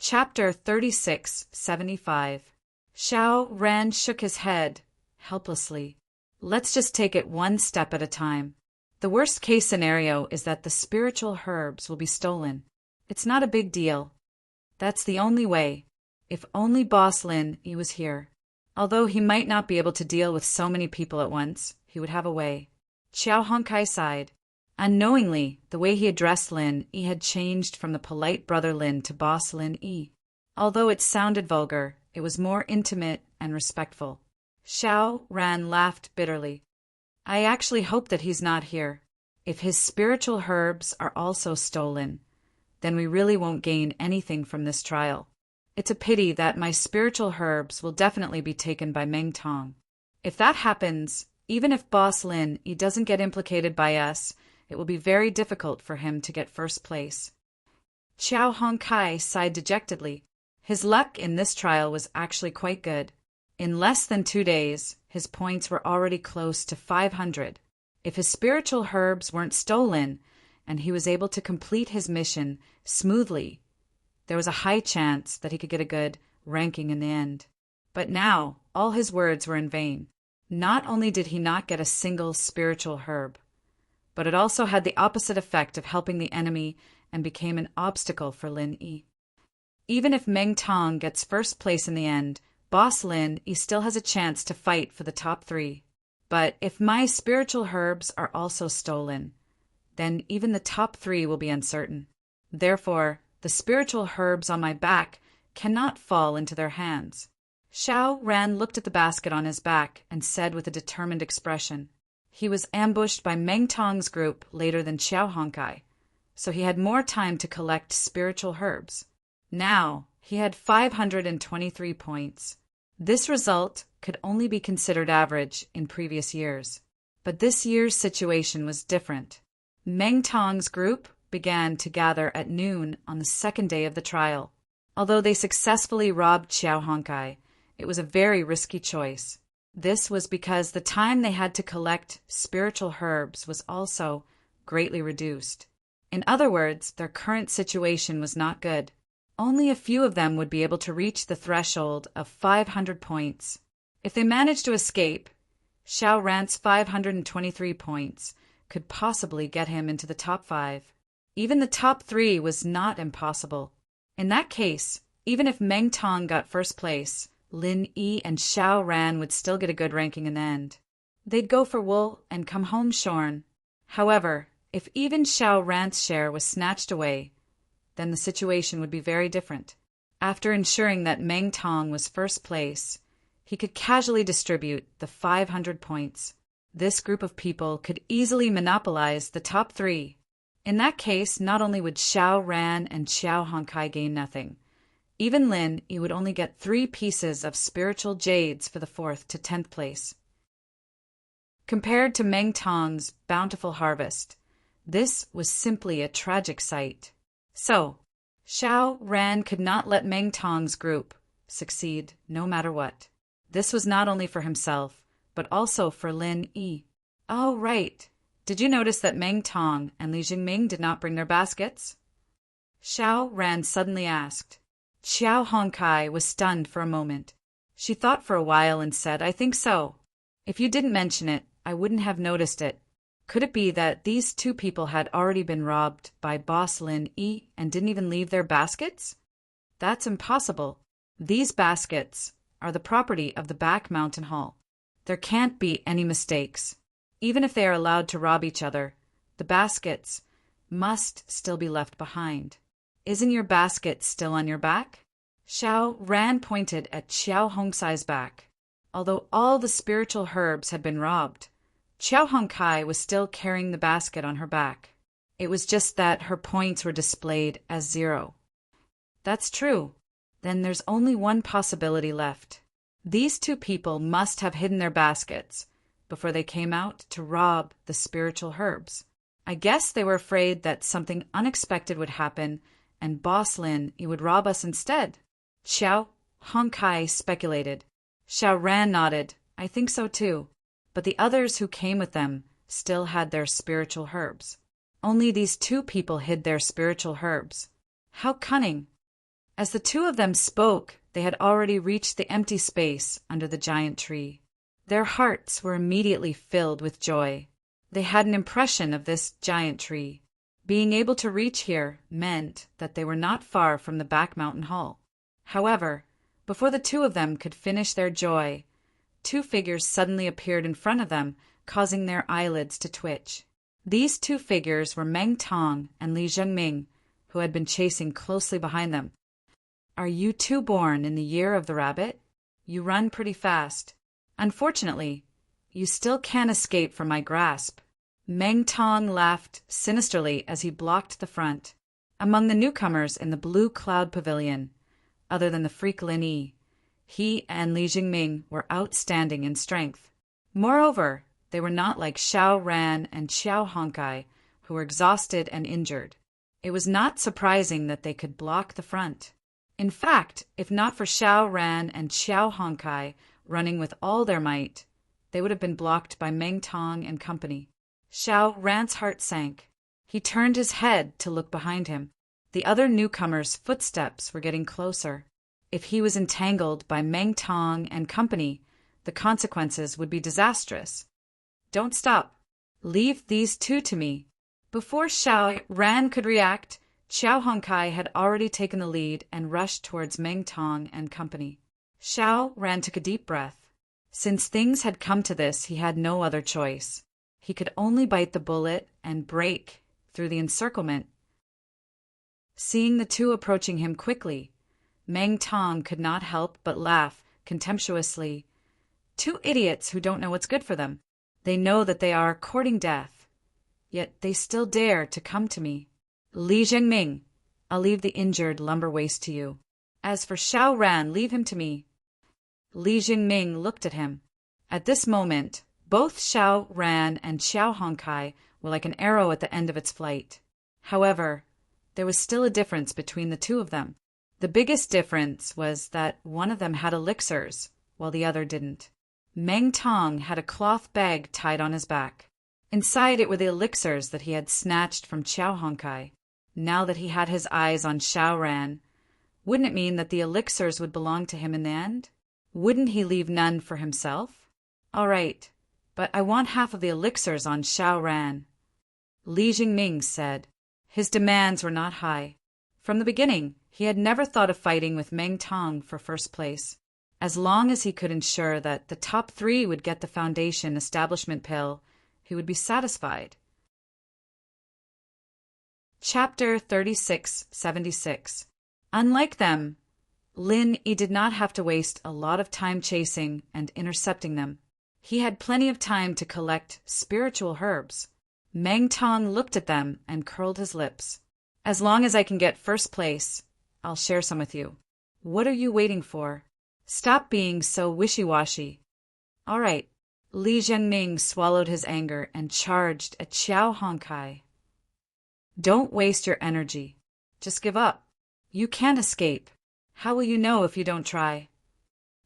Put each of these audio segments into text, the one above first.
Chapter 3675. Xiao Ran shook his head, helplessly. Let's just take it one step at a time. The worst-case scenario is that the spiritual herbs will be stolen. It's not a big deal. That's the only way. If only Boss Lin Yi was here. Although he might not be able to deal with so many people at once, he would have a way. Xiao Hongkai sighed. Unknowingly, the way he addressed Lin Yi had changed from the polite brother Lin to Boss Lin Yi. Although it sounded vulgar, it was more intimate and respectful. Xiao Ran laughed bitterly. I actually hope that he's not here. If his spiritual herbs are also stolen, then we really won't gain anything from this trial. It's a pity that my spiritual herbs will definitely be taken by Meng Tong. If that happens, even if Boss Lin Yi doesn't get implicated by us, it will be very difficult for him to get first place. Xiao Hongkai sighed dejectedly. His luck in this trial was actually quite good. In less than 2 days, his points were already close to 500. If his spiritual herbs weren't stolen, and he was able to complete his mission smoothly, there was a high chance that he could get a good ranking in the end. But now, all his words were in vain. Not only did he not get a single spiritual herb, but it also had the opposite effect of helping the enemy and became an obstacle for Lin Yi. Even if Meng Tong gets first place in the end, Boss Lin Yi still has a chance to fight for the top 3. But if my spiritual herbs are also stolen, then even the top 3 will be uncertain. Therefore, the spiritual herbs on my back cannot fall into their hands. Xiao Ran looked at the basket on his back and said with a determined expression. He was ambushed by Meng Tong's group later than Xiao Hongkai, so he had more time to collect spiritual herbs. Now, he had 523 points. This result could only be considered average in previous years. But this year's situation was different. Meng Tong's group began to gather at noon on the second day of the trial. Although they successfully robbed Xiao Hongkai, it was a very risky choice. This was because the time they had to collect spiritual herbs was also greatly reduced. In other words, their current situation was not good. Only a few of them would be able to reach the threshold of 500 points. If they managed to escape, Xiao Ran's 523 points could possibly get him into the top 5. Even the top 3 was not impossible. In that case, even if Meng Tong got first place, Lin Yi and Xiao Ran would still get a good ranking in the end. They'd go for wool and come home shorn. However, if even Xiao Ran's share was snatched away, then the situation would be very different. After ensuring that Meng Tong was first place, he could casually distribute the 500 points. This group of people could easily monopolize the top 3. In that case, not only would Xiao Ran and Xiao Hongkai gain nothing, even Lin Yi would only get 3 pieces of spiritual jades for the 4th to 10th place. Compared to Meng Tong's bountiful harvest, this was simply a tragic sight. So, Xiao Ran could not let Meng Tong's group succeed no matter what. This was not only for himself, but also for Lin Yi. Oh, right. Did you notice that Meng Tong and Li Jingming did not bring their baskets? Xiao Ran suddenly asked. Xiao Hongkai was stunned for a moment. She thought for a while and said, I think so. If you didn't mention it, I wouldn't have noticed it. Could it be that these 2 people had already been robbed by Boss Lin Yi and didn't even leave their baskets? That's impossible. These baskets are the property of the back mountain hall. There can't be any mistakes. Even if they are allowed to rob each other, the baskets must still be left behind. Isn't your basket still on your back? Xiao Ran pointed at Xiao Hongkai's back. Although all the spiritual herbs had been robbed, Xiao Hongkai was still carrying the basket on her back. It was just that her points were displayed as 0. That's true. Then there's only one possibility left. These 2 people must have hidden their baskets before they came out to rob the spiritual herbs. I guess they were afraid that something unexpected would happen and Boss Lin Yi would rob us instead. Xiao Hongkai speculated. Xiao Ran nodded. I think so too. But the others who came with them still had their spiritual herbs. Only these 2 people hid their spiritual herbs. How cunning! As the two of them spoke, they had already reached the empty space under the giant tree. Their hearts were immediately filled with joy. They had an impression of this giant tree. Being able to reach here meant that they were not far from the back mountain hall. However, before the two of them could finish their joy, two figures suddenly appeared in front of them, causing their eyelids to twitch. These two figures were Meng Tong and Li Zhengming, who had been chasing closely behind them. "Are you two born in the year of the rabbit? You run pretty fast. Unfortunately, you still can't escape from my grasp." Meng Tong laughed sinisterly as he blocked the front. Among the newcomers in the Blue Cloud Pavilion, other than the freak Lin Yi, he and Li Jingming were outstanding in strength. Moreover, they were not like Xiao Ran and Xiao Honkai, who were exhausted and injured. It was not surprising that they could block the front. In fact, if not for Xiao Ran and Xiao Honkai running with all their might, they would have been blocked by Meng Tong and company. Xiao Ran's heart sank. He turned his head to look behind him. The other newcomer's footsteps were getting closer. If he was entangled by Meng Tong and company, the consequences would be disastrous. "Don't stop. Leave these two to me." Before Xiao Ran could react, Xiao Honkai had already taken the lead and rushed towards Meng Tong and company. Xiao Ran took a deep breath. Since things had come to this, he had no other choice. He could only bite the bullet and break through the encirclement. Seeing the two approaching him quickly, Meng Tong could not help but laugh contemptuously. "Two idiots who don't know what's good for them. They know that they are courting death, yet they still dare to come to me. Li Zhengming, I'll leave the injured lumber waste to you. As for Xiao Ran, leave him to me." Li Jingming looked at him. At this moment, both Xiao Ran and Xiao Honkai were like an arrow at the end of its flight. However, there was still a difference between the two of them. The biggest difference was that one of them had elixirs, while the other didn't. Meng Tong had a cloth bag tied on his back. Inside it were the elixirs that he had snatched from Xiao Honkai. Now that he had his eyes on Xiao Ran, wouldn't it mean that the elixirs would belong to him in the end? Wouldn't he leave none for himself? "All right, but I want half of the elixirs on Xiao Ran," Li Jingming said. His demands were not high. From the beginning, he had never thought of fighting with Meng Tong for first place. As long as he could ensure that the top three would get the Foundation establishment pill, he would be satisfied. Chapter 3676. Unlike them, Lin Yi did not have to waste a lot of time chasing and intercepting them. He had plenty of time to collect spiritual herbs. Meng Tong looked at them and curled his lips. "As long as I can get first place, I'll share some with you. What are you waiting for? Stop being so wishy-washy." "All right." Li Zhengming swallowed his anger and charged at Xiao Honkai. "Don't waste your energy. Just give up. You can't escape. How will you know if you don't try?"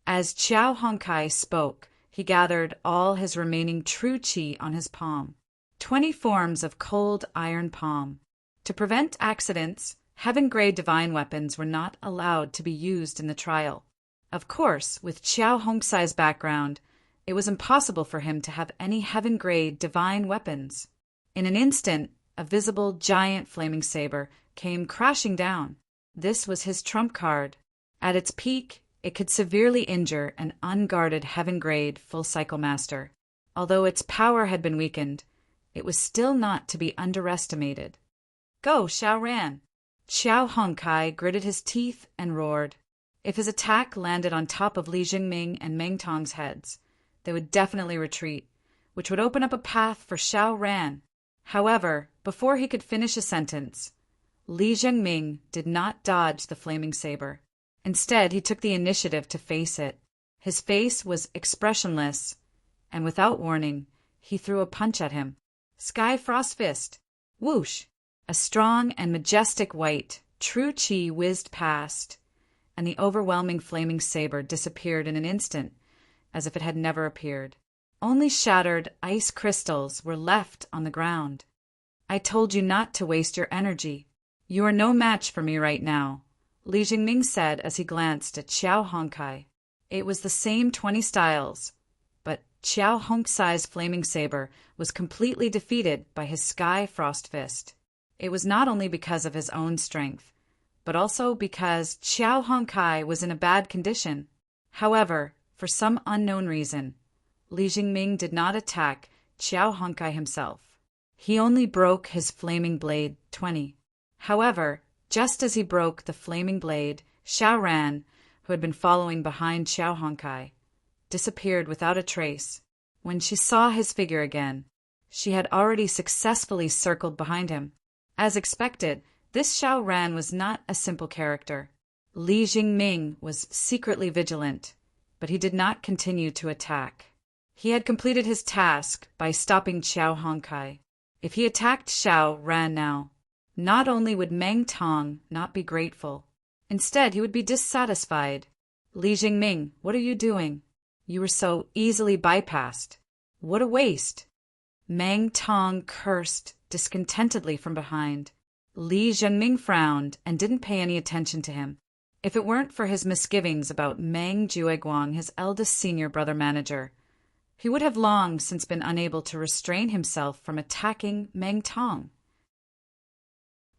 As Xiao Honkai spoke, he gathered all his remaining true qi on his palm. 20 forms of cold iron palm. To prevent accidents, heaven-grade divine weapons were not allowed to be used in the trial. Of course, with Xiao Hongsai's background, it was impossible for him to have any heaven-grade divine weapons. In an instant, a visible giant flaming saber came crashing down. This was his trump card. At its peak, it could severely injure an unguarded heaven-grade full-cycle master. Although its power had been weakened, it was still not to be underestimated. "Go, Xiao Ran!" Xiao Honkai gritted his teeth and roared. If his attack landed on top of Li Jingming and Meng Tong's heads, they would definitely retreat, which would open up a path for Xiao Ran. However, before he could finish a sentence, Li Zhengming did not dodge the flaming saber. Instead, he took the initiative to face it. His face was expressionless, and without warning, he threw a punch at him. Sky Frost Fist. Whoosh! A strong and majestic white, true qi whizzed past, and the overwhelming flaming saber disappeared in an instant, as if it had never appeared. Only shattered ice crystals were left on the ground. "I told you not to waste your energy. You are no match for me right now," Li Jingming said as he glanced at Xiao Hongkai. It was the same 20 styles, but Xiao Hongkai's flaming saber was completely defeated by his sky frost fist. It was not only because of his own strength, but also because Xiao Hongkai was in a bad condition. However, for some unknown reason, Li Jingming did not attack Xiao Hongkai himself. He only broke his flaming blade 20. However, just as he broke the flaming blade, Xiao Ran, who had been following behind Xiao Hongkai, disappeared without a trace. When she saw his figure again, she had already successfully circled behind him. As expected, this Xiao Ran was not a simple character. Li Jingming was secretly vigilant, but he did not continue to attack. He had completed his task by stopping Xiao Hongkai. If he attacked Xiao Ran now, not only would Meng Tong not be grateful, instead he would be dissatisfied. Li Jingming, what are you doing? You were so easily bypassed. What a waste! Meng Tong cursed discontentedly from behind. Li Jingming frowned and didn't pay any attention to him. If it weren't for his misgivings about Meng Jueguang, his eldest senior brother manager, he would have long since been unable to restrain himself from attacking Meng Tong.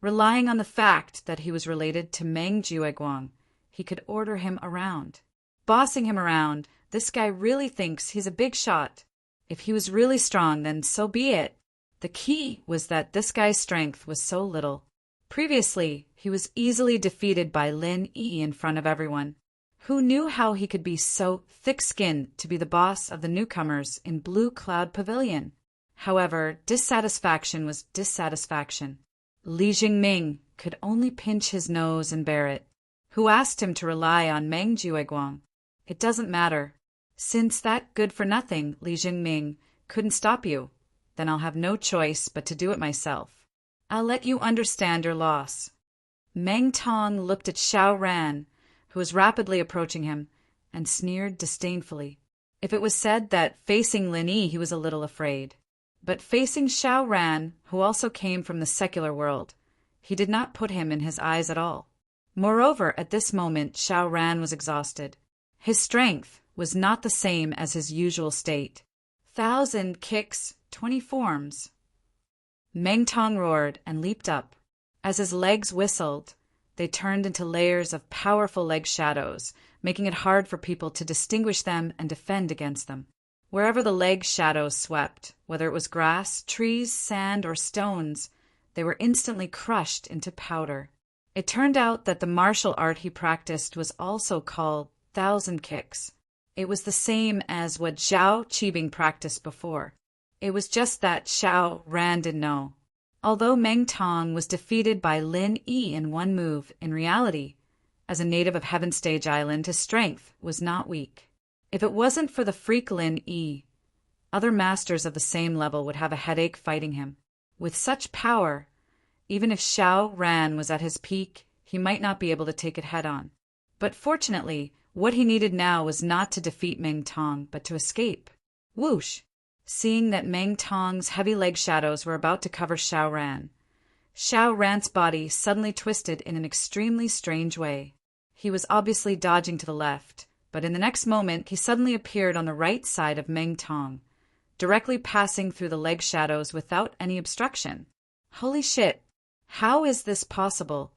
Relying on the fact that he was related to Meng Jueguang, he could order him around. Bossing him around, this guy really thinks he's a big shot. If he was really strong, then so be it. The key was that this guy's strength was so little. Previously, he was easily defeated by Lin Yi in front of everyone. Who knew how he could be so thick-skinned to be the boss of the newcomers in Blue Cloud Pavilion? However, dissatisfaction was dissatisfaction. Li Jingming could only pinch his nose and bear it. Who asked him to rely on Meng Jueguang? It doesn't matter. Since that good-for-nothing Li Jingming couldn't stop you, then I'll have no choice but to do it myself. I'll let you understand your loss. Meng Tong looked at Xiao Ran, who was rapidly approaching him, and sneered disdainfully. If it was said that facing Lin Yi he was a little afraid, but facing Xiao Ran, who also came from the secular world, he did not put him in his eyes at all. Moreover, at this moment Xiao Ran was exhausted. His strength was not the same as his usual state. 1,000 kicks, 20 forms. Meng Tong roared and leaped up. As his legs whistled, they turned into layers of powerful leg shadows, making it hard for people to distinguish them and defend against them. Wherever the leg shadows swept, whether it was grass, trees, sand, or stones, they were instantly crushed into powder. It turned out that the martial art he practiced was also called 1,000 kicks. It was the same as what Zhao Qibing practiced before. It was just that Xiao Ran didn't know. Although Meng Tong was defeated by Lin Yi in one move, in reality, as a native of Heaven Stage Island, his strength was not weak. If it wasn't for the freak Lin Yi, other masters of the same level would have a headache fighting him. With such power, even if Xiao Ran was at his peak, he might not be able to take it head-on. But fortunately, what he needed now was not to defeat Meng Tong, but to escape. Whoosh! Seeing that Meng Tong's heavy leg shadows were about to cover Xiao Ran's body suddenly twisted in an extremely strange way. He was obviously dodging to the left, but in the next moment he suddenly appeared on the right side of Meng Tong, directly passing through the leg shadows without any obstruction. Holy shit! How is this possible?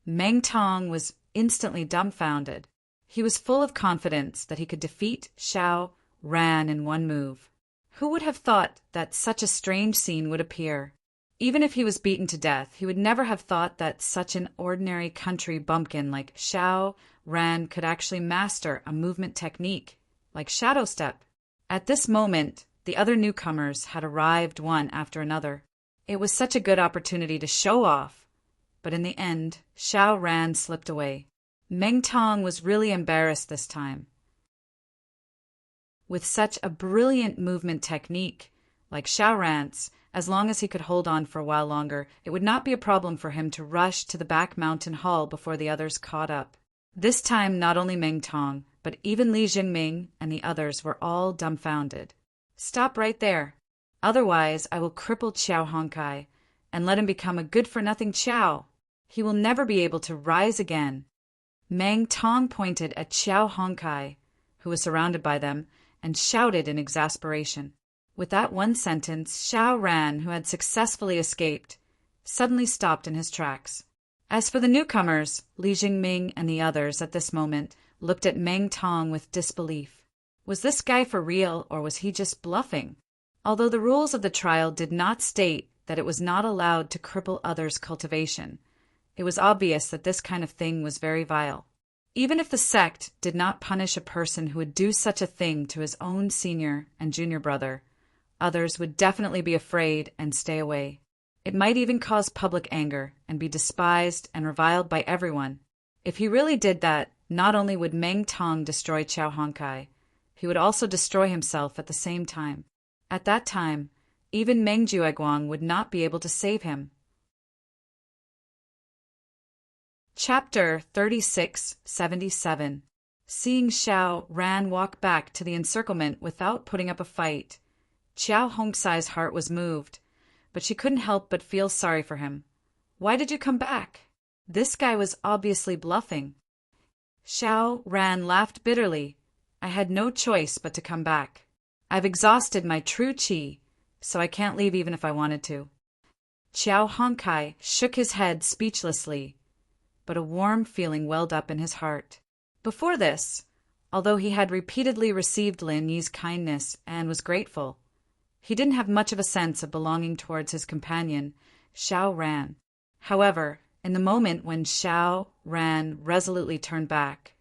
Meng Tong was instantly dumbfounded. He was full of confidence that he could defeat Xiao Ran in one move. Who would have thought that such a strange scene would appear? Even if he was beaten to death, he would never have thought that such an ordinary country bumpkin like Xiao Ran could actually master a movement technique like shadow step. At this moment, the other newcomers had arrived one after another. It was such a good opportunity to show off, but in the end, Xiao Ran slipped away. Meng Tong was really embarrassed this time. With such a brilliant movement technique, like Xiao Ran's, as long as he could hold on for a while longer, it would not be a problem for him to rush to the back mountain hall before the others caught up. This time, not only Meng Tong, but even Li Jingming and the others were all dumbfounded. Stop right there. Otherwise, I will cripple Xiao Hongkai and let him become a good-for-nothing Xiao. He will never be able to rise again. Mang Tong pointed at Xiao Hongkai, who was surrounded by them, and shouted in exasperation. With that one sentence, Xiao Ran, who had successfully escaped, suddenly stopped in his tracks. As for the newcomers, Li Jingming and the others at this moment looked at Mang Tong with disbelief. Was this guy for real, or was he just bluffing? Although the rules of the trial did not state that it was not allowed to cripple others' cultivation, it was obvious that this kind of thing was very vile. Even if the sect did not punish a person who would do such a thing to his own senior and junior brother, others would definitely be afraid and stay away. It might even cause public anger and be despised and reviled by everyone. If he really did that, not only would Mang Tong destroy Xiao Hongkai, he would also destroy himself at the same time. At that time, even Meng Jueguang would not be able to save him. Chapter 3677. Seeing Xiao Ran walk back to the encirclement without putting up a fight, Xiao Hongsai's heart was moved, but she couldn't help but feel sorry for him. Why did you come back? This guy was obviously bluffing. Xiao Ran laughed bitterly. I had no choice but to come back. I've exhausted my true qi, so I can't leave even if I wanted to. Xiao Hongkai shook his head speechlessly, but a warm feeling welled up in his heart. Before this, although he had repeatedly received Lin Yi's kindness and was grateful, he didn't have much of a sense of belonging towards his companion, Xiao Ran. However, in the moment when Xiao Ran resolutely turned back,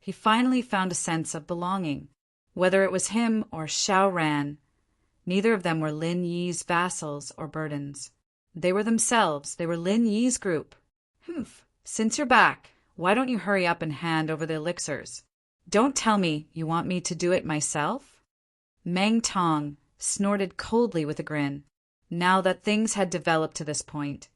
he finally found a sense of belonging. Whether it was him or Xiao Ran, neither of them were Lin Yi's vassals or burdens. They were themselves. They were Lin Yi's group. Since you're back, why don't you hurry up and hand over the elixirs? Don't tell me you want me to do it myself? Mang Tong snorted coldly with a grin. Now that things had developed to this point,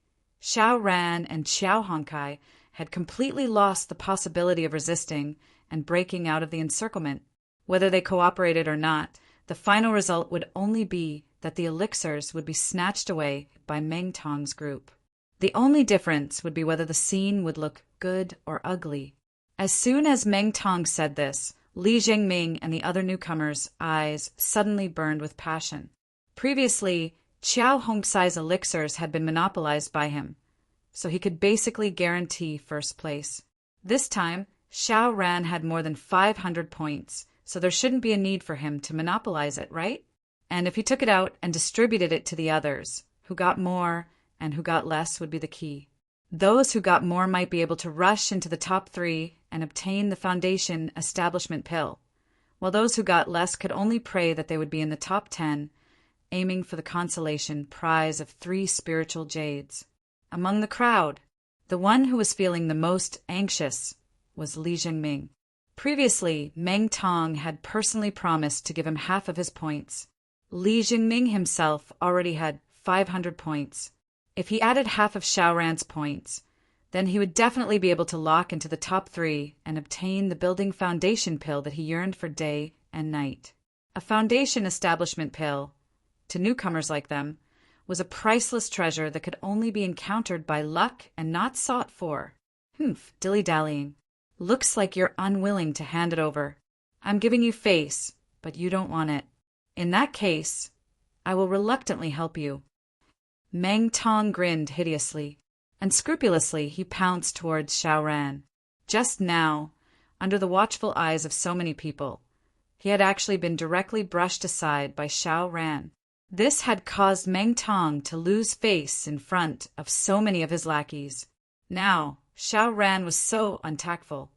Xiao Ran and Xiao Hongkai had completely lost the possibility of resisting and breaking out of the encirclement. Whether they cooperated or not, the final result would only be that the elixirs would be snatched away by Mang Tong's group. The only difference would be whether the scene would look good or ugly. As soon as Mang Tong said this, Li Jingming and the other newcomers' eyes suddenly burned with passion. Previously, Xiao Hongsai's elixirs had been monopolized by him, so he could basically guarantee first place. This time, Xiao Ran had more than 500 points, so there shouldn't be a need for him to monopolize it, right? And if he took it out and distributed it to the others, who got more and who got less would be the key. Those who got more might be able to rush into the top 3 and obtain the Foundation Establishment Pill, while those who got less could only pray that they would be in the top 10, aiming for the consolation prize of 3 spiritual jades. Among the crowd, the one who was feeling the most anxious was Li Jingming. Previously, Mang Tong had personally promised to give him half of his points. Li Jingming himself already had 500 points. If he added half of Xiao Ran's points, then he would definitely be able to lock into the top 3 and obtain the building foundation pill that he yearned for day and night. A foundation establishment pill, to newcomers like them, was a priceless treasure that could only be encountered by luck and not sought for. Dilly-dallying. Looks like you're unwilling to hand it over. I'm giving you face, but you don't want it. In that case, I will reluctantly help you. Mang Tong grinned hideously. Unscrupulously, he pounced towards Xiao Ran. Just now, under the watchful eyes of so many people, he had actually been directly brushed aside by Xiao Ran. This had caused Mang Tong to lose face in front of so many of his lackeys. Now, Xiao Ran was so untactful.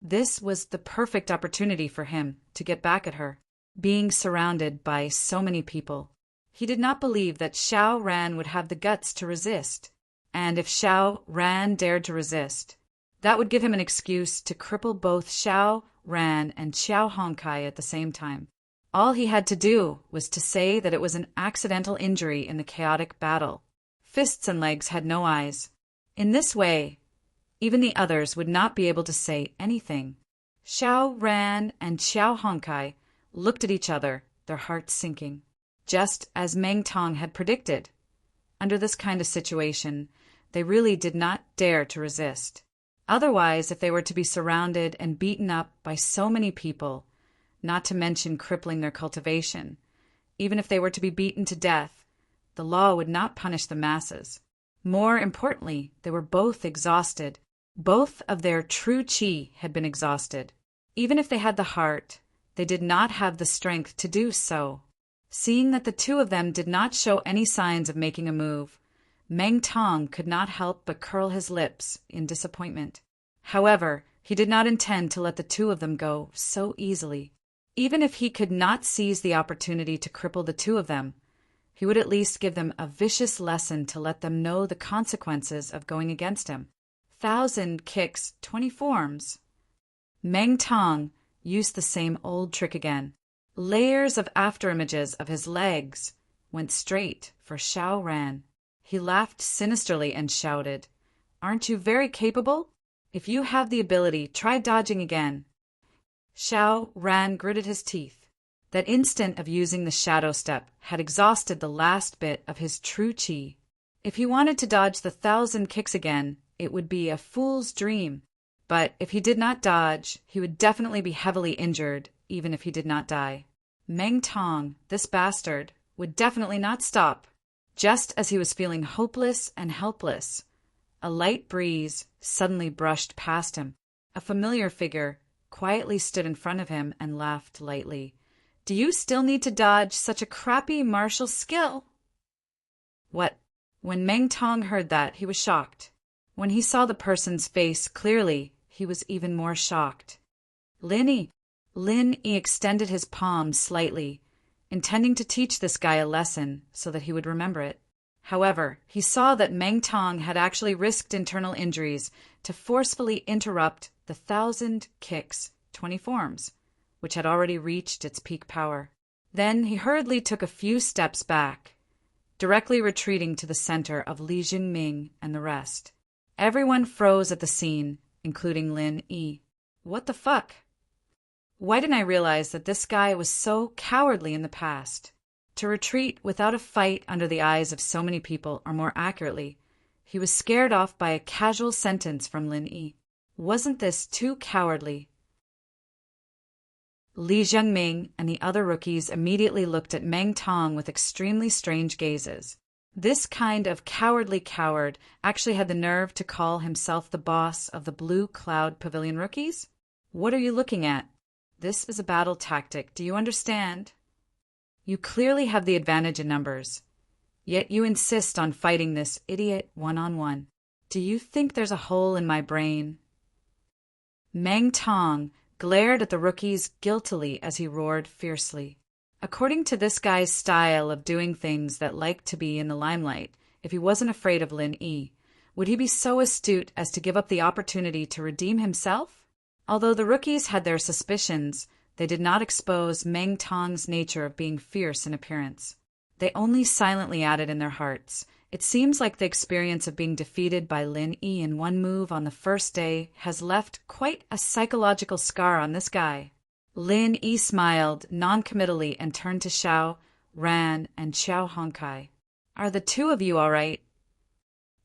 This was the perfect opportunity for him to get back at her, being surrounded by so many people. He did not believe that Xiao Ran would have the guts to resist, and if Xiao Ran dared to resist, that would give him an excuse to cripple both Xiao Ran and Xiao Hongkai at the same time. All he had to do was to say that it was an accidental injury in the chaotic battle. Fists and legs had no eyes. In this way, even the others would not be able to say anything. Xiao Ran and Xiao Hongkai looked at each other, their hearts sinking. Just as Mang Tong had predicted. Under this kind of situation, they really did not dare to resist. Otherwise, if they were to be surrounded and beaten up by so many people, not to mention crippling their cultivation, even if they were to be beaten to death, the law would not punish the masses. More importantly, they were both exhausted. Both of their true chi had been exhausted. Even if they had the heart, they did not have the strength to do so. Seeing that the two of them did not show any signs of making a move, Meng Tong could not help but curl his lips in disappointment. However, he did not intend to let the two of them go so easily. Even if he could not seize the opportunity to cripple the two of them, he would at least give them a vicious lesson to let them know the consequences of going against him. 1,000 kicks, 20 forms. Meng Tong used the same old trick again. Layers of afterimages of his legs went straight for Xiao Ran. He laughed sinisterly and shouted, "Aren't you very capable? If you have the ability, try dodging again." Xiao Ran gritted his teeth. That instant of using the shadow step had exhausted the last bit of his true chi. If he wanted to dodge the 1,000 kicks again, it would be a fool's dream. But if he did not dodge, he would definitely be heavily injured, even if he did not die. Meng Tong, this bastard, would definitely not stop. Just as he was feeling hopeless and helpless, a light breeze suddenly brushed past him. A familiar figure quietly stood in front of him and laughed lightly. "Do you still need to dodge such a crappy martial skill?" What? When Meng Tong heard that, he was shocked. When he saw the person's face clearly, he was even more shocked. Lin Yi extended his palm slightly, intending to teach this guy a lesson so that he would remember it. However, he saw that Meng Tong had actually risked internal injuries to forcefully interrupt the 1,000 kicks, 20 forms, which had already reached its peak power. Then he hurriedly took a few steps back, directly retreating to the center of Li Jingming and the rest. Everyone froze at the scene, including Lin Yi. What the fuck? Why didn't I realize that this guy was so cowardly in the past? To retreat without a fight under the eyes of so many people, or more accurately, he was scared off by a casual sentence from Lin Yi. Wasn't this too cowardly? Li Zhengming and the other rookies immediately looked at Meng Tong with extremely strange gazes. This kind of cowardly coward actually had the nerve to call himself the boss of the Blue Cloud Pavilion rookies? What are you looking at? This is a battle tactic, do you understand? You clearly have the advantage in numbers, yet you insist on fighting this idiot one-on-one. Do you think there's a hole in my brain? Meng Tong glared at the rookies guiltily as he roared fiercely. According to this guy's style of doing things that like to be in the limelight, if he wasn't afraid of Lin Yi, would he be so astute as to give up the opportunity to redeem himself? Although the rookies had their suspicions, they did not expose Meng Tong's nature of being fierce in appearance. They only silently added in their hearts, "It seems like the experience of being defeated by Lin Yi in one move on the first day has left quite a psychological scar on this guy." Lin Yi smiled non-committally and turned to Xiao Ran and Xiao Honkai. "Are the two of you all right?"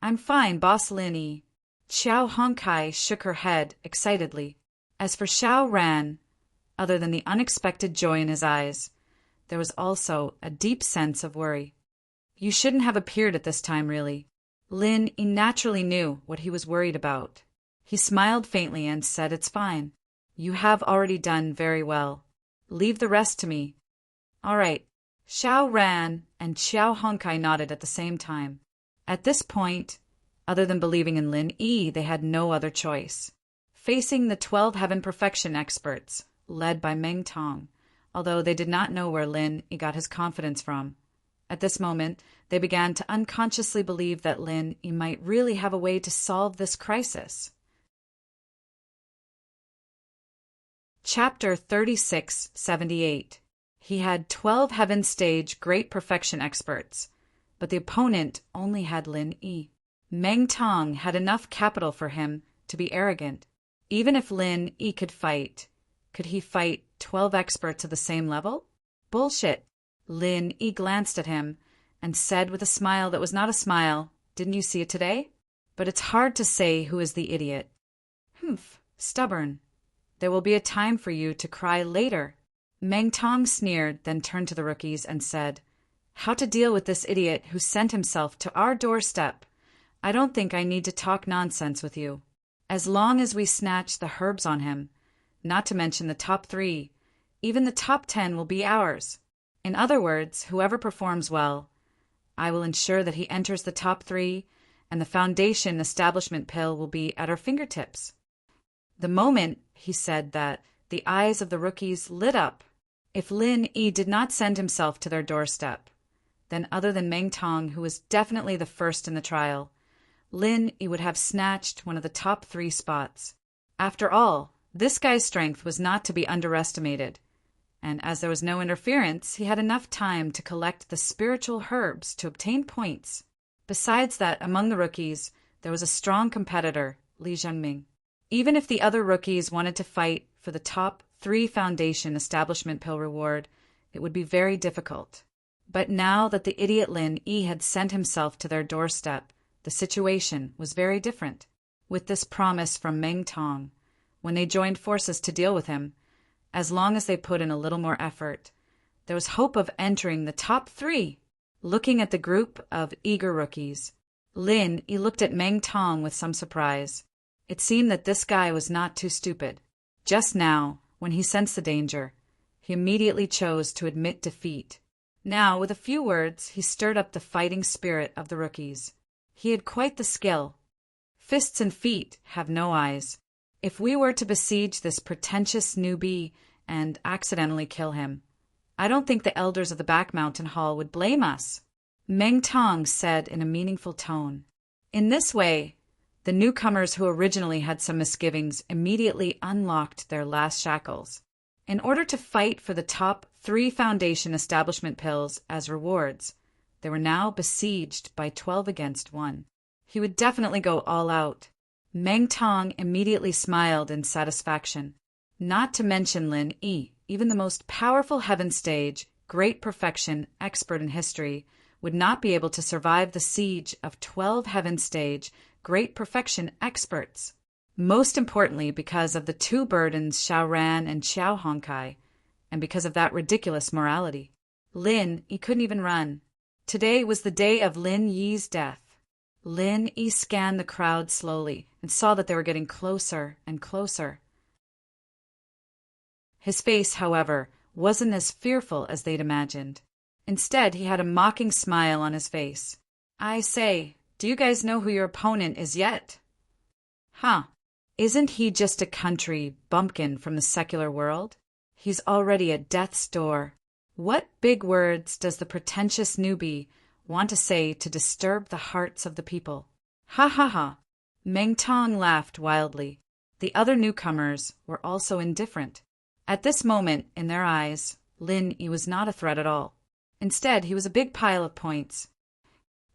"I'm fine, Boss Lin Yi." Xiao Honkai shook her head excitedly. As for Xiao Ran, other than the unexpected joy in his eyes, there was also a deep sense of worry. "You shouldn't have appeared at this time, really." Lin Yi naturally knew what he was worried about. He smiled faintly and said, "It's fine. You have already done very well. Leave the rest to me." "All right." Xiao Ran and Xiao Honkai nodded at the same time. At this point, other than believing in Lin Yi, they had no other choice. Facing the 12 Heaven Perfection experts, led by Meng Tong, although they did not know where Lin Yi got his confidence from. At this moment, they began to unconsciously believe that Lin Yi might really have a way to solve this crisis. Chapter 3678. He had 12 Heaven Stage Great Perfection experts, but the opponent only had Lin Yi. Meng Tong had enough capital for him to be arrogant. Even if Lin Yi could he fight 12 experts of the same level? Bullshit. Lin Yi glanced at him and said with a smile that was not a smile, "Didn't you see it today?" But it's hard to say who is the idiot. Humph, stubborn. There will be a time for you to cry later. Meng Tong sneered, then turned to the rookies and said, "How to deal with this idiot who sent himself to our doorstep? I don't think I need to talk nonsense with you. As long as we snatch the herbs on him, not to mention the top 3, even the top 10 will be ours. In other words, whoever performs well, I will ensure that he enters the top 3, and the foundation establishment pill will be at our fingertips." The moment he said that, the eyes of the rookies lit up. If Lin Yi did not send himself to their doorstep, then other than Meng Tong, who was definitely the first in the trial, Lin Yi would have snatched one of the top 3 spots. After all, this guy's strength was not to be underestimated, and as there was no interference, he had enough time to collect the spiritual herbs to obtain points. Besides that, among the rookies, there was a strong competitor, Li Zhengming. Even if the other rookies wanted to fight for the top 3 foundation establishment pill reward, it would be very difficult. But now that the idiot Lin Yi had sent himself to their doorstep, the situation was very different. With this promise from Meng Tong, when they joined forces to deal with him, as long as they put in a little more effort, there was hope of entering the top 3. Looking at the group of eager rookies, Lin Yi looked at Meng Tong with some surprise. It seemed that this guy was not too stupid. Just now, when he sensed the danger, he immediately chose to admit defeat. Now, with a few words, he stirred up the fighting spirit of the rookies. He had quite the skill. Fists and feet have no eyes. If we were to besiege this pretentious newbie and accidentally kill him, I don't think the elders of the Back Mountain Hall would blame us, Meng Tong said in a meaningful tone. In this way, the newcomers who originally had some misgivings immediately unlocked their last shackles. In order to fight for the top 3 foundation establishment pills as rewards, they were now besieged by 12 against 1. He would definitely go all out. Meng Tong immediately smiled in satisfaction. Not to mention Lin Yi, even the most powerful heaven stage, great perfection expert in history, would not be able to survive the siege of 12 heaven stage, great perfection experts. Most importantly, because of the 2 burdens Xiao Ran and Xiao Hongkai, and because of that ridiculous morality. Lin Yi couldn't even run. Today was the day of Lin Yi's death. Lin Yi scanned the crowd slowly and saw that they were getting closer and closer. His face, however, wasn't as fearful as they'd imagined. Instead, he had a mocking smile on his face. "I say, do you guys know who your opponent is yet?" "Huh. Isn't he just a country bumpkin from the secular world? He's already at death's door. What big words does the pretentious newbie want to say to disturb the hearts of the people?" "Ha ha ha!" Meng Tong laughed wildly. The other newcomers were also indifferent. At this moment, in their eyes, Lin Yi was not a threat at all. Instead, he was a big pile of points.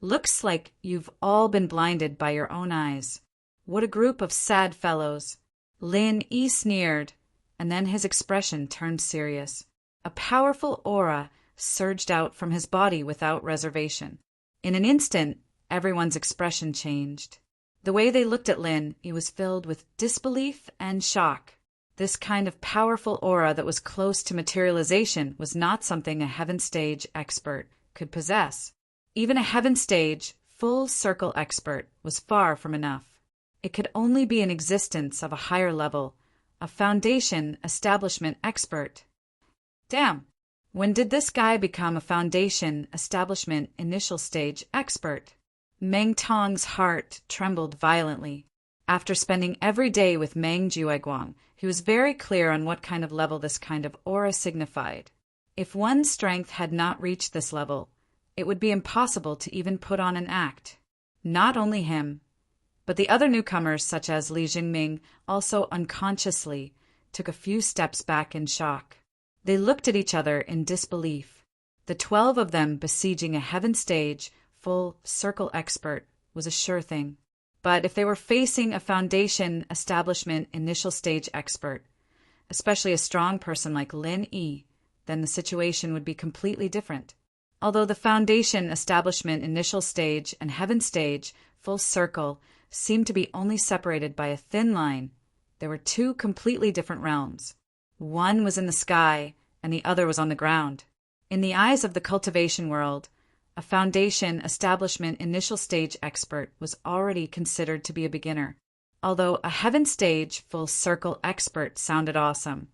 "Looks like you've all been blinded by your own eyes. What a group of sad fellows." Lin Yi sneered, and then his expression turned serious. A powerful aura surged out from his body without reservation. In an instant, everyone's expression changed. The way they looked at Lin Yi was filled with disbelief and shock. This kind of powerful aura that was close to materialization was not something a heaven stage expert could possess. Even a heaven stage, full circle expert was far from enough. It could only be an existence of a higher level, a foundation establishment expert. Damn, when did this guy become a foundation establishment initial stage expert? Meng Tong's heart trembled violently. After spending every day with Meng Jueguang, he was very clear on what kind of level this kind of aura signified. If one's strength had not reached this level, it would be impossible to even put on an act. Not only him, but the other newcomers such as Li Jingming also unconsciously took a few steps back in shock. They looked at each other in disbelief. The 12 of them besieging a heaven stage, full circle expert was a sure thing. But if they were facing a foundation establishment initial stage expert, especially a strong person like Lin Yi, then the situation would be completely different. Although the foundation establishment initial stage and heaven stage full circle seemed to be only separated by a thin line, There were two completely different realms. One was in the sky, and the other was on the ground. In the eyes of the cultivation world, a foundation establishment initial stage expert was already considered to be a beginner. Although a heaven stage full circle expert sounded awesome,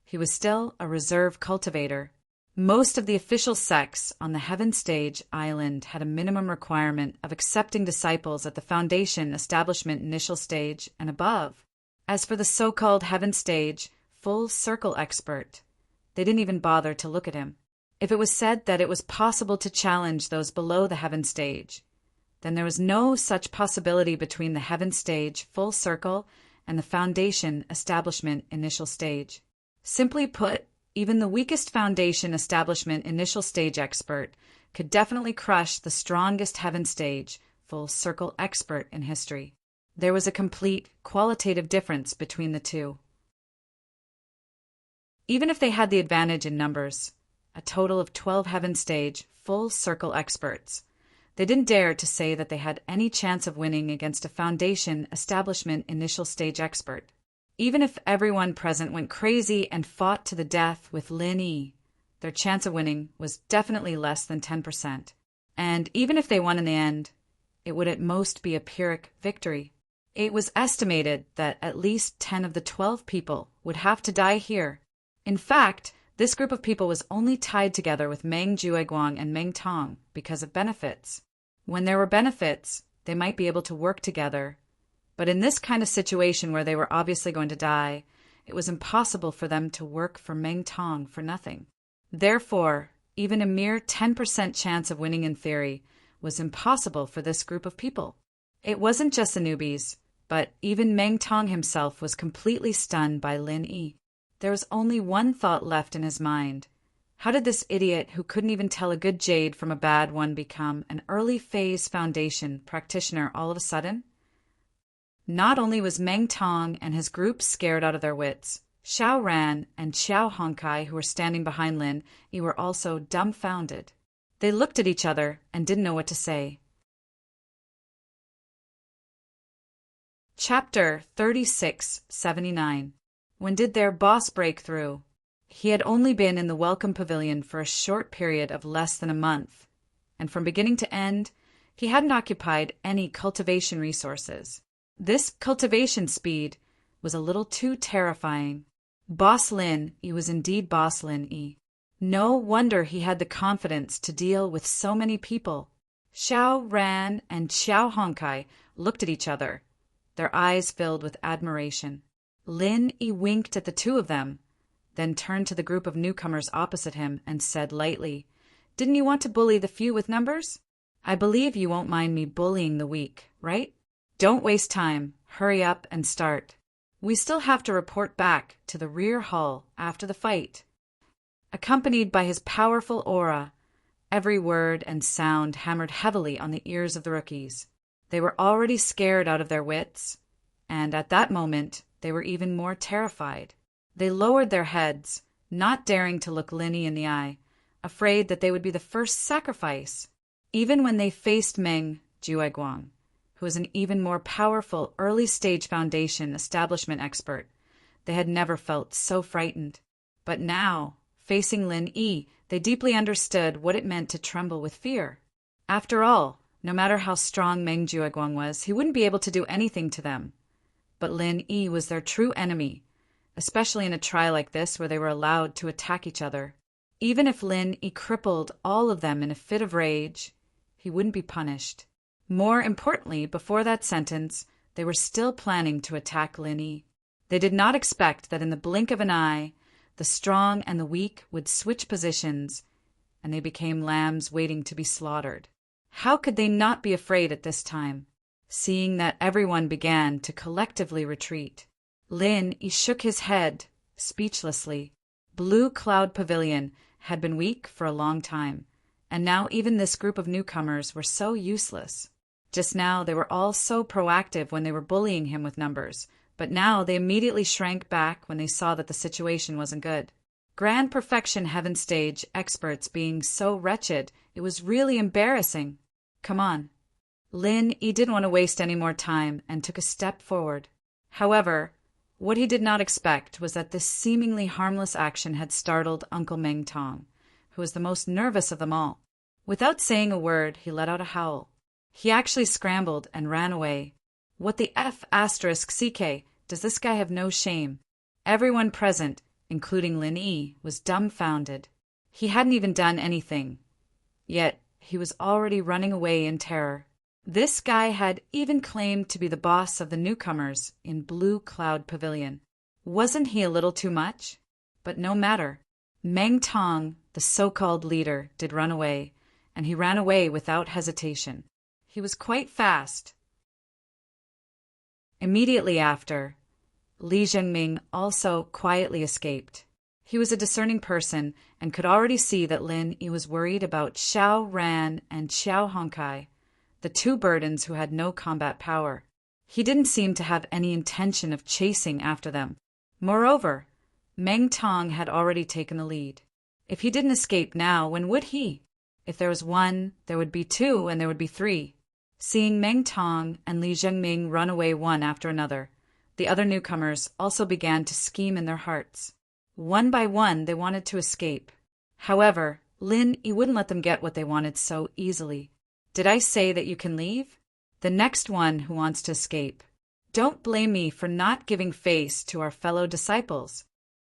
he was still a reserve cultivator. Most of the official sects on the heaven stage island had a minimum requirement of accepting disciples at the foundation establishment initial stage and above. As for the so-called heaven stage full circle expert, they didn't even bother to look at him. If it was said that it was possible to challenge those below the heaven stage, then there was no such possibility between the heaven stage full circle and the foundation establishment initial stage. Simply put, even the weakest foundation establishment initial stage expert could definitely crush the strongest heaven stage full circle expert in history. There was a complete qualitative difference between the two. Even if they had the advantage in numbers, a total of 12 heaven stage full circle experts, they didn't dare to say that they had any chance of winning against a foundation establishment initial stage expert. Even if everyone present went crazy and fought to the death with Lin Yi, their chance of winning was definitely less than 10%. And even if they won in the end, it would at most be a Pyrrhic victory. It was estimated that at least 10 of the 12 people would have to die here. In fact, this group of people was only tied together with Meng Jueguang and Meng Tong because of benefits. When there were benefits, they might be able to work together. But in this kind of situation where they were obviously going to die, it was impossible for them to work for Meng Tong for nothing. Therefore, even a mere 10% chance of winning in theory was impossible for this group of people. It wasn't just the newbies, but even Meng Tong himself was completely stunned by Lin Yi. There was only one thought left in his mind. How did this idiot who couldn't even tell a good jade from a bad one become an early phase foundation practitioner all of a sudden? Not only was Meng Tong and his group scared out of their wits, Xiao Ran and Xiao Hongkai, who were standing behind Lin Yi, were also dumbfounded. They looked at each other and didn't know what to say. Chapter 3679. When did their boss break through? He had only been in the Welcome Pavilion for a short period of less than a month, and from beginning to end, he hadn't occupied any cultivation resources. This cultivation speed was a little too terrifying. Boss Lin Yi was indeed Boss Lin Yi. No wonder he had the confidence to deal with so many people. Xiao Ran and Xiao Hongkai looked at each other, their eyes filled with admiration. Lin Yi winked at the two of them, then turned to the group of newcomers opposite him and said lightly, "Didn't you want to bully the few with numbers? I believe you won't mind me bullying the weak, right? Don't waste time. Hurry up and start. We still have to report back to the rear hall after the fight." Accompanied by his powerful aura, every word and sound hammered heavily on the ears of the rookies. They were already scared out of their wits, and at that moment they were even more terrified. They lowered their heads, not daring to look Lin Yi in the eye, afraid that they would be the first sacrifice. Even when they faced Meng Jueguang, who was an even more powerful early-stage foundation establishment expert, they had never felt so frightened. But now, facing Lin Yi, they deeply understood what it meant to tremble with fear. After all, no matter how strong Meng Jueguang was, he wouldn't be able to do anything to them. But Lin Yi was their true enemy, especially in a trial like this where they were allowed to attack each other. Even if Lin Yi crippled all of them in a fit of rage, he wouldn't be punished. More importantly, before that sentence, they were still planning to attack Lin Yi. They did not expect that in the blink of an eye, the strong and the weak would switch positions, and they became lambs waiting to be slaughtered. How could they not be afraid at this time, seeing that everyone began to collectively retreat? Lin Yi shook his head, speechlessly. Blue Cloud Pavilion had been weak for a long time, and now even this group of newcomers were so useless. Just now they were all so proactive when they were bullying him with numbers, but now they immediately shrank back when they saw that the situation wasn't good. Grand Perfection Heaven Stage experts being so wretched, it was really embarrassing. Come on. Lin Yi didn't want to waste any more time and took a step forward. However, What he did not expect was that this seemingly harmless action had startled Uncle Meng Tong, who was the most nervous of them all. Without saying a word, he let out a howl. He actually scrambled and ran away. What the F***CK? Does this guy have no shame? Everyone present, including Lin Yi, was dumbfounded. He hadn't even done anything. Yet, he was already running away in terror. This guy had even claimed to be the boss of the newcomers in Blue Cloud Pavilion. Wasn't he a little too much? But no matter. Meng Tong, the so-called leader, did run away, and he ran away without hesitation. He was quite fast. Immediately after, Li Zhengming also quietly escaped. He was a discerning person and could already see that Lin Yi was worried about Xiao Ran and Xiao Hongkai, the two burdens who had no combat power. He didn't seem to have any intention of chasing after them. Moreover, Meng Tong had already taken the lead. If he didn't escape now, when would he? If there was one, there would be two, and there would be three. Seeing Meng Tong and Li Zhengming run away one after another, the other newcomers also began to scheme in their hearts. One by one, they wanted to escape. However, Lin Yi wouldn't let them get what they wanted so easily. Did I say that you can leave? The next one who wants to escape. Don't blame me for not giving face to our fellow disciples.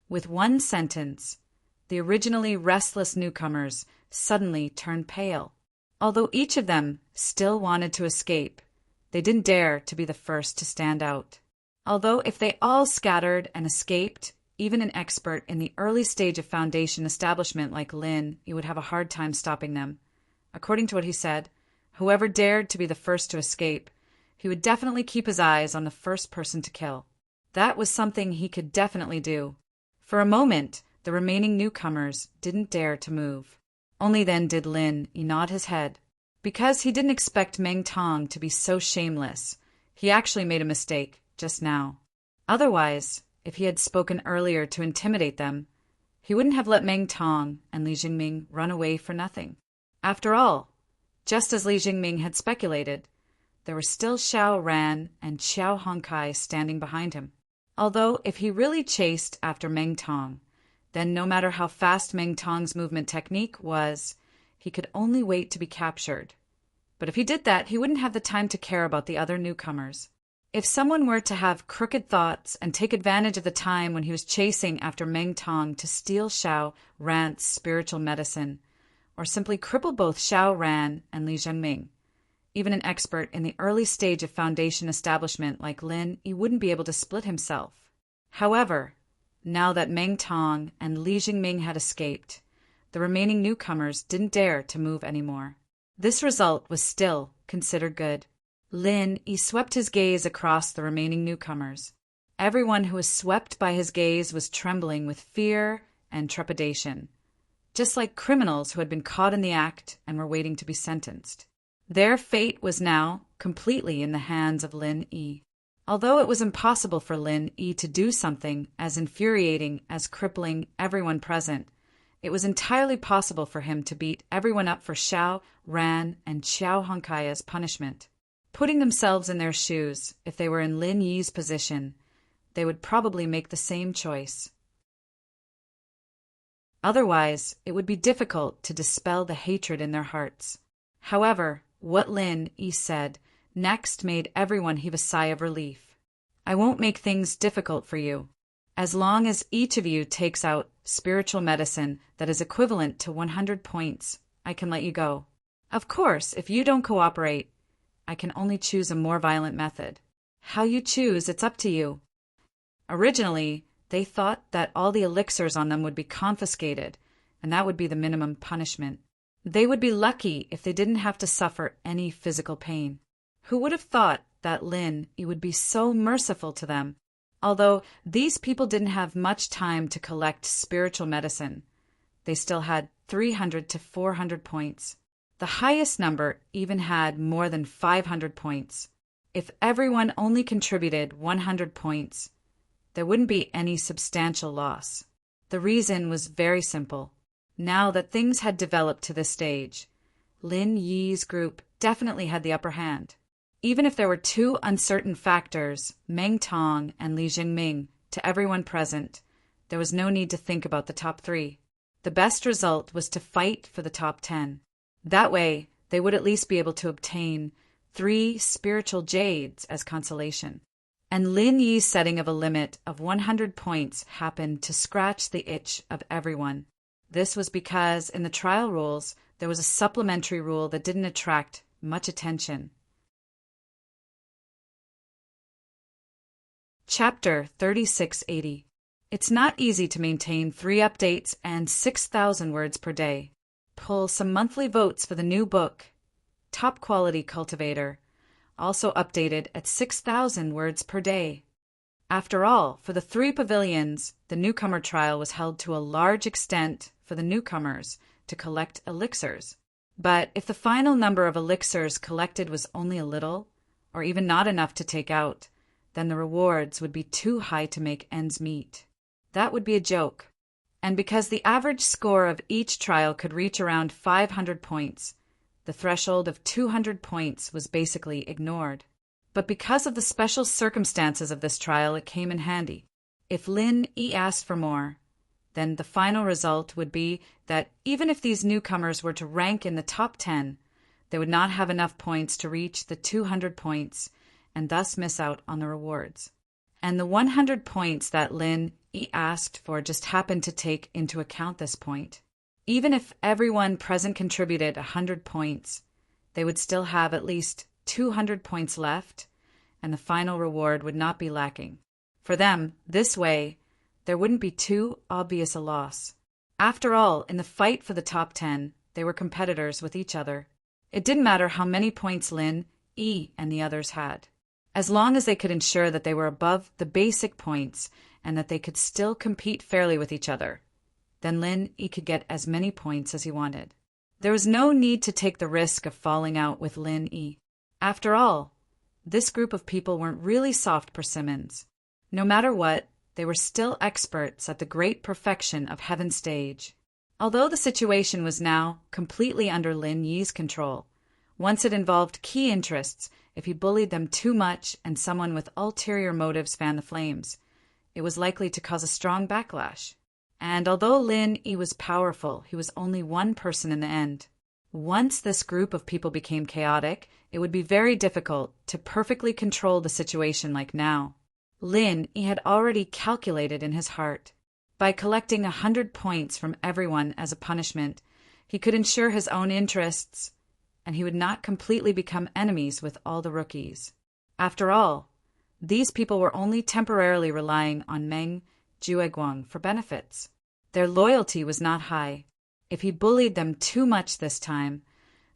With one sentence, the originally restless newcomers suddenly turned pale. Although each of them still wanted to escape, they didn't dare to be the first to stand out. Although if they all scattered and escaped, even an expert in the early stage of foundation establishment like Lin, you would have a hard time stopping them. According to what he said, whoever dared to be the first to escape, he would definitely keep his eyes on the first person to kill. That was something he could definitely do. For a moment, the remaining newcomers didn't dare to move. Only then did Lin Yi nod his head. Because he didn't expect Meng Tong to be so shameless, he actually made a mistake just now. Otherwise, if he had spoken earlier to intimidate them, he wouldn't have let Meng Tong and Li Zhengming run away for nothing. After all, just as Li Zhengming had speculated, there were still Xiao Ran and Xiao Hongkai standing behind him. Although if he really chased after Meng Tong, then no matter how fast Meng Tong's movement technique was, he could only wait to be captured. But if he did that, he wouldn't have the time to care about the other newcomers. If someone were to have crooked thoughts and take advantage of the time when he was chasing after Meng Tong to steal Xiao Ran's spiritual medicine, or simply cripple both Xiao Ran and Li Zhengming, even an expert in the early stage of foundation establishment like Lin, he wouldn't be able to split himself. However, now that Meng Tong and Li Zhengming had escaped, the remaining newcomers didn't dare to move anymore. This result was still considered good. Lin Yi swept his gaze across the remaining newcomers. Everyone who was swept by his gaze was trembling with fear and trepidation, just like criminals who had been caught in the act and were waiting to be sentenced. Their fate was now completely in the hands of Lin Yi. Although it was impossible for Lin Yi to do something as infuriating as crippling everyone present, it was entirely possible for him to beat everyone up for Xiao Ran and Xiao Hongkai as punishment. Putting themselves in their shoes, if they were in Lin Yi's position, they would probably make the same choice. Otherwise, it would be difficult to dispel the hatred in their hearts. However, what Lin Yi said next made everyone heave a sigh of relief. I won't make things difficult for you. As long as each of you takes out spiritual medicine that is equivalent to 100 points, I can let you go. Of course, if you don't cooperate, I can only choose a more violent method. How you choose, it's up to you. Originally, they thought that all the elixirs on them would be confiscated, and that would be the minimum punishment. They would be lucky if they didn't have to suffer any physical pain. Who would have thought that Lin Yi would be so merciful to them? Although these people didn't have much time to collect spiritual medicine, they still had 300 to 400 points. The highest number even had more than 500 points. If everyone only contributed 100 points, there wouldn't be any substantial loss. The reason was very simple. Now that things had developed to this stage, Lin Yi's group definitely had the upper hand. Even if there were two uncertain factors, Meng Tong and Li Jingming, to everyone present, there was no need to think about the top 3. The best result was to fight for the top 10. That way, they would at least be able to obtain 3 spiritual jades as consolation. And Lin Yi's setting of a limit of 100 points happened to scratch the itch of everyone. This was because in the trial rules, there was a supplementary rule that didn't attract much attention. Chapter 3680. It's not easy to maintain 3 updates and 6,000 words per day. Pull some monthly votes for the new book, Top Quality Cultivator, also updated at 6,000 words per day. After all, for the 3 pavilions, the newcomer trial was held to a large extent for the newcomers to collect elixirs. But if the final number of elixirs collected was only a little, or even not enough to take out, then the rewards would be too high to make ends meet. That would be a joke. And because the average score of each trial could reach around 500 points, the threshold of 200 points was basically ignored. But because of the special circumstances of this trial, it came in handy. If Lin Yi asked for more, then the final result would be that even if these newcomers were to rank in the top 10, they would not have enough points to reach the 200 points and thus miss out on the rewards. And the 100 points that Lin Yi asked for just happened to take into account this point. Even if everyone present contributed 100 points, they would still have at least 200 points left, and the final reward would not be lacking. For them, this way, there wouldn't be too obvious a loss. After all, in the fight for the top 10, they were competitors with each other. It didn't matter how many points Lin Yi and the others had. As long as they could ensure that they were above the basic points and that they could still compete fairly with each other, then Lin Yi could get as many points as he wanted. There was no need to take the risk of falling out with Lin Yi. After all, this group of people weren't really soft persimmons. No matter what, they were still experts at the great perfection of Heaven's Stage. Although the situation was now completely under Lin Yi's control, once it involved key interests, if he bullied them too much and someone with ulterior motives fanned the flames, it was likely to cause a strong backlash. And although Lin Yi was powerful, he was only one person in the end. Once this group of people became chaotic, it would be very difficult to perfectly control the situation like now. Lin Yi had already calculated in his heart. By collecting 100 points from everyone as a punishment, he could ensure his own interests, and he would not completely become enemies with all the rookies. After all, these people were only temporarily relying on Meng Jueguang for benefits. Their loyalty was not high. If he bullied them too much this time,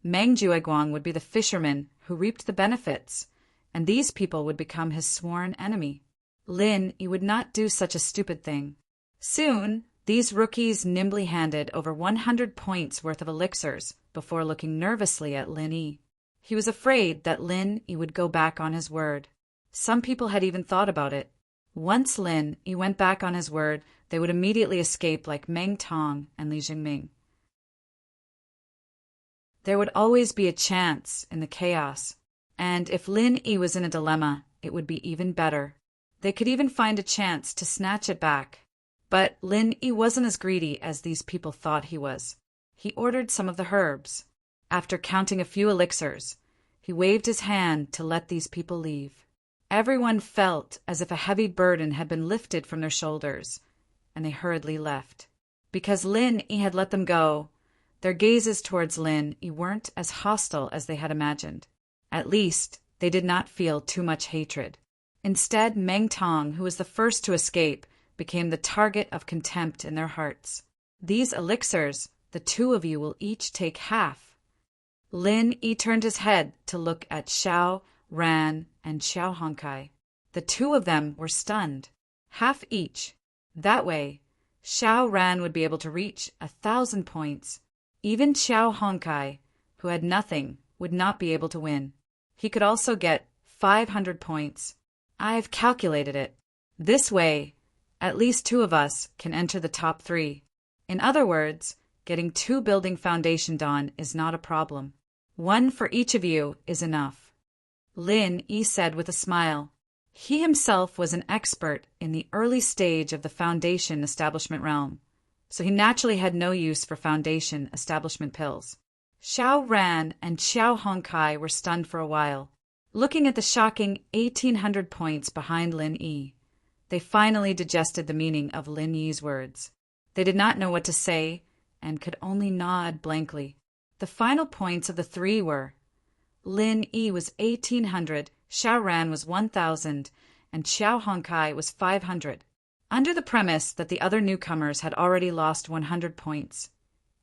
Meng Jueguang would be the fisherman who reaped the benefits, and these people would become his sworn enemy. Lin Yi would not do such a stupid thing. Soon, these rookies nimbly handed over 100 points worth of elixirs before looking nervously at Lin Yi. He was afraid that Lin Yi would go back on his word. Some people had even thought about it. Once Lin Yi went back on his word, they would immediately escape like Meng Tong and Li Jingming. There would always be a chance in the chaos, and if Lin Yi was in a dilemma, it would be even better. They could even find a chance to snatch it back. But Lin Yi wasn't as greedy as these people thought he was. He ordered some of the herbs. After counting a few elixirs, he waved his hand to let these people leave. Everyone felt as if a heavy burden had been lifted from their shoulders, and they hurriedly left. Because Lin Yi had let them go, their gazes towards Lin Yi weren't as hostile as they had imagined. At least, they did not feel too much hatred. Instead, Meng Tong, who was the first to escape, became the target of contempt in their hearts. These elixirs, the 2 of you will each take half. Lin Yi turned his head to look at Xiao Ran and Xiao Honkai. The 2 of them were stunned. Half each. That way, Xiao Ran would be able to reach 1,000 points. Even Xiao Honkai, who had nothing, would not be able to win. He could also get 500 points. I've calculated it. This way, at least 2 of us can enter the top 3. In other words, getting 2 building foundation done is not a problem. 1 for each of you is enough. Lin Yi said with a smile. He himself was an expert in the early stage of the foundation establishment realm, so he naturally had no use for foundation establishment pills. Xiao Ran and Xiao Hongkai were stunned for a while, looking at the shocking 1,800 points behind Lin Yi. They finally digested the meaning of Lin Yi's words. They did not know what to say and could only nod blankly. The final points of the three were: Lin Yi was 1,800, Xiao Ran was 1,000, and Xiao Hongkai was 500, under the premise that the other newcomers had already lost 100 points.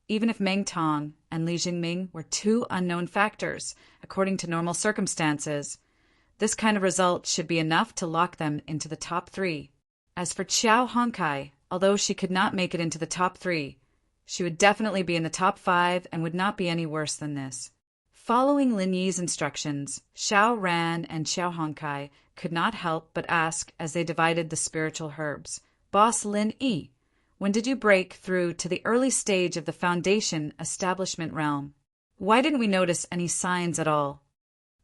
Even if Meng Tong and Li Jingming were two unknown factors, according to normal circumstances, this kind of result should be enough to lock them into the top three. As for Xiao Hongkai, although she could not make it into the top three, she would definitely be in the top 5 and would not be any worse than this. Following Lin Yi's instructions, Xiao Ran and Xiao Hongkai could not help but ask as they divided the spiritual herbs, Boss Lin Yi, when did you break through to the early stage of the foundation establishment realm? Why didn't we notice any signs at all?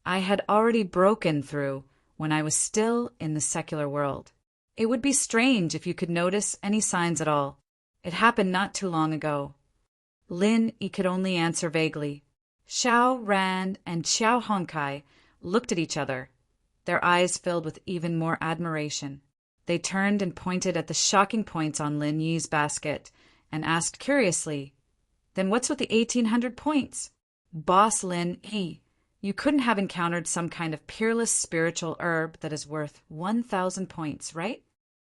I had already broken through when I was still in the secular world. It would be strange if you could notice any signs at all. It happened not too long ago. Lin Yi could only answer vaguely. Xiao Ran and Xiao Hongkai looked at each other, their eyes filled with even more admiration. They turned and pointed at the shocking points on Lin Yi's basket and asked curiously, "Then what's with the 1,800 points? Boss Lin Yi, you couldn't have encountered some kind of peerless spiritual herb that is worth 1,000 points, right?"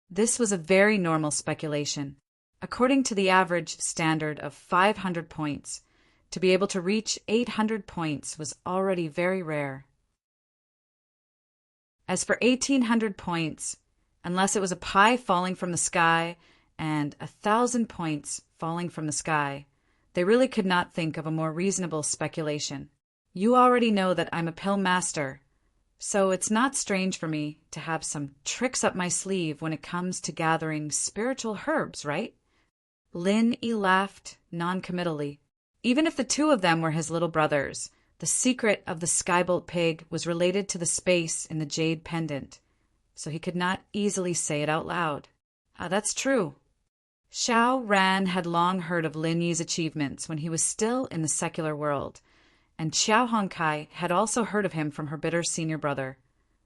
This was a very normal speculation. According to the average standard of 500 points, to be able to reach 800 points was already very rare. As for 1,800 points, unless it was a pie falling from the sky and 1,000 points falling from the sky, they really could not think of a more reasonable speculation. You already know that I'm a pill master, so it's not strange for me to have some tricks up my sleeve when it comes to gathering spiritual herbs, right? Lin Yi laughed non-committally. Even if the two of them were his little brothers, the secret of the skybolt pig was related to the space in the jade pendant, so he could not easily say it out loud. That's true. Xiao Ran had long heard of Lin Yi's achievements when he was still in the secular world, and Xiao Hongkai had also heard of him from her bitter senior brother,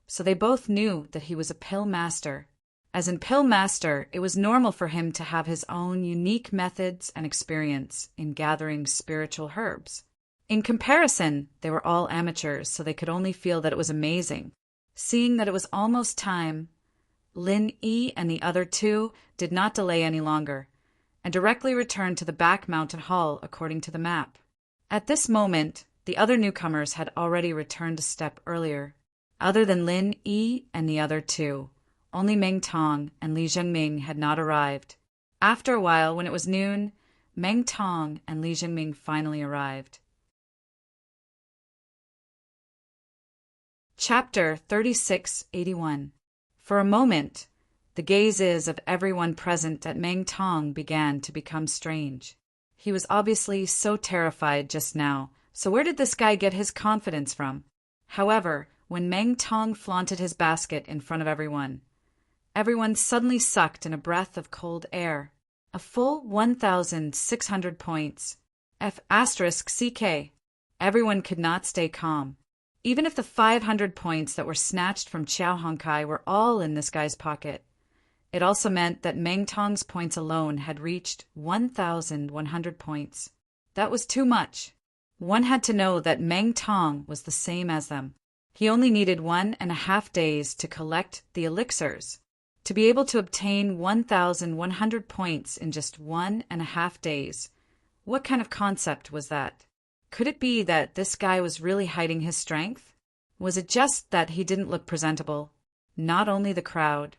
so they both knew that he was a pill master. As in pill master, it was normal for him to have his own unique methods and experience in gathering spiritual herbs. In comparison, they were all amateurs, so they could only feel that it was amazing. Seeing that it was almost time, Lin Yi and the other two did not delay any longer, and directly returned to the back mountain hall according to the map. At this moment, the other newcomers had already returned a step earlier. Other than Lin Yi and the other two, only Meng Tong and Li Zhengming had not arrived. After a while, when it was noon, Meng Tong and Li Zhengming finally arrived. Chapter 3681. For a moment, the gazes of everyone present at Meng Tong began to become strange. He was obviously so terrified just now, so where did this guy get his confidence from? However, when Meng Tong flaunted his basket in front of everyone suddenly sucked in a breath of cold air. A full 1,600 points. F***CK. Everyone could not stay calm. Even if the 500 points that were snatched from Xiao Hongkai were all in this guy's pocket, it also meant that Meng Tong's points alone had reached 1,100 points. That was too much. One had to know that Meng Tong was the same as them. He only needed 1.5 days to collect the elixirs. To be able to obtain 1,100 points in just 1.5 days, what kind of concept was that? Could it be that this guy was really hiding his strength? Was it just that he didn't look presentable? Not only the crowd,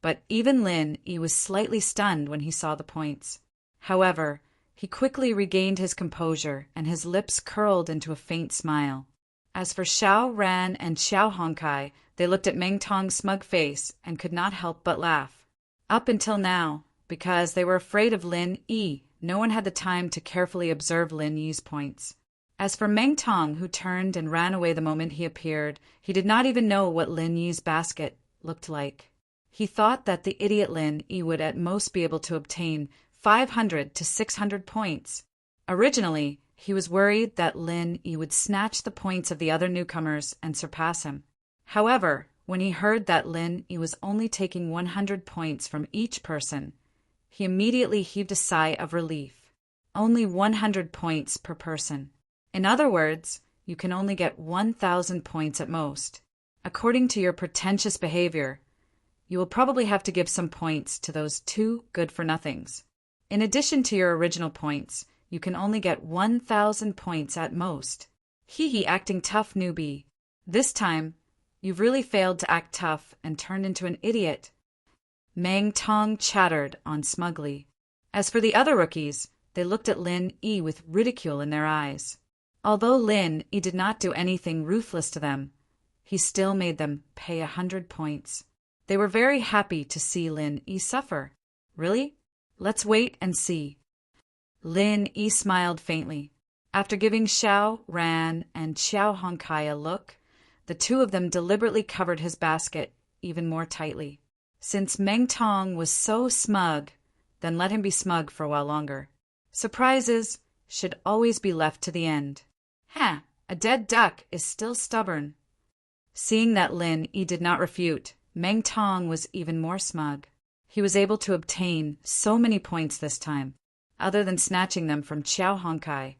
but even Lin Yi was slightly stunned when he saw the points. However, he quickly regained his composure and his lips curled into a faint smile. As for Xiao Ran and Xiao Hongkai, they looked at Meng Tong's smug face and could not help but laugh. Up until now, because they were afraid of Lin Yi, no one had the time to carefully observe Lin Yi's points. As for Meng Tong, who turned and ran away the moment he appeared, he did not even know what Lin Yi's basket looked like. He thought that the idiot Lin Yi would at most be able to obtain 500 to 600 points. Originally, he was worried that Lin Yi would snatch the points of the other newcomers and surpass him. However, when he heard that Lin Yi was only taking 100 points from each person, he immediately heaved a sigh of relief. Only 100 points per person. In other words, you can only get 1,000 points at most. According to your pretentious behavior, you will probably have to give some points to those two good-for-nothings. In addition to your original points, you can only get 1,000 points at most. Hee acting tough, newbie. This time, you've really failed to act tough and turned into an idiot. Meng Tong chattered on smugly. As for the other rookies, they looked at Lin Yi with ridicule in their eyes. Although Lin Yi did not do anything ruthless to them, he still made them pay 100 points. They were very happy to see Lin Yi suffer. Really? Let's wait and see. Lin Yi smiled faintly. After giving Xiao Ran and Xiao Hongkai a look, the two of them deliberately covered his basket even more tightly. Since Meng Tong was so smug, then let him be smug for a while longer. Surprises should always be left to the end. A dead duck is still stubborn. Seeing that Lin Yi did not refute, Meng Tong was even more smug. He was able to obtain so many points this time, other than snatching them from Xiao Hongkai.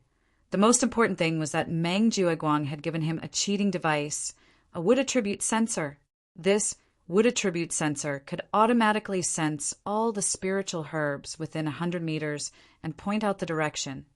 The most important thing was that Meng Jueguang had given him a cheating device, a wood attribute sensor. This wood attribute sensor could automatically sense all the spiritual herbs within 100 meters and point out the direction.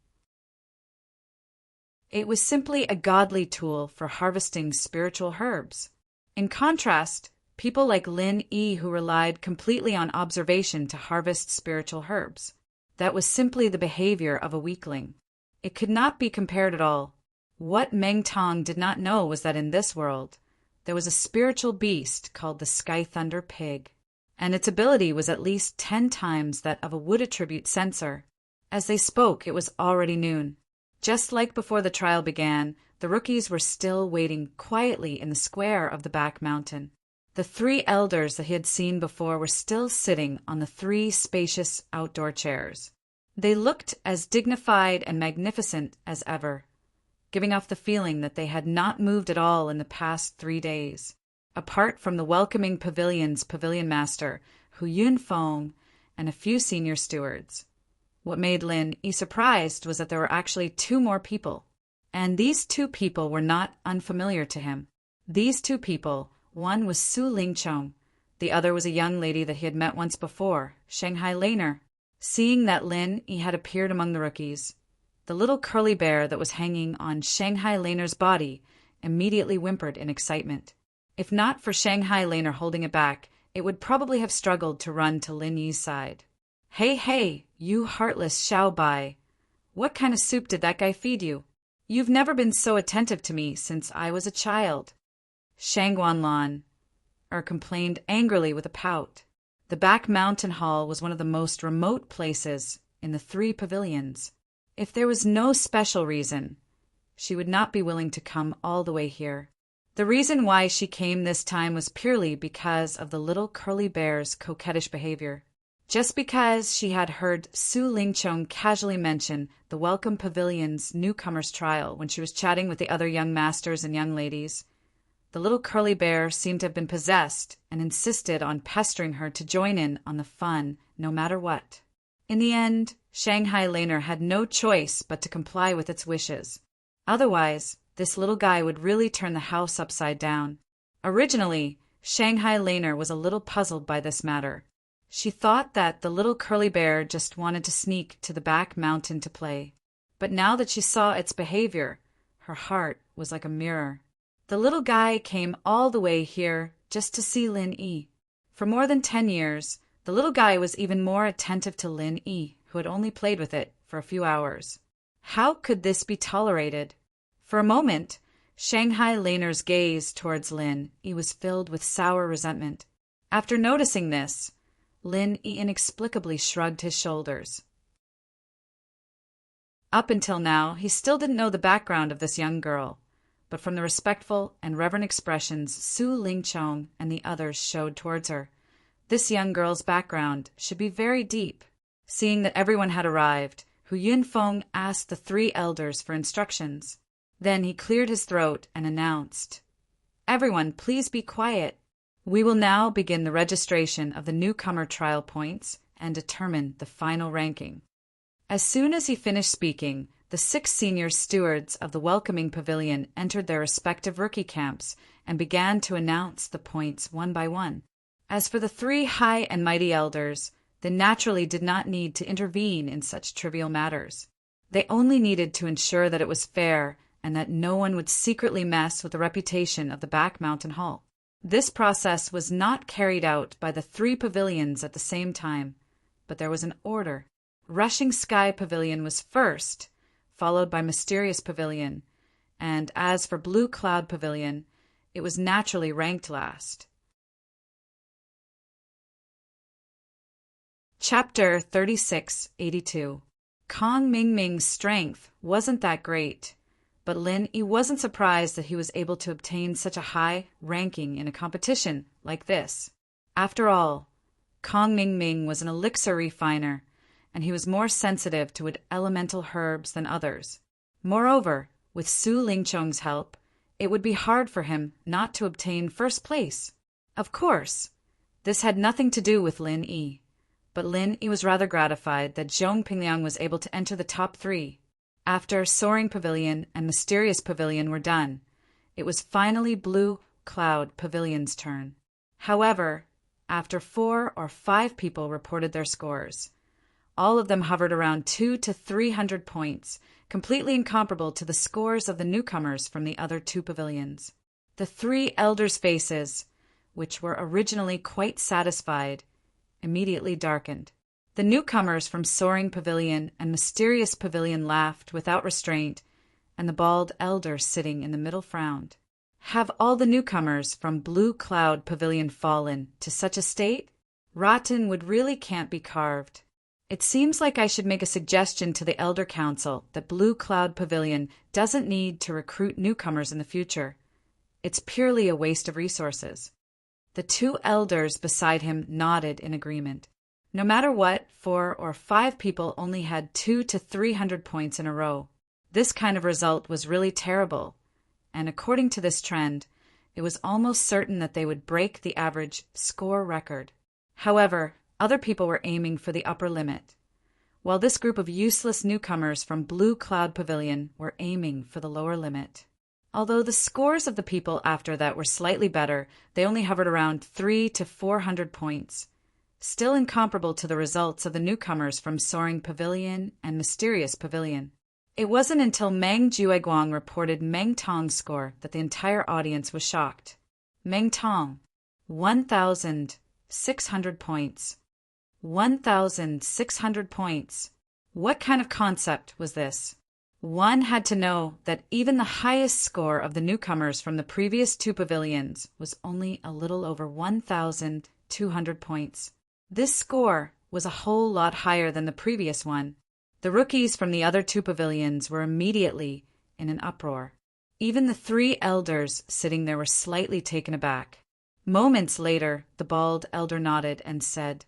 It was simply a godly tool for harvesting spiritual herbs. In contrast, people like Lin Yi who relied completely on observation to harvest spiritual herbs. That was simply the behavior of a weakling. It could not be compared at all. What Meng Tong did not know was that in this world, there was a spiritual beast called the Sky Thunder Pig, and its ability was at least 10 times that of a wood attribute sensor. As they spoke, it was already noon. Just like before the trial began, the rookies were still waiting quietly in the square of the back mountain. The 3 elders that he had seen before were still sitting on the 3 spacious outdoor chairs. They looked as dignified and magnificent as ever, giving off the feeling that they had not moved at all in the past 3 days, apart from the welcoming pavilion's pavilion master, Hu Yunfeng, and a few senior stewards. What made Lin Yi surprised was that there were actually 2 more people, and these 2 people were not unfamiliar to him. These 2 people, one was Su Lingchong, the other was a young lady that he had met once before, Shanghai Laner. Seeing that Lin Yi had appeared among the rookies, the little curly bear that was hanging on Shanghai Laner's body immediately whimpered in excitement. If not for Shanghai Laner holding it back, it would probably have struggled to run to Lin Yi's side. Hey, you heartless Xiao Bai. What kind of soup did that guy feed you? You've never been so attentive to me since I was a child. Shang Guanlan complained angrily with a pout. The back mountain hall was one of the most remote places in the 3 pavilions. If there was no special reason, she would not be willing to come all the way here. The reason why she came this time was purely because of the little curly bear's coquettish behavior. Just because she had heard Su Lingchong casually mention the Welcome Pavilion's newcomer's trial when she was chatting with the other young masters and young ladies, the little curly bear seemed to have been possessed and insisted on pestering her to join in on the fun no matter what. In the end, Shanghai Laner had no choice but to comply with its wishes. Otherwise, this little guy would really turn the house upside down. Originally, Shanghai Laner was a little puzzled by this matter. She thought that the little curly bear just wanted to sneak to the back mountain to play. But now that she saw its behavior, her heart was like a mirror. The little guy came all the way here just to see Lin Yi. For more than 10 years, the little guy was even more attentive to Lin Yi, who had only played with it for a few hours. How could this be tolerated? For a moment, Shanghai Laner's gaze towards Lin Yi was filled with sour resentment. After noticing this, Lin Yi inexplicably shrugged his shoulders. Up until now, he still didn't know the background of this young girl, but from the respectful and reverent expressions Su Lingchong and the others showed towards her, this young girl's background should be very deep. Seeing that everyone had arrived, Hu Yunfeng asked the three elders for instructions. Then he cleared his throat and announced, "Everyone, please be quiet. We will now begin the registration of the newcomer trial points and determine the final ranking." As soon as he finished speaking, the 6 senior stewards of the welcoming pavilion entered their respective rookie camps and began to announce the points one by one. As for the 3 high and mighty elders, they naturally did not need to intervene in such trivial matters. They only needed to ensure that it was fair and that no one would secretly mess with the reputation of the Back Mountain Hall. This process was not carried out by the 3 pavilions at the same time, but there was an order. Rushing Sky Pavilion was first, followed by Mysterious Pavilion, and as for Blue Cloud Pavilion, it was naturally ranked last. Chapter 3682. Kong Mingming's strength wasn't that great, but Lin Yi wasn't surprised that he was able to obtain such a high ranking in a competition like this. After all, Kong Mingming was an elixir refiner, and he was more sensitive to elemental herbs than others. Moreover, with Su Lingchong's help, it would be hard for him not to obtain first place. Of course, this had nothing to do with Lin Yi, but Lin Yi was rather gratified that Zhong Pingliang was able to enter the top 3. After Soaring Pavilion and Mysterious Pavilion were done, it was finally Blue Cloud Pavilion's turn. However, after 4 or 5 people reported their scores, all of them hovered around 200 to 300 points, completely incomparable to the scores of the newcomers from the other 2 pavilions. The 3 elders' faces, which were originally quite satisfied, immediately darkened. The newcomers from Soaring Pavilion and Mysterious Pavilion laughed without restraint, and the bald elder sitting in the middle frowned. Have all the newcomers from Blue Cloud Pavilion fallen to such a state? Rotten wood really can't be carved. It seems like I should make a suggestion to the Elder Council that Blue Cloud Pavilion doesn't need to recruit newcomers in the future. It's purely a waste of resources. The 2 elders beside him nodded in agreement. No matter what, 4 or 5 people only had 200 to 300 points in a row. This kind of result was really terrible, and according to this trend, it was almost certain that they would break the average score record. However, other people were aiming for the upper limit, while this group of useless newcomers from Blue Cloud Pavilion were aiming for the lower limit. Although the scores of the people after that were slightly better, they only hovered around 300 to 400 points, still incomparable to the results of the newcomers from Soaring Pavilion and Mysterious Pavilion. It wasn't until Meng Jueguang reported Meng Tong's score that the entire audience was shocked. Meng Tong, 1,600 points. 1,600 points. What kind of concept was this? One had to know that even the highest score of the newcomers from the previous 2 pavilions was only a little over 1,200 points. This score was a whole lot higher than the previous one. The rookies from the other 2 pavilions were immediately in an uproar. Even the 3 elders sitting there were slightly taken aback. Moments later, the bald elder nodded and said,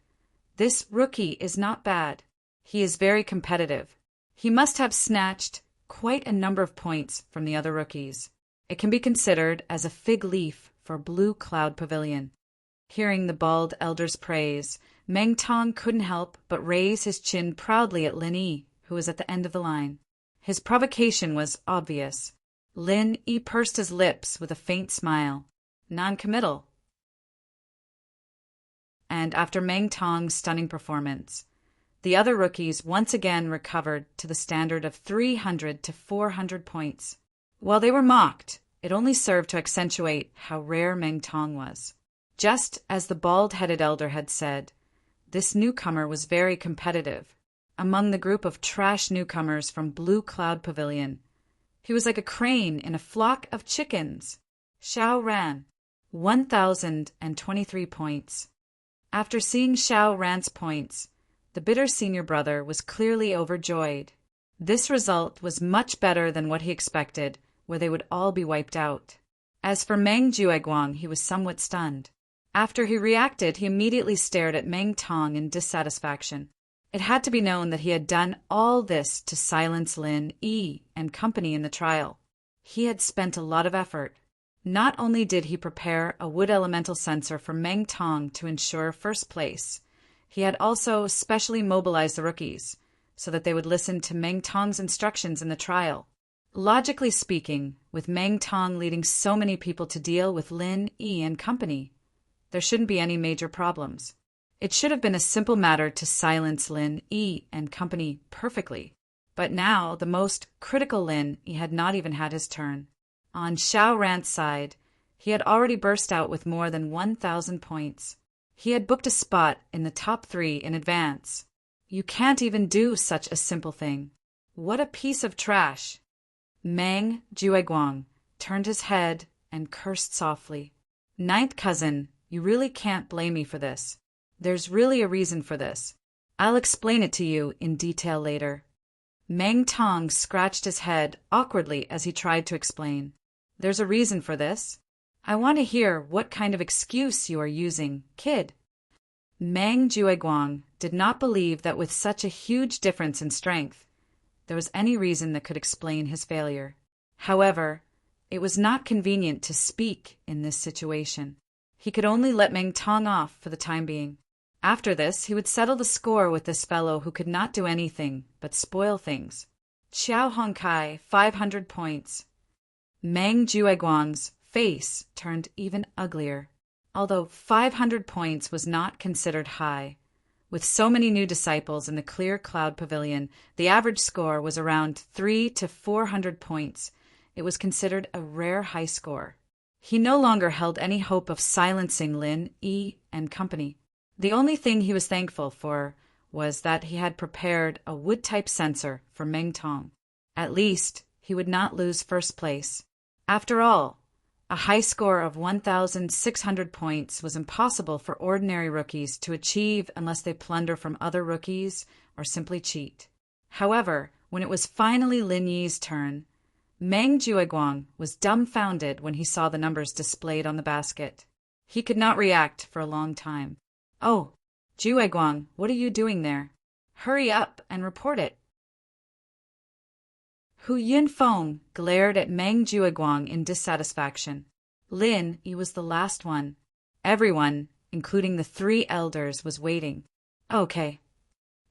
"This rookie is not bad. He is very competitive. He must have snatched quite a number of points from the other rookies. It can be considered as a fig leaf for Blue Cloud Pavilion." Hearing the bald elder's praise, Meng Tong couldn't help but raise his chin proudly at Lin Yi, who was at the end of the line. His provocation was obvious. Lin Yi pursed his lips with a faint smile. Non-committal. And after Meng Tong's stunning performance, the other rookies once again recovered to the standard of 300 to 400 points. While they were mocked, it only served to accentuate how rare Meng Tong was. Just as the bald-headed elder had said, this newcomer was very competitive. Among the group of trash newcomers from Blue Cloud Pavilion, he was like a crane in a flock of chickens. Xiao Ran, 1,023 points. After seeing Xiao Ran's points, the bitter senior brother was clearly overjoyed. This result was much better than what he expected, where they would all be wiped out. As for Meng Jueguang, he was somewhat stunned. After he reacted, he immediately stared at Meng Tong in dissatisfaction. It had to be known that he had done all this to silence Lin Yi and company in the trial. He had spent a lot of effort. Not only did he prepare a wood elemental sensor for Meng Tong to ensure first place, he had also specially mobilized the rookies so that they would listen to Meng Tong's instructions in the trial. Logically speaking, with Meng Tong leading so many people to deal with Lin Yi and company, there shouldn't be any major problems. It should have been a simple matter to silence Lin Yi and company perfectly. But now, the most critical Lin Yi had not even had his turn. On Xiao Ran's side, he had already burst out with more than 1,000 points. He had booked a spot in the top 3 in advance. You can't even do such a simple thing. What a piece of trash! Meng Jueguang turned his head and cursed softly. Ninth cousin, you really can't blame me for this. There's really a reason for this. I'll explain it to you in detail later. Meng Tong scratched his head awkwardly as he tried to explain. There's a reason for this. I want to hear what kind of excuse you are using, kid. Meng Jueguang did not believe that with such a huge difference in strength, there was any reason that could explain his failure. However, it was not convenient to speak in this situation. He could only let Meng Tong off for the time being. After this, he would settle the score with this fellow who could not do anything but spoil things. Xiao Hongkai, 500 points. Meng Jueguang's face turned even uglier. Although 500 points was not considered high, with so many new disciples in the Clear Cloud Pavilion, the average score was around 300 to 400 points. It was considered a rare high score. He no longer held any hope of silencing Lin Yi and company. The only thing he was thankful for was that he had prepared a wood-type sensor for Meng Tong. At least, he would not lose first place. After all, a high score of 1,600 points was impossible for ordinary rookies to achieve unless they plunder from other rookies or simply cheat. However, when it was finally Lin Yi's turn, Meng Jueguang was dumbfounded when he saw the numbers displayed on the basket. He could not react for a long time. Oh, Jueguang, what are you doing there? Hurry up and report it. Hu Yunfeng glared at Meng Jueguang in dissatisfaction. Lin Yi was the last one. Everyone, including the 3 elders, was waiting. Okay.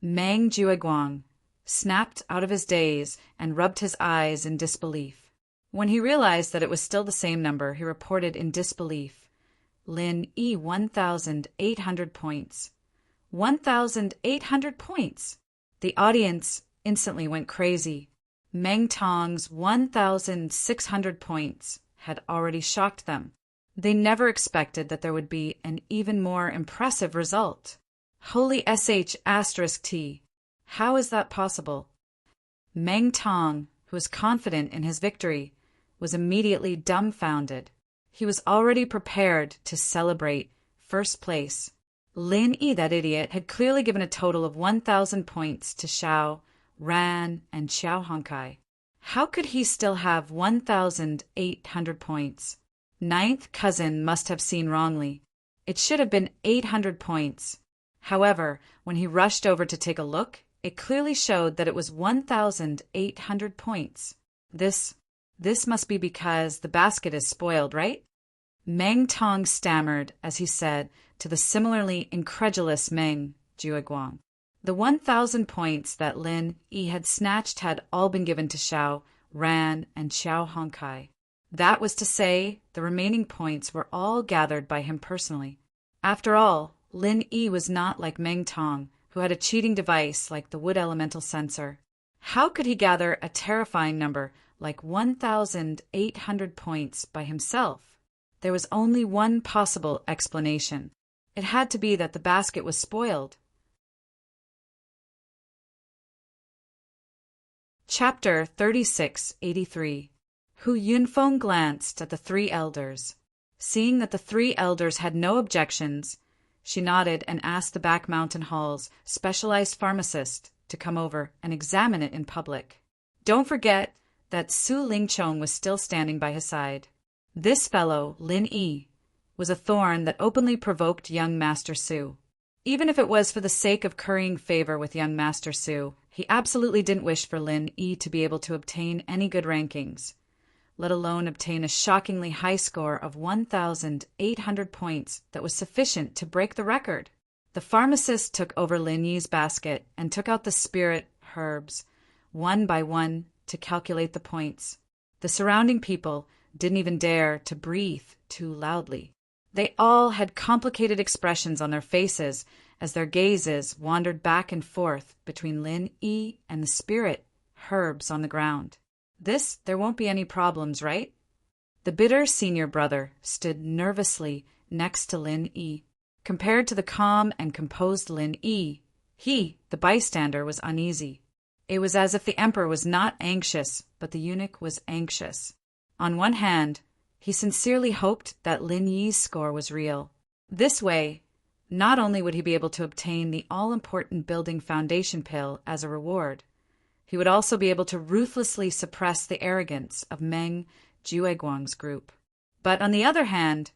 Meng Jueguang snapped out of his daze and rubbed his eyes in disbelief. When he realized that it was still the same number, he reported in disbelief. Lin Yi, 1,800 points. 1,800 points! The audience instantly went crazy. Meng Tong's 1,600 points had already shocked them. They never expected that there would be an even more impressive result. Holy **T. How is that possible? Meng Tong, who was confident in his victory, was immediately dumbfounded. He was already prepared to celebrate first place. Lin Yi, that idiot, had clearly given a total of 1,000 points to Xiao Ran and Xiao Hongkai. How could he still have 1,800 points? Ninth cousin must have seen wrongly. It should have been 800 points. However, when he rushed over to take a look, it clearly showed that it was 1,800 points. This must be because the basket is spoiled, right? Meng Tong stammered as he said to the similarly incredulous Meng Jueguang. The 1,000 points that Lin Yi had snatched had all been given to Xiao Ran and Xiao Hongkai. That was to say, the remaining points were all gathered by him personally. After all, Lin Yi was not like Meng Tong, who had a cheating device like the wood elemental sensor. How could he gather a terrifying number like 1,800 points by himself? There was only one possible explanation. It had to be that the basket was spoiled. Chapter 3683. Hu Yunfeng glanced at the 3 elders. Seeing that the 3 elders had no objections, she nodded and asked the Back Mountain Hall's specialized pharmacist to come over and examine it in public. Don't forget that Su Lingchong was still standing by his side. This fellow, Lin Yi, was a thorn that openly provoked young Master Su. Even if it was for the sake of currying favor with young Master Su, he absolutely didn't wish for Lin Yi to be able to obtain any good rankings, let alone obtain a shockingly high score of 1,800 points that was sufficient to break the record. The pharmacist took over Lin Yi's basket and took out the spirit herbs, one by one, to calculate the points. The surrounding people didn't even dare to breathe too loudly. They all had complicated expressions on their faces as their gazes wandered back and forth between Lin Yi and the spirit herbs on the ground. There won't be any problems, right? The bitter senior brother stood nervously next to Lin Yi. Compared to the calm and composed Lin Yi, he, the bystander, was uneasy. It was as if the emperor was not anxious, but the eunuch was anxious. On one hand, he sincerely hoped that Lin Yi's score was real. This way, not only would he be able to obtain the all-important building foundation pill as a reward, he would also be able to ruthlessly suppress the arrogance of Meng Jueguang's group. But on the other hand,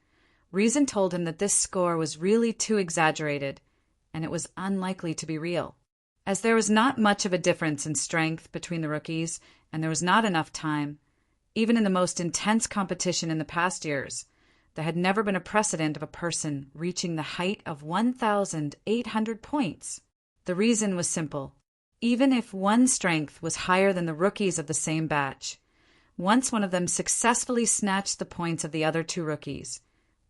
reason told him that this score was really too exaggerated, and it was unlikely to be real. As there was not much of a difference in strength between the rookies, and there was not enough time, even in the most intense competition in the past years, there had never been a precedent of a person reaching the height of 1,800 points. The reason was simple. Even if one strength was higher than the rookies of the same batch, once one of them successfully snatched the points of the other two rookies,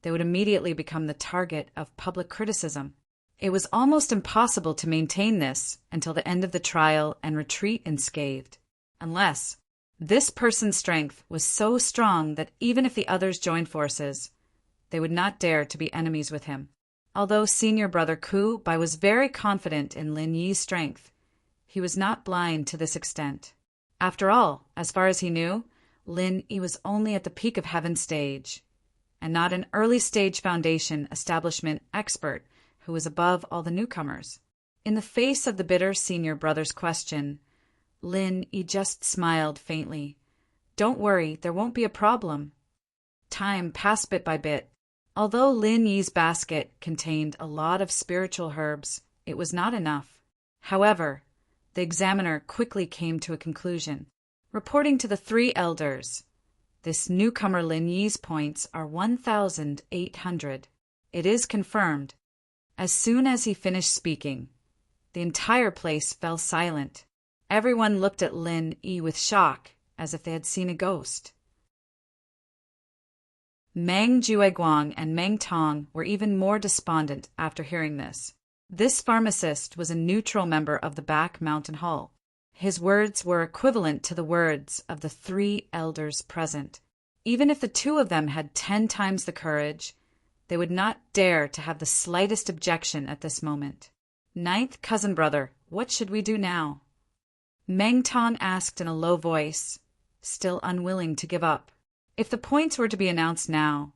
they would immediately become the target of public criticism. It was almost impossible to maintain this until the end of the trial and retreat unscathed, unless this person's strength was so strong that even if the others joined forces, they would not dare to be enemies with him. Although senior brother Ku Bai was very confident in Lin Yi's strength, he was not blind to this extent. After all, as far as he knew, Lin Yi was only at the peak of heaven stage, and not an early stage foundation establishment expert who was above all the newcomers. In the face of the bitter senior brother's question, Lin Yi just smiled faintly. Don't worry, there won't be a problem. Time passed bit by bit. Although Lin Yi's basket contained a lot of spiritual herbs, it was not enough. However, the examiner quickly came to a conclusion. Reporting to the three elders, this newcomer Lin Yi's points are 1,800. It is confirmed. As soon as he finished speaking, the entire place fell silent. Everyone looked at Lin Yi with shock, as if they had seen a ghost. Meng Jueguang and Meng Tong were even more despondent after hearing this. This pharmacist was a neutral member of the back mountain hall. His words were equivalent to the words of the three elders present. Even if the two of them had 10 times the courage, they would not dare to have the slightest objection at this moment. Ninth cousin brother, what should we do now? Meng Tong asked in a low voice, still unwilling to give up. If the points were to be announced now,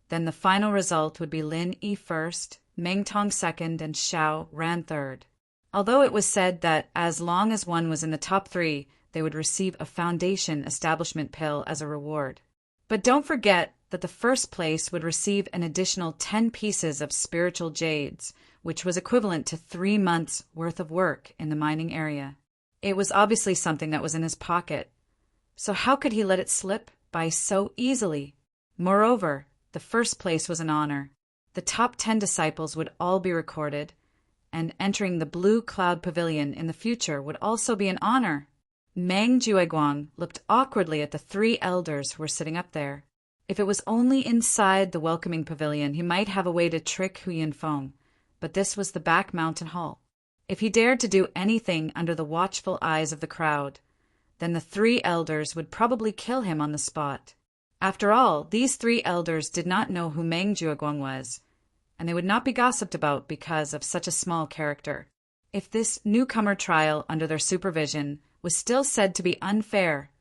then the final result would be Lin Yi first, Meng Tong second, and Xiao Ran third. Although it was said that as long as one was in the top 3, they would receive a foundation establishment pill as a reward. But don't forget that the first place would receive an additional 10 pieces of spiritual jades, which was equivalent to 3 months' worth of work in the mining area. It was obviously something that was in his pocket. So how could he let it slip by so easily? Moreover, the first place was an honor. The top 10 disciples would all be recorded, and entering the Blue Cloud Pavilion in the future would also be an honor. Meng Jueguang looked awkwardly at the 3 elders who were sitting up there. If it was only inside the welcoming pavilion, he might have a way to trick Hu Yinfeng, but this was the back mountain hall. If he dared to do anything under the watchful eyes of the crowd, then the 3 elders would probably kill him on the spot. After all, these 3 elders did not know who Meng Jueguang was, and they would not be gossiped about because of such a small character. If this newcomer trial under their supervision was still said to be unfair,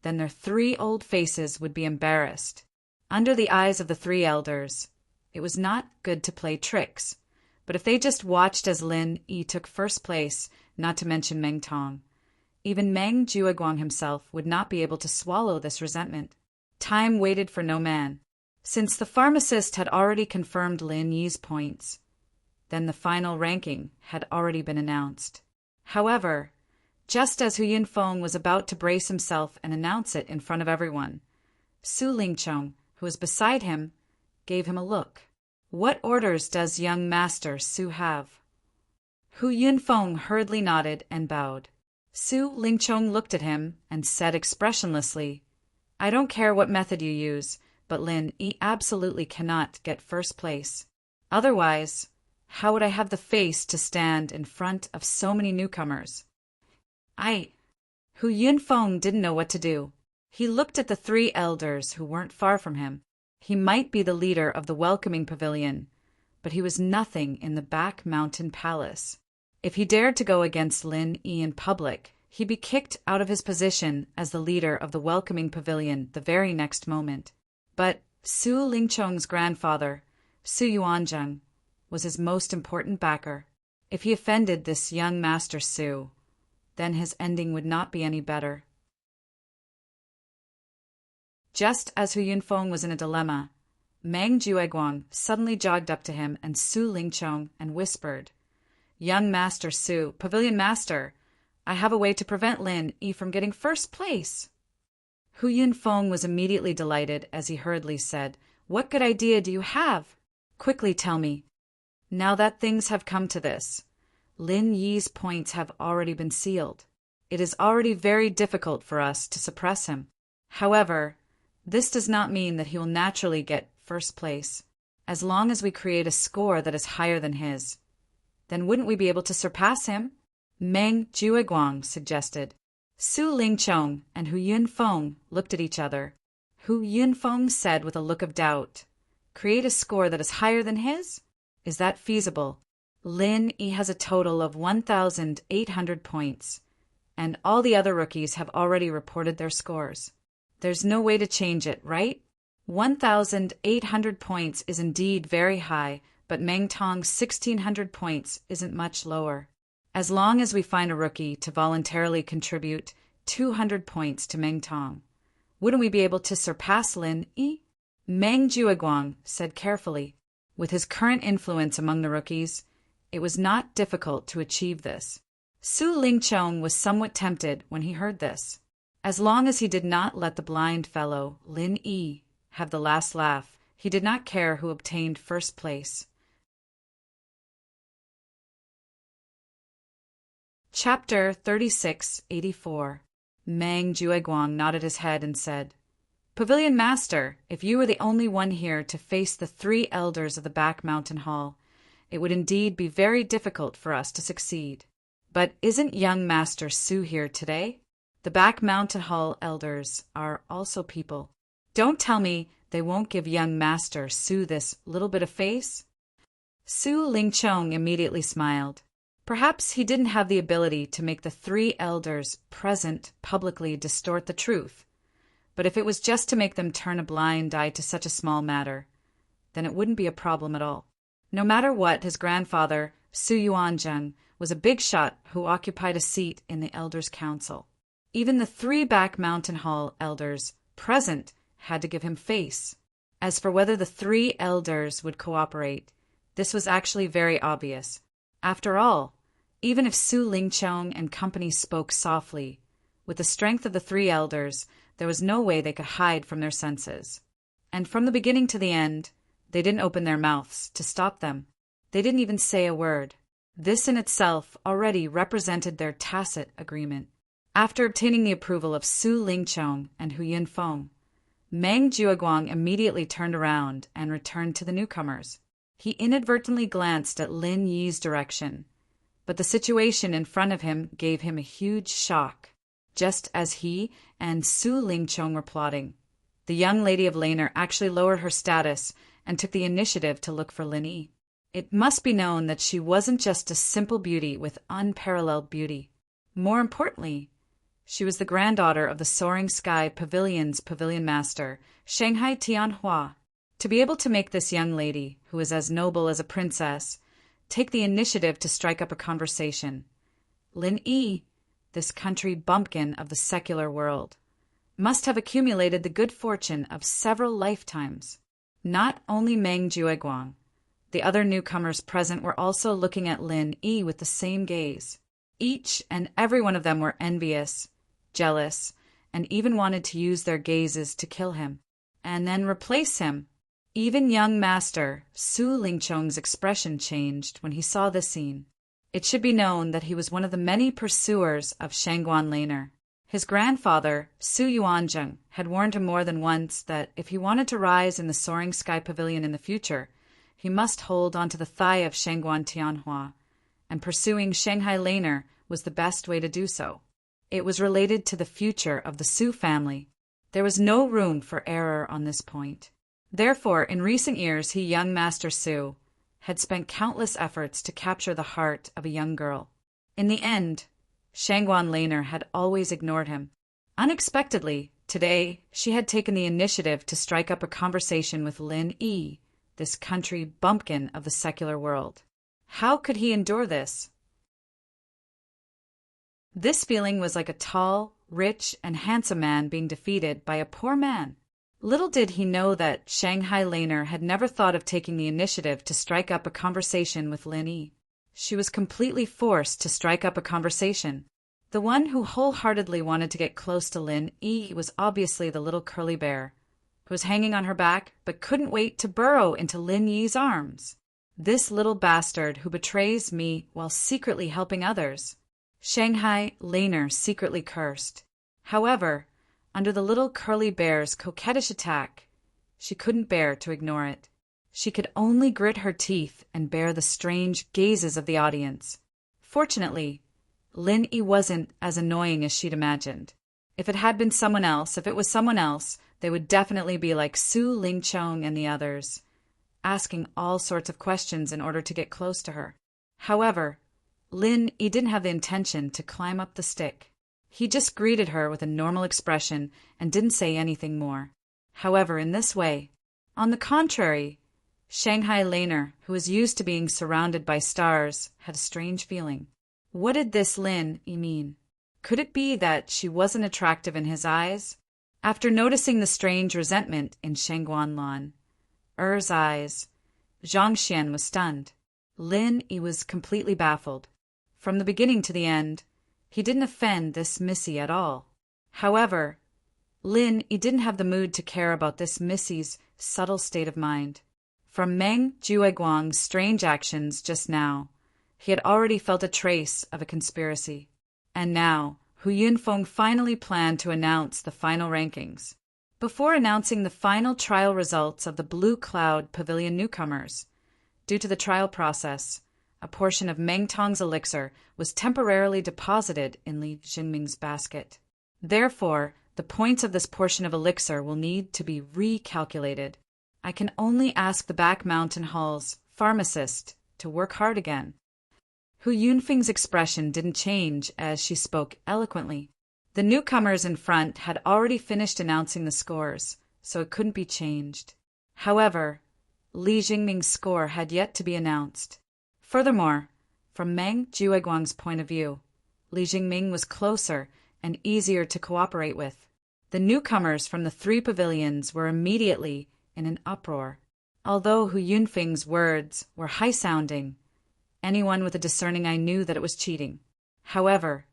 then their 3 old faces would be embarrassed. Under the eyes of the 3 elders, it was not good to play tricks, but if they just watched as Lin Yi took first place, not to mention Meng Tong, Even Meng Jueguang himself would not be able to swallow this resentment. Time waited for no man. Since the pharmacist had already confirmed Lin Yi's points, then the final ranking had already been announced. However, just as Hu Yunfeng was about to brace himself and announce it in front of everyone, Su Lingcheng, who was beside him, gave him a look. "What orders does young master Su have?" Hu Yunfeng hurriedly nodded and bowed. Su Lingcheng looked at him and said expressionlessly, "I don't care what method you use, but Lin Yi absolutely cannot get first place. Otherwise, how would I have the face to stand in front of so many newcomers?" Hu Yunfeng didn't know what to do. He looked at the three elders who weren't far from him. He might be the leader of the welcoming pavilion, but he was nothing in the back mountain palace. If he dared to go against Lin Yi in public, he'd be kicked out of his position as the leader of the welcoming pavilion the very next moment. But Su Lingcheng's grandfather, Su Yuanzheng, was his most important backer. If he offended this young master Su, then his ending would not be any better. Just as Hu Yunfeng was in a dilemma, Meng Jueguang suddenly jogged up to him and Su Lingcheng and whispered, "Young Master Su, Pavilion Master, I have a way to prevent Lin Yi from getting first place." Hu Yunfeng was immediately delighted as he hurriedly said, "What good idea do you have? Quickly tell me." Now that things have come to this, Lin Yi's points have already been sealed. It is already very difficult for us to suppress him. However, this does not mean that he will naturally get first place. As long as we create a score that is higher than his, then wouldn't we be able to surpass him? Meng Jueguang suggested. Su Lingcheng and Hu Yunfeng looked at each other. Hu Yunfeng said with a look of doubt, "Create a score that is higher than his? Is that feasible? Lin Yi has a total of 1,800 points, and all the other rookies have already reported their scores. There's no way to change it, right? 1,800 points is indeed very high, but Meng Tong's 1,600 points isn't much lower. As long as we find a rookie to voluntarily contribute 200 points to Meng Tong, wouldn't we be able to surpass Lin Yi?" Meng Jueguang said carefully. With his current influence among the rookies, it was not difficult to achieve this. Su Lingcheng was somewhat tempted when he heard this. As long as he did not let the blind fellow, Lin Yi, have the last laugh, he did not care who obtained first place. Chapter 3684. Meng Jueguang nodded his head and said, "Pavilion Master, if you were the only one here to face the three elders of the back mountain hall, it would indeed be very difficult for us to succeed. But isn't young Master Su here today? The back mountain hall elders are also people. Don't tell me they won't give young Master Su this little bit of face?" Su Lingcheng immediately smiled. Perhaps he didn't have the ability to make the three elders present publicly distort the truth, but if it was just to make them turn a blind eye to such a small matter, then it wouldn't be a problem at all. No matter what, his grandfather, Su Yuanzheng, was a big shot who occupied a seat in the elders' council. Even the three back mountain hall elders present had to give him face. As for whether the three elders would cooperate, this was actually very obvious. After all, even if Su Lingcheng and company spoke softly, with the strength of the three elders, there was no way they could hide from their senses. And from the beginning to the end, they didn't open their mouths to stop them. They didn't even say a word. This in itself already represented their tacit agreement. After obtaining the approval of Su Lingcheng and Hu Yunfeng, Meng Jueguang immediately turned around and returned to the newcomers. He inadvertently glanced at Lin Yi's direction, but the situation in front of him gave him a huge shock. Just as he and Su Lingcheng were plotting, the young lady of Laner actually lowered her status and took the initiative to look for Lin Yi. It must be known that she wasn't just a simple beauty with unparalleled beauty. More importantly, she was the granddaughter of the Soaring Sky Pavilion's pavilion master, Shanghai Tianhua. To be able to make this young lady, who is as noble as a princess, take the initiative to strike up a conversation, Lin Yi, this country bumpkin of the secular world, must have accumulated the good fortune of several lifetimes. Not only Meng Jueguang, the other newcomers present were also looking at Lin Yi with the same gaze. Each and every one of them were envious, jealous, and even wanted to use their gazes to kill him, and then replace him. Even young master Su Lingchong's expression changed when he saw this scene. It should be known that he was one of the many pursuers of Shangguan Laner. His grandfather, Su Yuanzheng, had warned him more than once that if he wanted to rise in the soaring sky pavilion in the future, he must hold onto the thigh of Shangguan Tianhua, and pursuing Shanghai Laner was the best way to do so. It was related to the future of the Su family. There was no room for error on this point. Therefore, in recent years, young Master Su, had spent countless efforts to capture the heart of a young girl. In the end, Shangguan Laner had always ignored him. Unexpectedly, today, she had taken the initiative to strike up a conversation with Lin Yi, this country bumpkin of the secular world. How could he endure this? This feeling was like a tall, rich, and handsome man being defeated by a poor man. Little did he know that Shanghai Laner had never thought of taking the initiative to strike up a conversation with Lin Yi. She was completely forced to strike up a conversation. The one who wholeheartedly wanted to get close to Lin Yi was obviously the little curly bear, who was hanging on her back but couldn't wait to burrow into Lin Yi's arms. This little bastard who betrays me while secretly helping others. Shanghai Laner secretly cursed. However, under the little curly bear's coquettish attack, she couldn't bear to ignore it. She could only grit her teeth and bear the strange gazes of the audience. Fortunately, Lin Yi wasn't as annoying as she'd imagined. If it was someone else, they would definitely be like Su Lingchong and the others, asking all sorts of questions in order to get close to her. However, Lin Yi didn't have the intention to climb up the stick. He just greeted her with a normal expression and didn't say anything more. However, in this way, on the contrary, Shanghai Laner, who was used to being surrounded by stars, had a strange feeling. What did this Lin Yi mean? Could it be that she wasn't attractive in his eyes? After noticing the strange resentment in Shangguan Lan's eyes, Zhang Xian was stunned. Lin Yi was completely baffled. From the beginning to the end, he didn't offend this Missy at all. However, Lin Yi didn't have the mood to care about this Missy's subtle state of mind. From Meng Jueguang's strange actions just now, he had already felt a trace of a conspiracy. And now, Hu Yunfeng finally planned to announce the final rankings. Before announcing the final trial results of the Blue Cloud Pavilion newcomers, due to the trial process, a portion of Meng Tong's elixir was temporarily deposited in Li Jingming's basket. Therefore, the points of this portion of elixir will need to be recalculated. I can only ask the Back Mountain Hall's pharmacist to work hard again. Hu Yunfeng's expression didn't change as she spoke eloquently. The newcomers in front had already finished announcing the scores, so it couldn't be changed. However, Li Jingming's score had yet to be announced. Furthermore, from Meng Jueguang's point of view, Li Jingming was closer and easier to cooperate with. The newcomers from the three pavilions were immediately in an uproar. Although Hu Yunfeng's words were high-sounding, anyone with a discerning eye knew that it was cheating. However,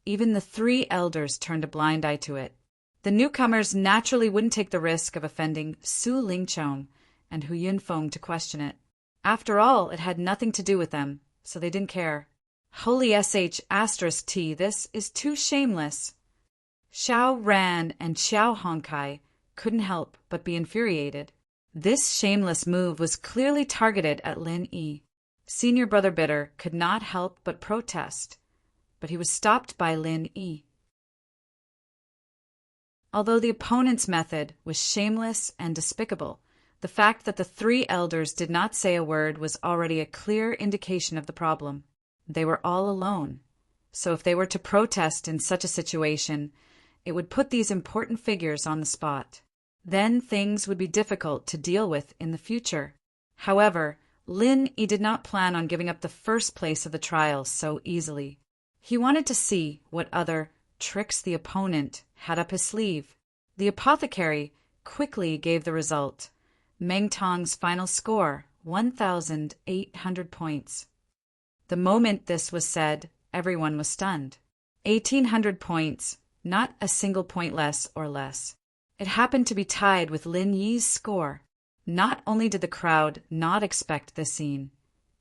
even the three elders turned a blind eye to it. The newcomers naturally wouldn't take the risk of offending Su Lingchong and Hu Yunfeng to question it. After all, it had nothing to do with them, so they didn't care. Holy **T, this is too shameless. Xiao Ran and Xiao Hongkai couldn't help but be infuriated. This shameless move was clearly targeted at Lin Yi. Senior Brother Bitter could not help but protest, but he was stopped by Lin Yi. Although the opponent's method was shameless and despicable, the fact that the three elders did not say a word was already a clear indication of the problem. They were all alone, so if they were to protest in such a situation, it would put these important figures on the spot. Then things would be difficult to deal with in the future. However, Lin Yi did not plan on giving up the first place of the trial so easily. He wanted to see what other tricks the opponent had up his sleeve. The apothecary quickly gave the result. Meng Tong's final score, 1,800 points. The moment this was said, everyone was stunned. 1,800 points, not a single point less or less. It happened to be tied with Lin Yi's score. Not only did the crowd not expect this scene,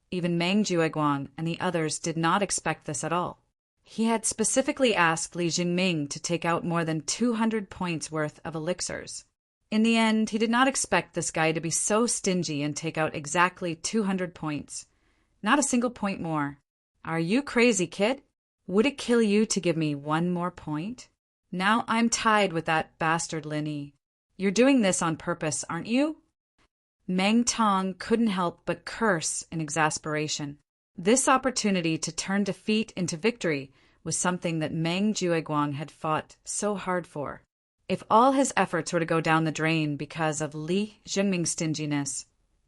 even Meng Jueguang and the others did not expect this at all. He had specifically asked Li Jingming to take out more than 200 points worth of elixirs. In the end, he did not expect this guy to be so stingy and take out exactly 200 points. Not a single point more. Are you crazy, kid? Would it kill you to give me one more point? Now I'm tied with that bastard Lin Yi. You're doing this on purpose, aren't you? Meng Tong couldn't help but curse in exasperation. This opportunity to turn defeat into victory was something that Meng Jueguang had fought so hard for. If all his efforts were to go down the drain because of Li Jingming's stinginess,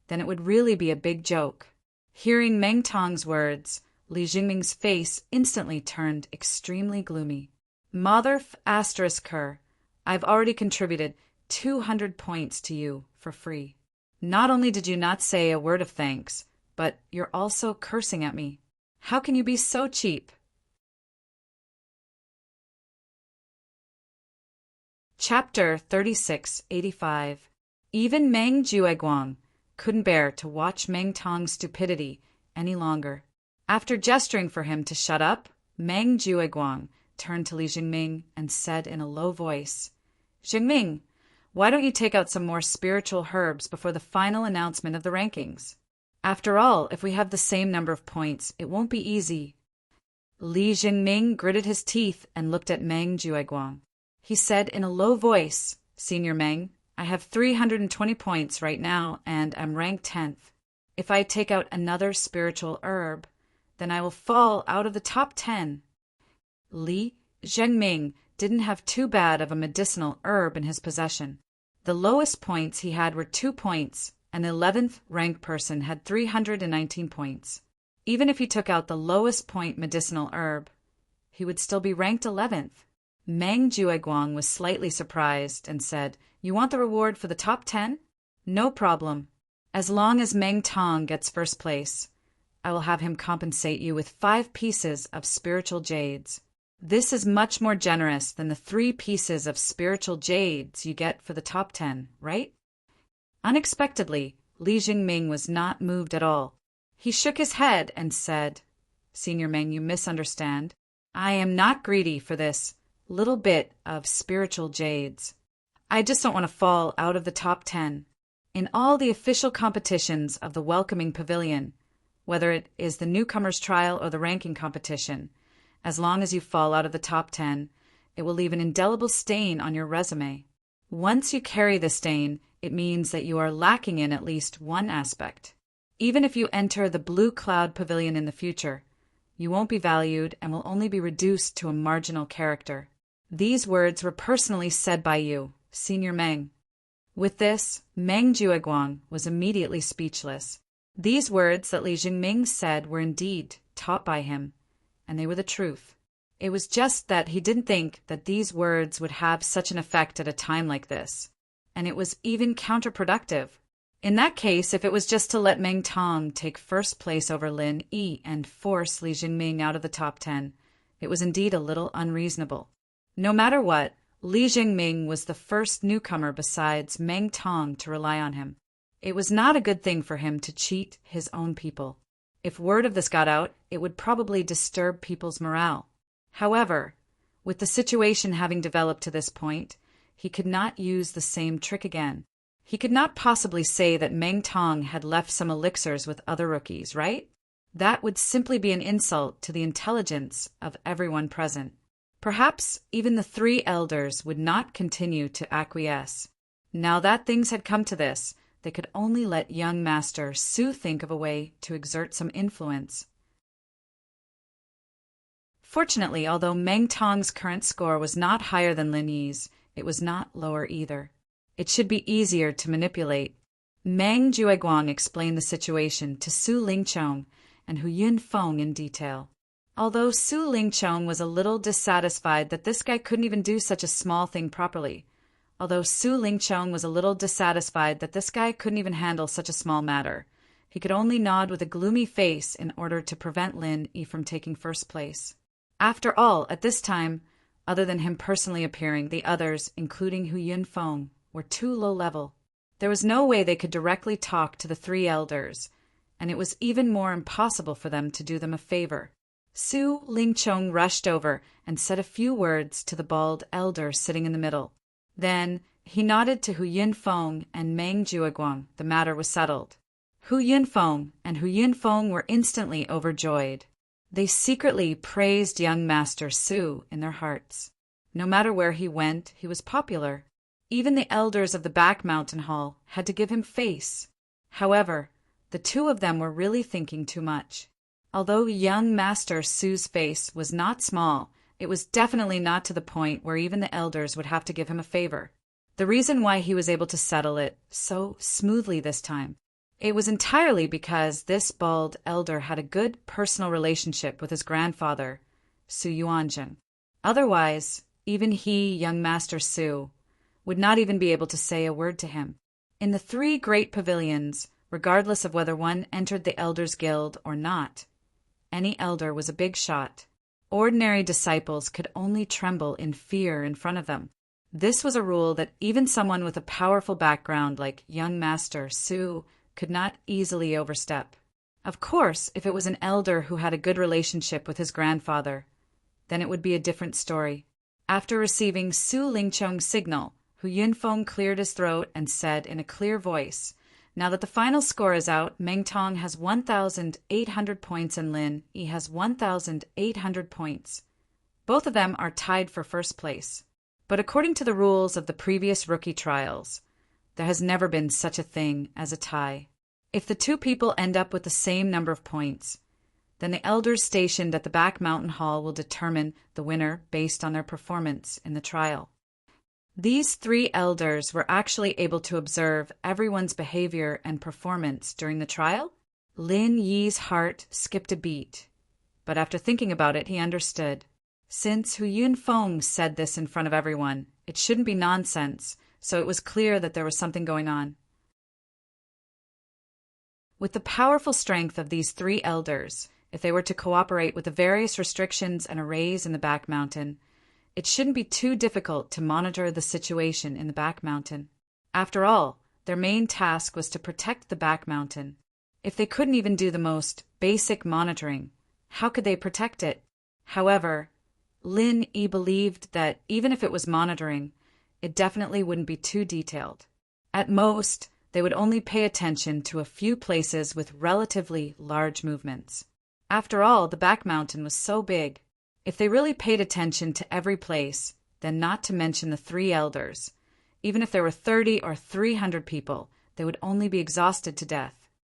then it would really be a big joke. Hearing Meng Tong's words, Li Jingming's face instantly turned extremely gloomy. Mother***her, I've already contributed 200 points to you for free. Not only did you not say a word of thanks, but you're also cursing at me. How can you be so cheap? Chapter 3685. Even Meng Jueguang couldn't bear to watch Meng Tong's stupidity any longer. After gesturing for him to shut up, Meng Jueguang turned to Li Jingming and said in a low voice, Jingming, why don't you take out some more spiritual herbs before the final announcement of the rankings? After all, if we have the same number of points, it won't be easy. Li Jingming gritted his teeth and looked at Meng Jueguang. He said in a low voice, Senior Meng, I have 320 points right now and I'm ranked 10th. If I take out another spiritual herb, then I will fall out of the top 10. Li Jingming didn't have too bad of a medicinal herb in his possession. The lowest points he had were 2 points. An 11th ranked person had 319 points. Even if he took out the lowest point medicinal herb, he would still be ranked 11th. Meng Jueguang was slightly surprised and said, You want the reward for the top 10? No problem. As long as Meng Tong gets first place, I will have him compensate you with 5 pieces of spiritual jades. This is much more generous than the 3 pieces of spiritual jades you get for the top 10, right? Unexpectedly, Li Jingming was not moved at all. He shook his head and said, Senior Meng, you misunderstand. I am not greedy for this little bit of spiritual jades. I just don't want to fall out of the top 10. In all the official competitions of the Welcoming Pavilion, whether it is the newcomer's trial or the ranking competition, as long as you fall out of the top 10, it will leave an indelible stain on your resume. Once you carry the stain, it means that you are lacking in at least one aspect. Even if you enter the Blue Cloud Pavilion in the future, you won't be valued and will only be reduced to a marginal character. These words were personally said by you, Senior Meng. With this, Meng Jueguang was immediately speechless. These words that Li Jingming said were indeed taught by him, and they were the truth. It was just that he didn't think that these words would have such an effect at a time like this, and it was even counterproductive. In that case, if it was just to let Meng Tong take first place over Lin Yi and force Li Jingming out of the top 10, it was indeed a little unreasonable. No matter what, Li Jingming was the first newcomer besides Meng Tong to rely on him. It was not a good thing for him to cheat his own people. If word of this got out, it would probably disturb people's morale. However, with the situation having developed to this point, he could not use the same trick again. He could not possibly say that Meng Tong had left some elixirs with other rookies, right? That would simply be an insult to the intelligence of everyone present. Perhaps even the 3 elders would not continue to acquiesce. Now that things had come to this, they could only let young Master Su think of a way to exert some influence. Fortunately, although Meng Tong's current score was not higher than Lin Yi's, it was not lower either. It should be easier to manipulate. Meng Jueguang explained the situation to Su Lingchong and Hu Yunfeng in detail. Although Su Lingchong was a little dissatisfied that this guy couldn't even do such a small thing properly. Although Su Lingchong was a little dissatisfied that this guy couldn't even handle such a small matter. He could only nod with a gloomy face in order to prevent Lin Yi from taking first place. After all, at this time, other than him personally appearing, the others, including Hu Yunfeng, were too low level. There was no way they could directly talk to the three elders, and it was even more impossible for them to do them a favor. Su Lingchong rushed over and said a few words to the bald elder sitting in the middle. Then he nodded to Hu Yunfeng and Meng Jueguang. The matter was settled. Hu Yunfeng and Hu Yunfeng were instantly overjoyed. They secretly praised young Master Su in their hearts. No matter where he went, he was popular. Even the elders of the back mountain hall had to give him face. However, the two of them were really thinking too much. Although young Master Su's face was not small, it was definitely not to the point where even the elders would have to give him a favor. The reason why he was able to settle it so smoothly this time, it was entirely because this bald elder had a good personal relationship with his grandfather, Su Yuanjun. Otherwise, even he, young Master Su, would not even be able to say a word to him. In the three great pavilions, regardless of whether one entered the Elders' Guild or not, any elder was a big shot. Ordinary disciples could only tremble in fear in front of them. This was a rule that even someone with a powerful background like young Master Su could not easily overstep. Of course, if it was an elder who had a good relationship with his grandfather, then it would be a different story. After receiving Su Lingchong's signal, Hu Yunfeng cleared his throat and said in a clear voice, "Now that the final score is out, Meng Tong has 1,800 points and Lin Yi has 1,800 points. Both of them are tied for first place. But according to the rules of the previous rookie trials, there has never been such a thing as a tie. If the two people end up with the same number of points, then the elders stationed at the back mountain hall will determine the winner based on their performance in the trial." These three elders were actually able to observe everyone's behavior and performance during the trial. Lin Yi's heart skipped a beat, but after thinking about it, he understood. Since Hu Yunfeng said this in front of everyone, it shouldn't be nonsense, so it was clear that there was something going on. With the powerful strength of these three elders, if they were to cooperate with the various restrictions and arrays in the back mountain, it shouldn't be too difficult to monitor the situation in the back mountain. After all, their main task was to protect the back mountain. If they couldn't even do the most basic monitoring, how could they protect it? However, Lin Yi believed that even if it was monitoring, it definitely wouldn't be too detailed. At most, they would only pay attention to a few places with relatively large movements. After all, the back mountain was so big. If they really paid attention to every place, then not to mention the three elders, even if there were 30 or 300 people, they would only be exhausted to death.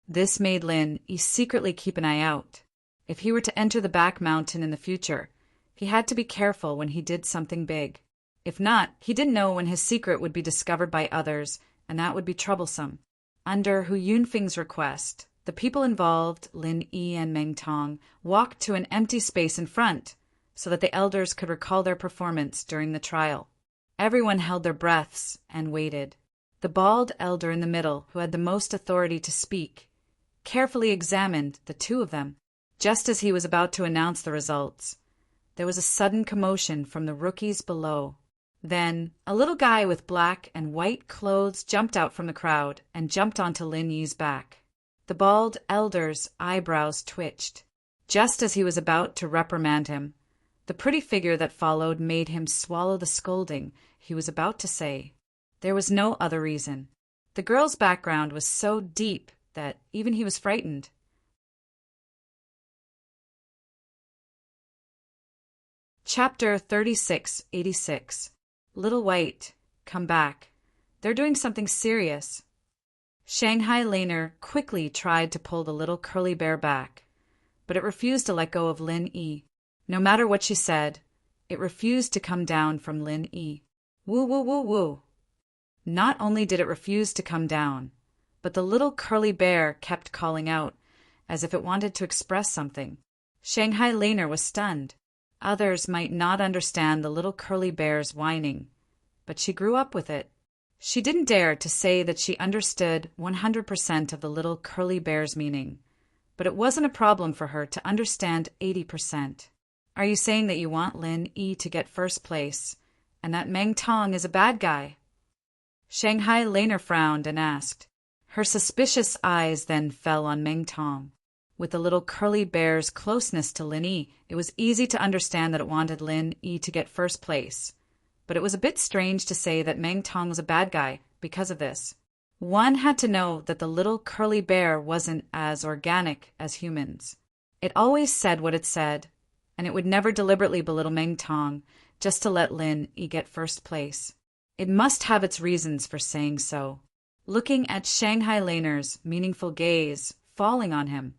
This made Lin Yi secretly keep an eye out. If he were to enter the back mountain in the future, he had to be careful when he did something big. If not, he didn't know when his secret would be discovered by others, and that would be troublesome. Under Hu Yunfeng's request, the people involved, Lin Yi and Meng Tong, walked to an empty space in front, so that the elders could recall their performance during the trial. Everyone held their breaths and waited. The bald elder in the middle, who had the most authority to speak, carefully examined the two of them. Just as he was about to announce the results, there was a sudden commotion from the rookies below. Then, a little guy with black and white clothes jumped out from the crowd and jumped onto Lin Yi's back. The bald elder's eyebrows twitched. Just as he was about to reprimand him, the pretty figure that followed made him swallow the scolding he was about to say. There was no other reason. The girl's background was so deep that even he was frightened. Chapter 3686. Little White, come back. They're doing something serious. Shanghai Laner quickly tried to pull the little curly bear back, but it refused to let go of Lin Yi. No matter what she said, it refused to come down from Lin Yi. Woo, woo, woo, woo. Not only did it refuse to come down, but the little curly bear kept calling out, as if it wanted to express something. Shanghai Laner was stunned. Others might not understand the little curly bear's whining, but she grew up with it. She didn't dare to say that she understood 100% of the little curly bear's meaning, but it wasn't a problem for her to understand 80%. Are you saying that you want Lin Yi to get first place, and that Meng Tong is a bad guy? Shanghai Laner frowned and asked. Her suspicious eyes then fell on Meng Tong. With the little curly bear's closeness to Lin Yi, it was easy to understand that it wanted Lin Yi to get first place. But it was a bit strange to say that Meng Tong was a bad guy because of this. One had to know that the little curly bear wasn't as organic as humans. It always said what it said, and it would never deliberately belittle Meng Tong just to let Lin Yi get first place. It must have its reasons for saying so. Looking at Shanghai Laner's meaningful gaze falling on him,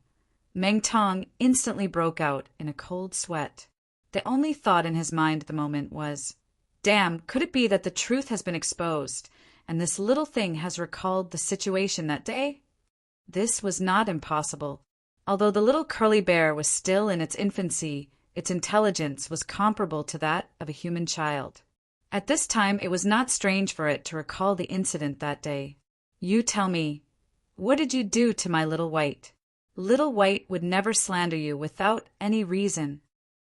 Meng Tong instantly broke out in a cold sweat. The only thought in his mind at the moment was, damn, could it be that the truth has been exposed, and this little thing has recalled the situation that day? This was not impossible. Although the little curly bear was still in its infancy, its intelligence was comparable to that of a human child. At this time, it was not strange for it to recall the incident that day. You tell me, what did you do to my little white? Little White would never slander you without any reason.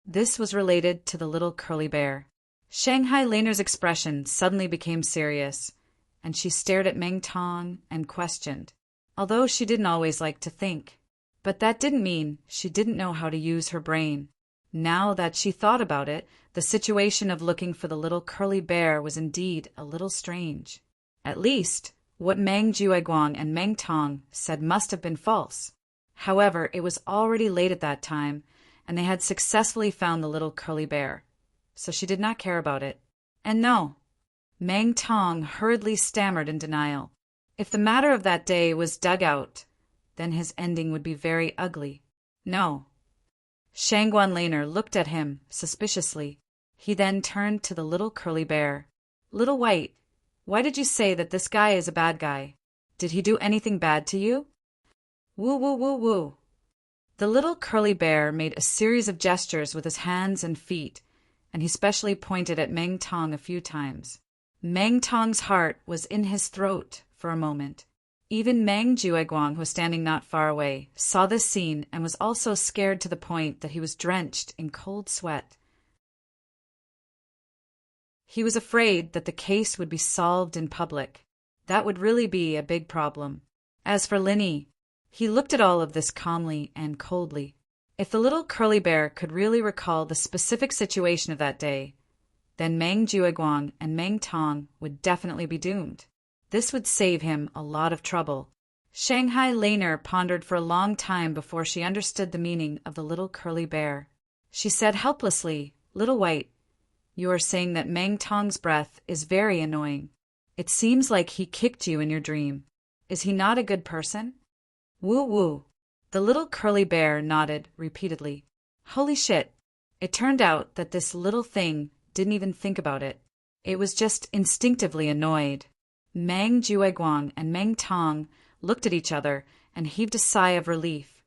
This was related to the little curly bear. Shanghai Laner's expression suddenly became serious, and she stared at Meng Tong and questioned, although she didn't always like to think. But that didn't mean she didn't know how to use her brain. Now that she thought about it, the situation of looking for the little curly bear was indeed a little strange. At least, what Meng Jueguang and Meng Tong said must have been false. However, it was already late at that time, and they had successfully found the little curly bear, so she did not care about it. And no, Meng Tong hurriedly stammered in denial. If the matter of that day was dug out, then his ending would be very ugly. No. Shangguan Laner looked at him suspiciously. He then turned to the little curly bear. Little White, why did you say that this guy is a bad guy? Did he do anything bad to you? Woo woo woo woo. The little curly bear made a series of gestures with his hands and feet, and he specially pointed at Meng Tong a few times. Meng Tong's heart was in his throat for a moment. Even Meng Jueguang, who was standing not far away, saw this scene and was also scared to the point that he was drenched in cold sweat. He was afraid that the case would be solved in public. That would really be a big problem. As for Lin Yi, he looked at all of this calmly and coldly. If the little curly bear could really recall the specific situation of that day, then Meng Jueguang and Meng Tong would definitely be doomed. This would save him a lot of trouble. Shanghai Laner pondered for a long time before she understood the meaning of the little curly bear. She said helplessly, Little White, you are saying that Meng Tong's breath is very annoying. It seems like he kicked you in your dream. Is he not a good person? Woo woo. The little curly bear nodded repeatedly. Holy shit. It turned out that this little thing didn't even think about it. It was just instinctively annoyed. Meng Jueguang and Meng Tong looked at each other and heaved a sigh of relief,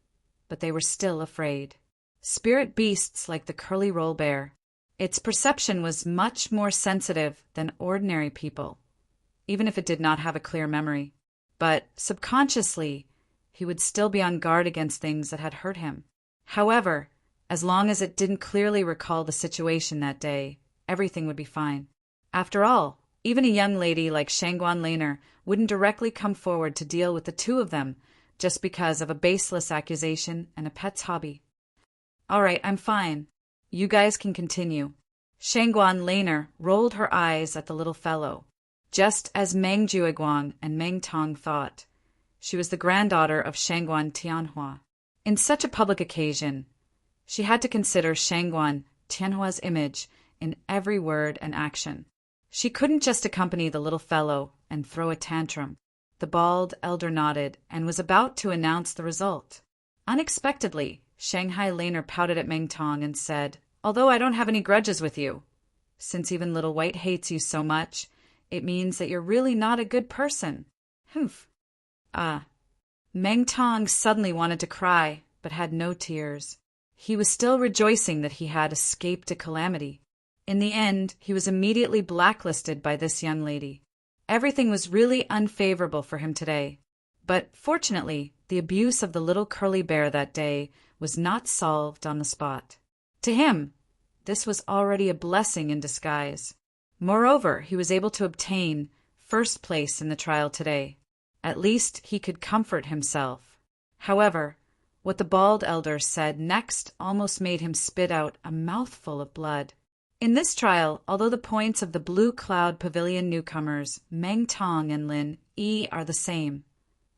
but they were still afraid. Spirit beasts like the curly roll bear. Its perception was much more sensitive than ordinary people, even if it did not have a clear memory. But subconsciously, he would still be on guard against things that had hurt him. However, as long as it didn't clearly recall the situation that day, everything would be fine. After all, even a young lady like Shangguan Laner wouldn't directly come forward to deal with the two of them just because of a baseless accusation and a pet's hobby. All right, I'm fine. You guys can continue. Shangguan Laner rolled her eyes at the little fellow, just as Meng Jueguang and Meng Tong thought. She was the granddaughter of Shangguan Tianhua. In such a public occasion, she had to consider Shangguan Tianhua's image in every word and action. She couldn't just accompany the little fellow and throw a tantrum. The bald elder nodded and was about to announce the result. Unexpectedly, Shanghai Laner pouted at Meng Tong and said, Although I don't have any grudges with you, since even Little White hates you so much, it means that you're really not a good person. Humph. Meng Tong suddenly wanted to cry, but had no tears. He was still rejoicing that he had escaped a calamity. In the end, he was immediately blacklisted by this young lady. Everything was really unfavorable for him today. But fortunately, the abuse of the little curly bear that day was not solved on the spot. To him, this was already a blessing in disguise. Moreover, he was able to obtain first place in the trial today. At least he could comfort himself. However, what the bald elder said next almost made him spit out a mouthful of blood. In this trial, although the points of the Blue Cloud Pavilion newcomers, Meng Tong and Lin Yi, are the same.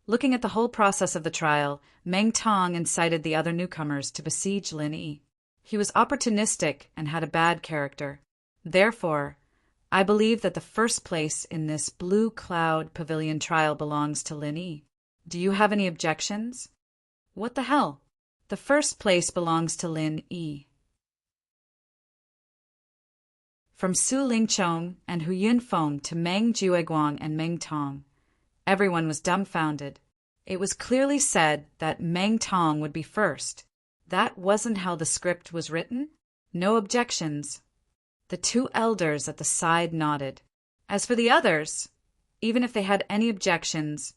Looking at the whole process of the trial, Meng Tong incited the other newcomers to besiege Lin Yi. He was opportunistic and had a bad character. Therefore, I believe that the first place in this Blue Cloud Pavilion trial belongs to Lin Yi. Do you have any objections? What the hell? The first place belongs to Lin Yi. From Su Lingchong and Hu Yunfeng to Meng Jueguang and Meng Tong, everyone was dumbfounded. It was clearly said that Meng Tong would be first. That wasn't how the script was written? No objections. The two elders at the side nodded. As for the others, even if they had any objections,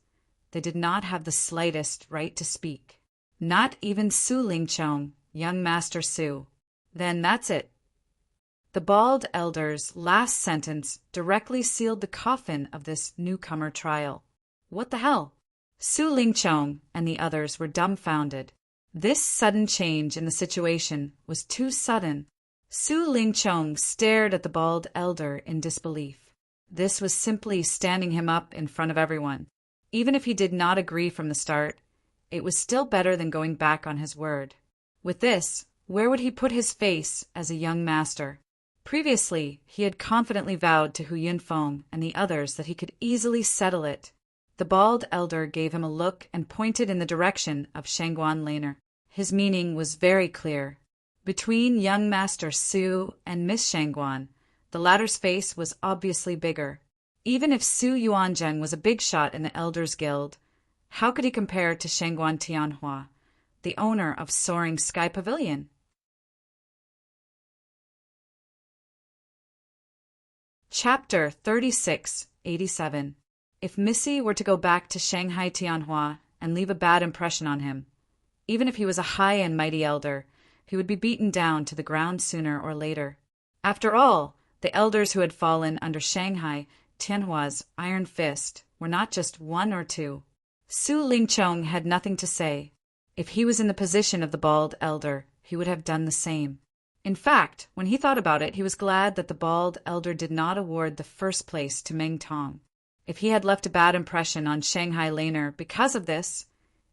they did not have the slightest right to speak. Not even Su Lingchong, young Master Su. Then that's it. The bald elder's last sentence directly sealed the coffin of this newcomer trial. What the hell? Su Lingchong and the others were dumbfounded. This sudden change in the situation was too sudden. Su Lingchong stared at the bald elder in disbelief. This was simply standing him up in front of everyone. Even if he did not agree from the start, it was still better than going back on his word. With this, where would he put his face as a young master? Previously, he had confidently vowed to Hu Yunfeng and the others that he could easily settle it. The bald elder gave him a look and pointed in the direction of Shangguan Laner. His meaning was very clear. Between young Master Su and Miss Shangguan, the latter's face was obviously bigger. Even if Su Yuanzheng was a big shot in the Elders Guild, how could he compare to Shangguan Tianhua, the owner of Soaring Sky Pavilion? Chapter 3687. If Missy were to go back to Shanghai Tianhua and leave a bad impression on him, even if he was a high and mighty elder, he would be beaten down to the ground sooner or later. After all, the elders who had fallen under Shanghai Tianhua's iron fist were not just one or two. Su Lingchong had nothing to say. If he was in the position of the bald elder, he would have done the same. In fact, when he thought about it, he was glad that the bald elder did not award the first place to Meng Tong. If he had left a bad impression on Shanghai Laner because of this,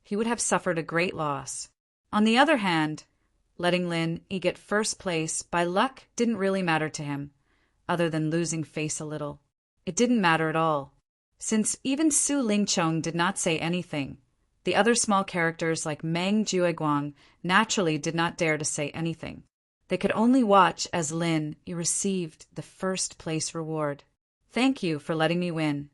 he would have suffered a great loss. On the other hand, letting Lin Yi get first place by luck didn't really matter to him, other than losing face a little. It didn't matter at all. Since even Su Lingchong did not say anything, the other small characters like Meng Jueguang naturally did not dare to say anything. They could only watch as Lin Yi received the first place reward. Thank you for letting me win.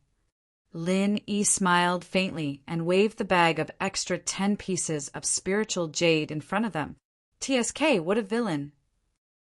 Lin Yi smiled faintly and waved the bag of extra 10 pieces of spiritual jade in front of them. TSK, what a villain.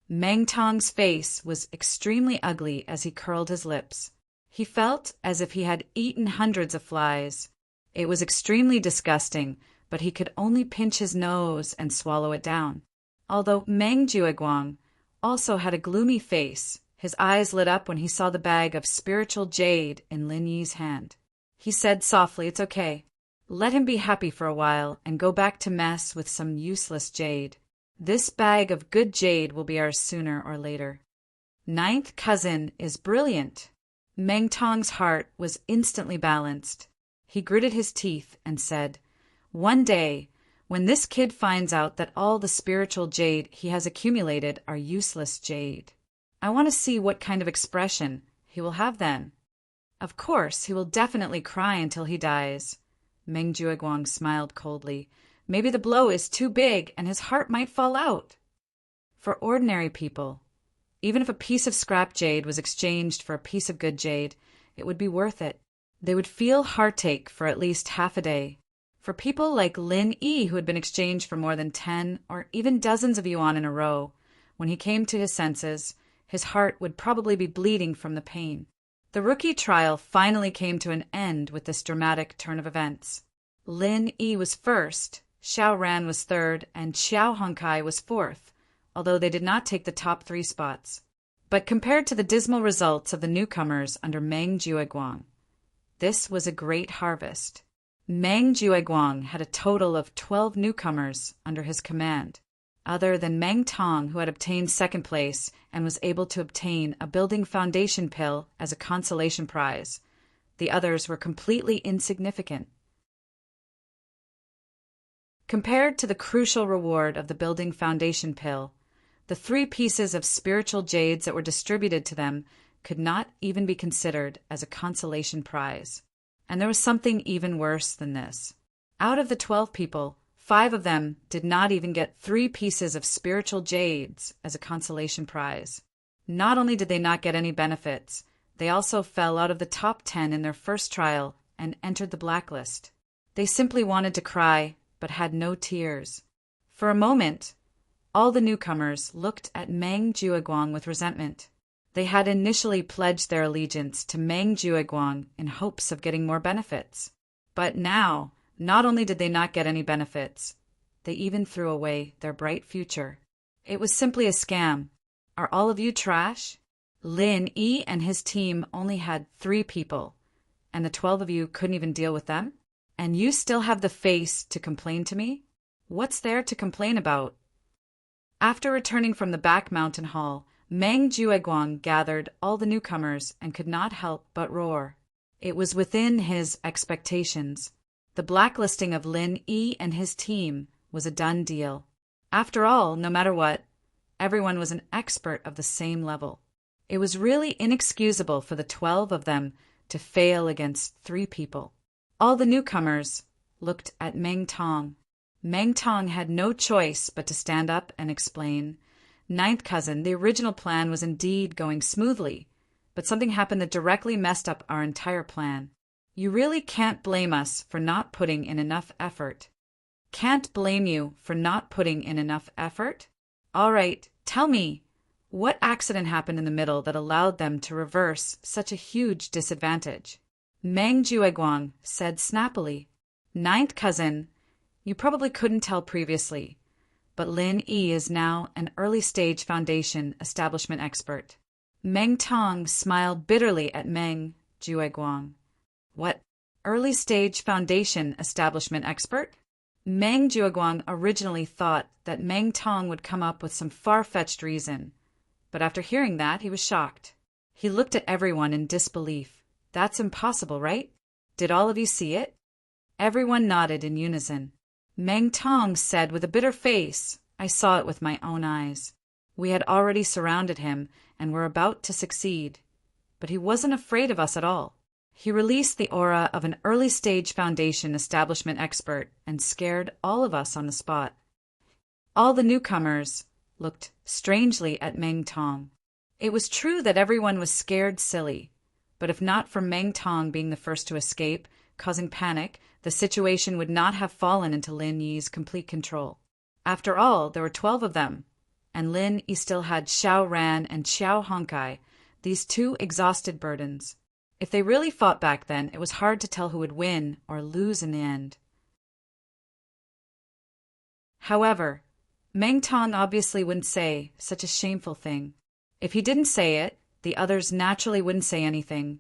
Meng Tong's face was extremely ugly as he curled his lips. He felt as if he had eaten hundreds of flies. It was extremely disgusting, but he could only pinch his nose and swallow it down. Although Meng Jueguang also had a gloomy face, his eyes lit up when he saw the bag of spiritual jade in Lin Yi's hand. He said softly, "It's okay. Let him be happy for a while and go back to mess with some useless jade. This bag of good jade will be ours sooner or later." Ninth cousin is brilliant. Meng Tong's heart was instantly balanced. He gritted his teeth and said, "One day, when this kid finds out that all the spiritual jade he has accumulated are useless jade, I want to see what kind of expression he will have then. Of course, he will definitely cry until he dies." Meng Jueguang smiled coldly. Maybe the blow is too big and his heart might fall out. For ordinary people, even if a piece of scrap jade was exchanged for a piece of good jade, it would be worth it. They would feel heartache for at least half a day. For people like Lin Yi, who had been exchanged for more than 10 or even dozens of yuan in a row, when he came to his senses, his heart would probably be bleeding from the pain. The rookie trial finally came to an end with this dramatic turn of events. Lin Yi was first, Xiao Ran was third, and Xiao Hongkai was fourth, although they did not take the top 3 spots. But compared to the dismal results of the newcomers under Meng Jueguang, this was a great harvest. Meng Jueguang had a total of 12 newcomers under his command. Other than Meng Tong, who had obtained second place and was able to obtain a building foundation pill as a consolation prize, the others were completely insignificant. Compared to the crucial reward of the building foundation pill, the 3 pieces of spiritual jades that were distributed to them could not even be considered as a consolation prize. And there was something even worse than this. Out of the 12 people, 5 of them did not even get 3 pieces of spiritual jades as a consolation prize. Not only did they not get any benefits, they also fell out of the top 10 in their first trial and entered the blacklist. They simply wanted to cry, but had no tears. For a moment, all the newcomers looked at Meng Jueguang with resentment. They had initially pledged their allegiance to Meng Jueguang in hopes of getting more benefits. But now, not only did they not get any benefits, they even threw away their bright future. It was simply a scam. Are all of you trash? Lin Yi and his team only had 3 people, and the 12 of you couldn't even deal with them? And you still have the face to complain to me? What's there to complain about? After returning from the back mountain hall, Meng Jueguang gathered all the newcomers and could not help but roar. It was within his expectations. The blacklisting of Lin Yi and his team was a done deal. After all, no matter what, everyone was an expert of the same level. It was really inexcusable for the 12 of them to fail against 3 people. All the newcomers looked at Meng Tong. Meng Tong had no choice but to stand up and explain. Ninth cousin, the original plan was indeed going smoothly, but something happened that directly messed up our entire plan. You really can't blame us for not putting in enough effort. Can't blame you for not putting in enough effort? All right, tell me, what accident happened in the middle that allowed them to reverse such a huge disadvantage? Meng Jueguang said snappily. Ninth cousin, you probably couldn't tell previously, but Lin Yi is now an early-stage foundation establishment expert. Meng Tong smiled bitterly at Meng Jueguang. What? Early-stage foundation establishment expert? Meng Jueguang originally thought that Meng Tong would come up with some far-fetched reason, but after hearing that, he was shocked. He looked at everyone in disbelief. That's impossible, right? Did all of you see it? Everyone nodded in unison. Meng Tong said with a bitter face, I saw it with my own eyes. We had already surrounded him and were about to succeed. But he wasn't afraid of us at all. He released the aura of an early-stage foundation establishment expert and scared all of us on the spot. All the newcomers looked strangely at Meng Tong. It was true that everyone was scared silly, but if not for Meng Tong being the first to escape, causing panic, the situation would not have fallen into Lin Yi's complete control. After all, there were 12 of them, and Lin Yi still had Xiao Ran and Xiao Hongkai, these 2 exhausted burdens. If they really fought back then, it was hard to tell who would win or lose in the end. However, Meng Tong obviously wouldn't say such a shameful thing. If he didn't say it, the others naturally wouldn't say anything,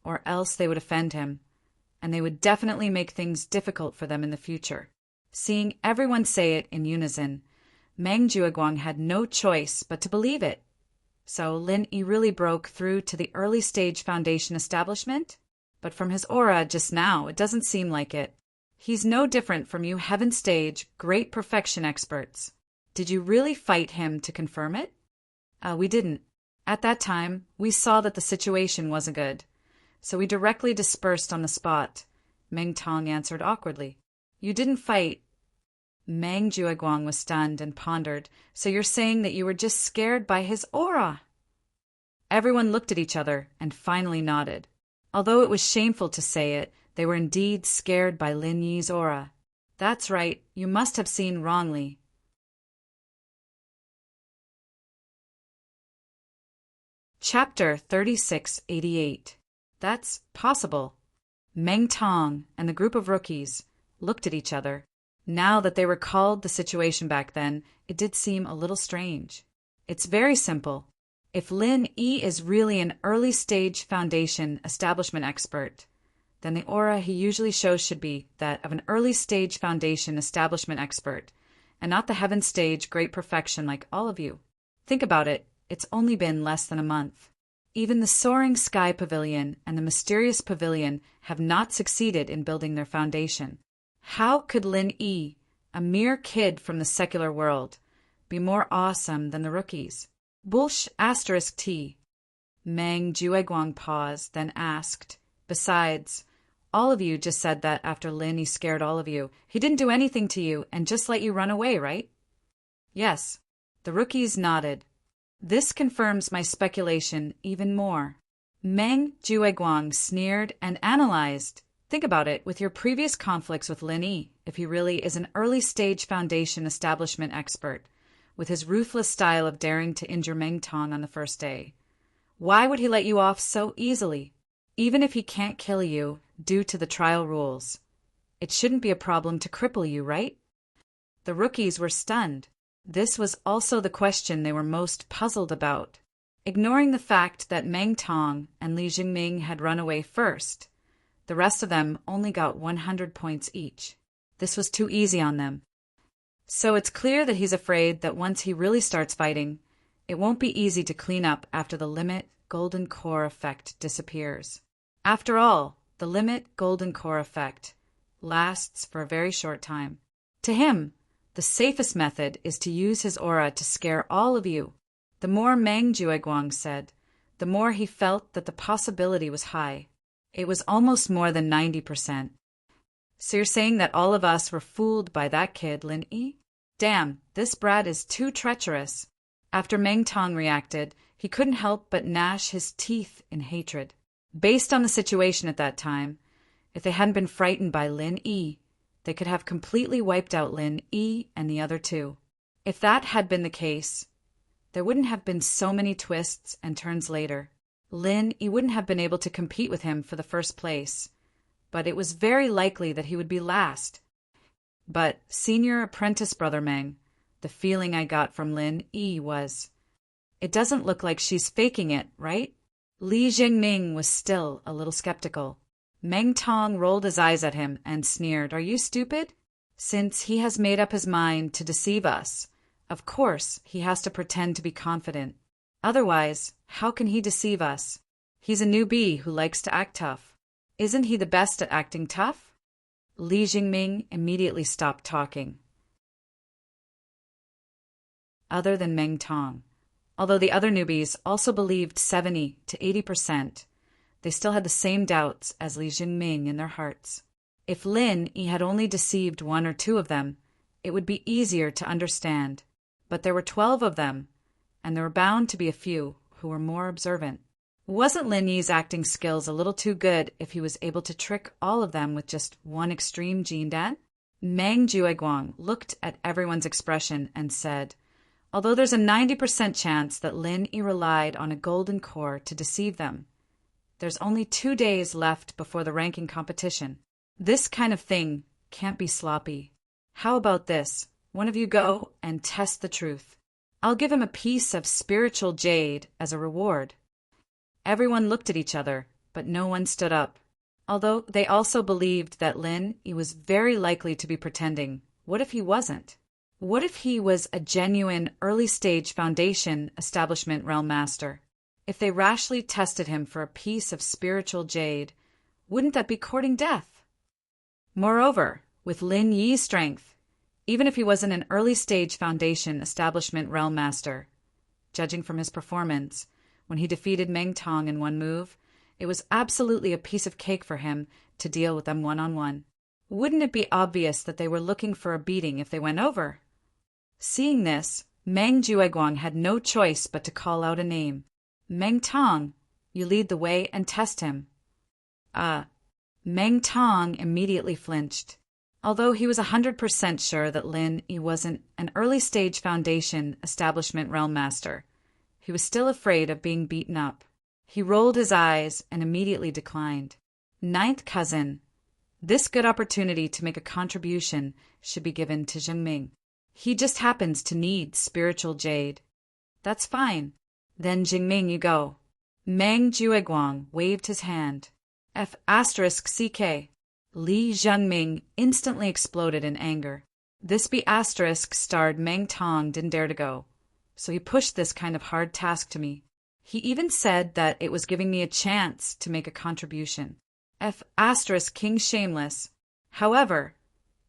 or else they would offend him, and they would definitely make things difficult for them in the future. Seeing everyone say it in unison, Meng Jueguang had no choice but to believe it. So Lin Yi really broke through to the early-stage foundation establishment? But from his aura just now, it doesn't seem like it. He's no different from you heaven-stage, great perfection experts. Did you really fight him to confirm it? We didn't. At that time, we saw that the situation wasn't good, so we directly dispersed on the spot. Meng Tong answered awkwardly. You didn't fight. Meng Jueguang was stunned and pondered. So you're saying that you were just scared by his aura? Everyone looked at each other and finally nodded. Although it was shameful to say it, they were indeed scared by Lin Yi's aura. That's right, you must have seen wrongly. Chapter 3688. That's possible. Meng Tong and the group of rookies looked at each other. Now that they recalled the situation back then, it did seem a little strange. It's very simple. If Lin Yi is really an early-stage foundation establishment expert, then the aura he usually shows should be that of an early-stage foundation establishment expert, and not the heaven stage great perfection like all of you. Think about it, it's only been less than a month. Even the soaring sky pavilion and the mysterious pavilion have not succeeded in building their foundation. How could Lin Yi, a mere kid from the secular world, be more awesome than the rookies? Bullsh *T. Meng Jueguang paused, then asked, Besides, all of you just said that after Lin Yi scared all of you. He didn't do anything to you and just let you run away, right? Yes. The rookies nodded. This confirms my speculation even more. Meng Jueguang sneered and analyzed. Think about it, with your previous conflicts with Lin Yi, if he really is an early-stage foundation establishment expert, with his ruthless style of daring to injure Meng Tong on the first day, why would he let you off so easily? Even if he can't kill you due to the trial rules, it shouldn't be a problem to cripple you, right? The rookies were stunned. This was also the question they were most puzzled about. Ignoring the fact that Meng Tong and Li Jingming had run away first, the rest of them only got 100 points each. This was too easy on them. So it's clear that he's afraid that once he really starts fighting, it won't be easy to clean up after the limit golden core effect disappears. After all, the limit golden core effect lasts for a very short time. To him, the safest method is to use his aura to scare all of you. The more Meng Jueguang said, the more he felt that the possibility was high. It was almost more than 90%. So you're saying that all of us were fooled by that kid, Lin Yi? Damn, this brat is too treacherous. After Meng Tong reacted, he couldn't help but gnash his teeth in hatred. Based on the situation at that time, if they hadn't been frightened by Lin Yi, they could have completely wiped out Lin Yi and the other two. If that had been the case, there wouldn't have been so many twists and turns later. Lin Yi wouldn't have been able to compete with him for the first place, but it was very likely that he would be last. But, senior apprentice brother Meng, the feeling I got from Lin Yi was, it doesn't look like she's faking it, right? Li Jingming was still a little skeptical. Meng Tong rolled his eyes at him and sneered, Are you stupid? Since he has made up his mind to deceive us, of course he has to pretend to be confident. Otherwise, how can he deceive us? He's a newbie who likes to act tough. Isn't he the best at acting tough? Li Jingming immediately stopped talking. Other than Meng Tong, although the other newbies also believed 70 to 80%, they still had the same doubts as Li Jingming in their hearts. If Lin Yi had only deceived one or two of them, it would be easier to understand. But there were 12 of them, and there were bound to be a few who were more observant. Wasn't Lin Yi's acting skills a little too good if he was able to trick all of them with just one extreme jindan? Meng Jueguang looked at everyone's expression and said, Although there's a 90% chance that Lin Yi relied on a golden core to deceive them, there's only 2 days left before the ranking competition. This kind of thing can't be sloppy. How about this? One of you go and test the truth. I'll give him a piece of spiritual jade as a reward. Everyone looked at each other, but no one stood up. Although they also believed that Lin Yi was very likely to be pretending, what if he wasn't? What if he was a genuine early-stage foundation establishment realm master? If they rashly tested him for a piece of spiritual jade, wouldn't that be courting death? Moreover, with Lin Yi's strength, even if he wasn't an early-stage foundation establishment realm master, judging from his performance, when he defeated Meng Tong in one move, it was absolutely a piece of cake for him to deal with them one-on-one. Wouldn't it be obvious that they were looking for a beating if they went over? Seeing this, Meng Jueguang had no choice but to call out a name. Meng Tong, you lead the way and test him. Meng Tong immediately flinched. Although he was 100% sure that Lin Yi wasn't an early-stage Foundation establishment realm master, he was still afraid of being beaten up. He rolled his eyes and immediately declined. Ninth cousin. This good opportunity to make a contribution should be given to Zhengming. He just happens to need spiritual jade. That's fine. Then Jingming, you go. Meng Jueguang waved his hand. F***CK. Li Zhengming instantly exploded in anger. This B***starred Meng Tong didn't dare to go, so he pushed this kind of hard task to me. He even said that it was giving me a chance to make a contribution. King shameless. However,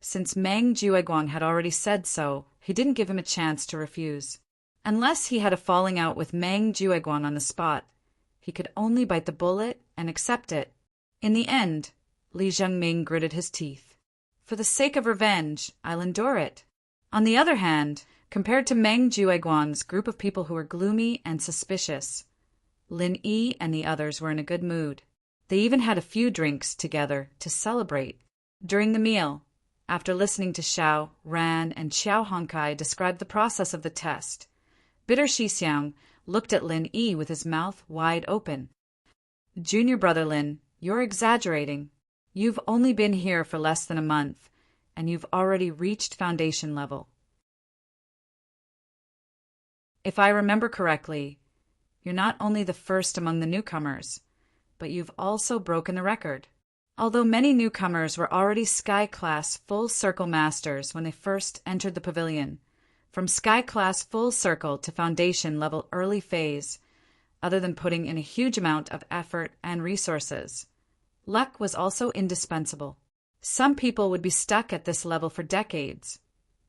since Meng Jueguang had already said so, he didn't give him a chance to refuse. Unless he had a falling out with Meng Jueguang on the spot, he could only bite the bullet and accept it. In the end, Li Zhengming gritted his teeth. For the sake of revenge, I'll endure it. On the other hand, compared to Meng Jueguang's group of people who were gloomy and suspicious, Lin Yi and the others were in a good mood. They even had a few drinks together to celebrate. During the meal, after listening to Xiao, Ran, and Xiao Hongkai describe the process of the test, Bitter Shixiang looked at Lin Yi with his mouth wide open. Junior brother Lin, you're exaggerating. You've only been here for less than a month, and you've already reached Foundation level. If I remember correctly, you're not only the first among the newcomers, but you've also broken the record. Although many newcomers were already Sky-class Full Circle Masters when they first entered the pavilion, from Sky-class Full Circle to Foundation level early phase, other than putting in a huge amount of effort and resources, luck was also indispensable. Some people would be stuck at this level for decades,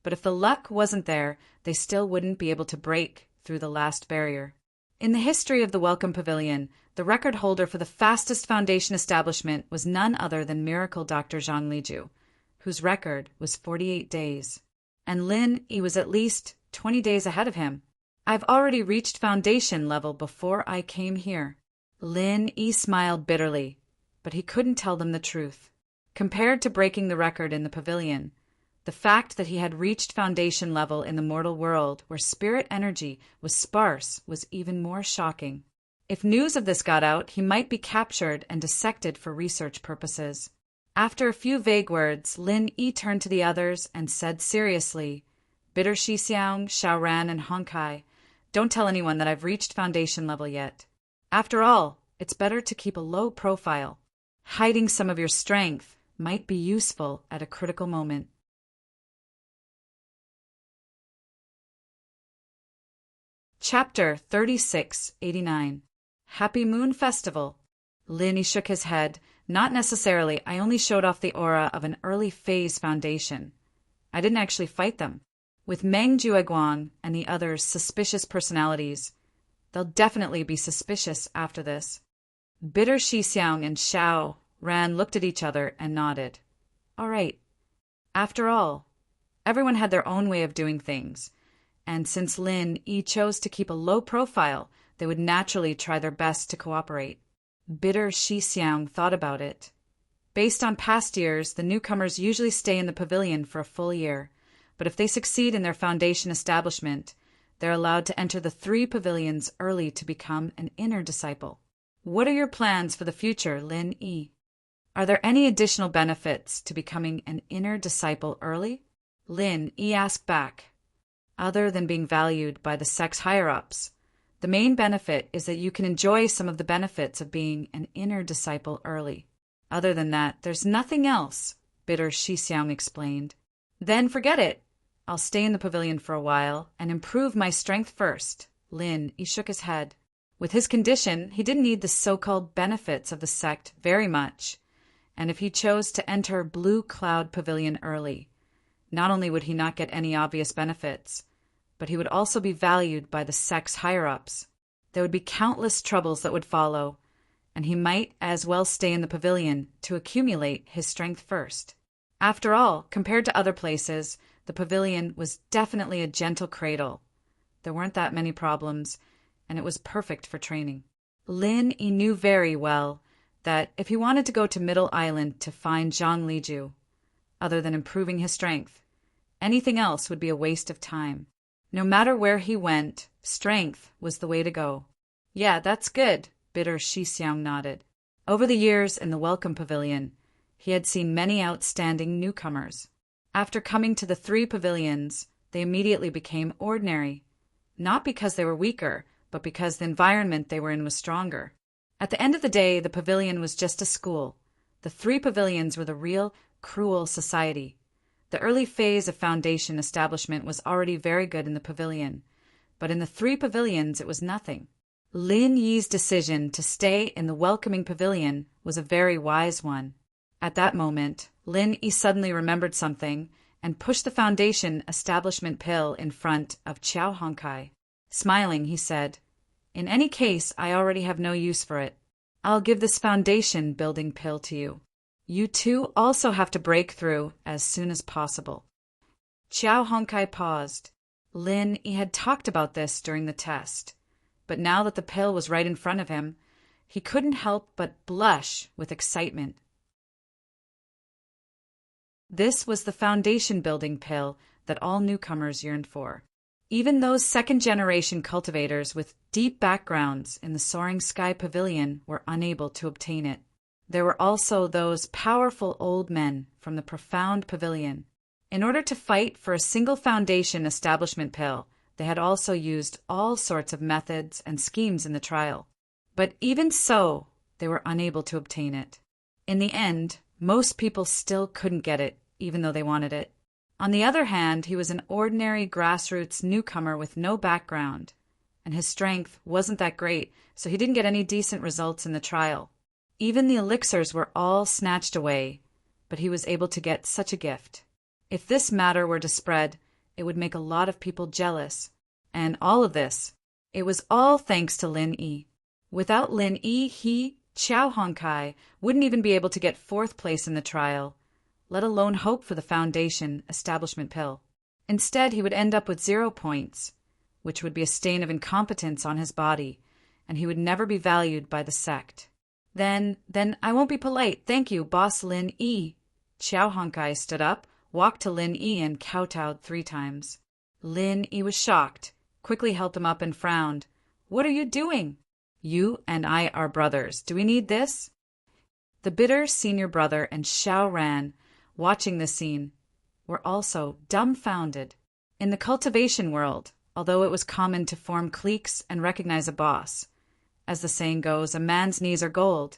but if the luck wasn't there, they still wouldn't be able to break through the last barrier. In the history of the Welcome Pavilion, the record holder for the fastest Foundation establishment was none other than Miracle Dr. Zhang Liju, whose record was 48 days. And Lin Yi was at least 20 days ahead of him. I've already reached Foundation level before I came here. Lin Yi smiled bitterly, but he couldn't tell them the truth. Compared to breaking the record in the pavilion, the fact that he had reached Foundation level in the mortal world where spirit energy was sparse was even more shocking. If news of this got out, he might be captured and dissected for research purposes. After a few vague words, Lin Yi turned to the others and said seriously, Bitter Shixiang, Xiaoran, and Hongkai, don't tell anyone that I've reached Foundation level yet. After all, it's better to keep a low profile. Hiding some of your strength might be useful at a critical moment. Chapter 3689. Happy Moon Festival. Lin Yi shook his head. Not necessarily. I only showed off the aura of an early phase Foundation. I didn't actually fight them. With Meng Jueguang and the others' suspicious personalities, they'll definitely be suspicious after this. Bitter Shixiang and Xiao Ran looked at each other and nodded. All right. After all, everyone had their own way of doing things, and since Lin Yi chose to keep a low profile, they would naturally try their best to cooperate. Bitter Shixiang thought about it. Based on past years, the newcomers usually stay in the pavilion for a full year, but if they succeed in their Foundation establishment, they're allowed to enter the 3 pavilions early to become an inner disciple. What are your plans for the future, Lin Yi? Are there any additional benefits to becoming an inner disciple early? Lin Yi asked back. Other than being valued by the sect's higher-ups, the main benefit is that you can enjoy some of the benefits of being an inner disciple early. Other than that, there's nothing else, Bitter Shixiang explained. Then forget it. I'll stay in the pavilion for a while and improve my strength first. Lin Yi shook his head. With his condition, he didn't need the so-called benefits of the sect very much, and if he chose to enter Blue Cloud Pavilion early, not only would he not get any obvious benefits, but he would also be valued by the sect's higher-ups. There would be countless troubles that would follow, and he might as well stay in the pavilion to accumulate his strength first. After all, compared to other places, the pavilion was definitely a gentle cradle. There weren't that many problems, and it was perfect for training. Lin Yi knew very well that if he wanted to go to Middle Island to find Zhang Liju, other than improving his strength. Anything else would be a waste of time. No matter where he went, strength was the way to go. Yeah, that's good, bitter Shixiang nodded. Over the years in the Welcome Pavilion, he had seen many outstanding newcomers. After coming to the 3 pavilions, they immediately became ordinary. Not because they were weaker, but because the environment they were in was stronger. At the end of the day, the pavilion was just a school. The 3 pavilions were the real, cruel society. The early phase of foundation establishment was already very good in the pavilion, but in the 3 pavilions it was nothing. Lin Yi's decision to stay in the welcoming pavilion was a very wise one. At that moment, Lin Yi suddenly remembered something and pushed the foundation establishment pill in front of Qiao Hongkai. Smiling, he said, "In any case, I already have no use for it. I'll give this foundation building pill to you. You two also have to break through as soon as possible." Qiao Hongkai paused. Lin Yi had talked about this during the test, but now that the pill was right in front of him, he couldn't help but blush with excitement. This was the foundation-building pill that all newcomers yearned for. Even those second-generation cultivators with deep backgrounds in the Soaring Sky Pavilion were unable to obtain it. There were also those powerful old men from the Profound Pavilion. In order to fight for a single foundation establishment pill, they had also used all sorts of methods and schemes in the trial. But even so, they were unable to obtain it. In the end, most people still couldn't get it, even though they wanted it. On the other hand, he was an ordinary grassroots newcomer with no background, and his strength wasn't that great, so he didn't get any decent results in the trial. Even the elixirs were all snatched away, but he was able to get such a gift. If this matter were to spread, it would make a lot of people jealous. And all of this, it was all thanks to Lin Yi. Without Lin Yi, he, Qiao Hongkai, wouldn't even be able to get 4th place in the trial, let alone hope for the foundation establishment pill. Instead, he would end up with 0 points, which would be a stain of incompetence on his body, and he would never be valued by the sect. Then I won't be polite. Thank you, Boss Lin Yi. Qiao Hongkai stood up, walked to Lin Yi, and kowtowed 3 times. Lin Yi was shocked, quickly helped him up and frowned. "What are you doing?" "You and I are brothers. Do we need this?" The bitter senior brother and Xiao Ran, watching this scene, were also dumbfounded. In the cultivation world, although it was common to form cliques and recognize a boss, as the saying goes, a man's knees are gold,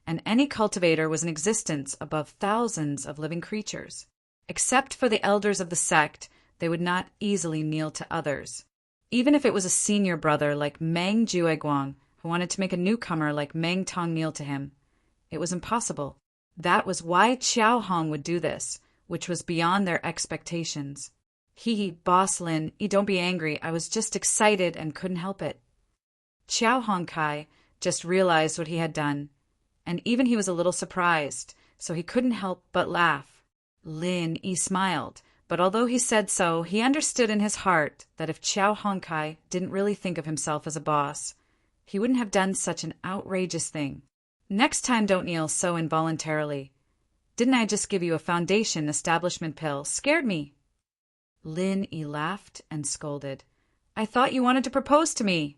and any cultivator was in existence above thousands of living creatures. Except for the elders of the sect, they would not easily kneel to others. Even if it was a senior brother like Meng Jueguang who wanted to make a newcomer like Meng Tong kneel to him, it was impossible. That was why Qiao Hong would do this, which was beyond their expectations. Boss Lin, don't be angry. I was just excited and couldn't help it." Qiao Hongkai just realized what he had done, and even he was a little surprised, so he couldn't help but laugh. Lin Yi smiled, but although he said so, he understood in his heart that if Qiao Hongkai didn't really think of himself as a boss, he wouldn't have done such an outrageous thing. "Next time don't kneel so involuntarily. Didn't I just give you a foundation establishment pill? Scared me." Lin Yi laughed and scolded. "I thought you wanted to propose to me."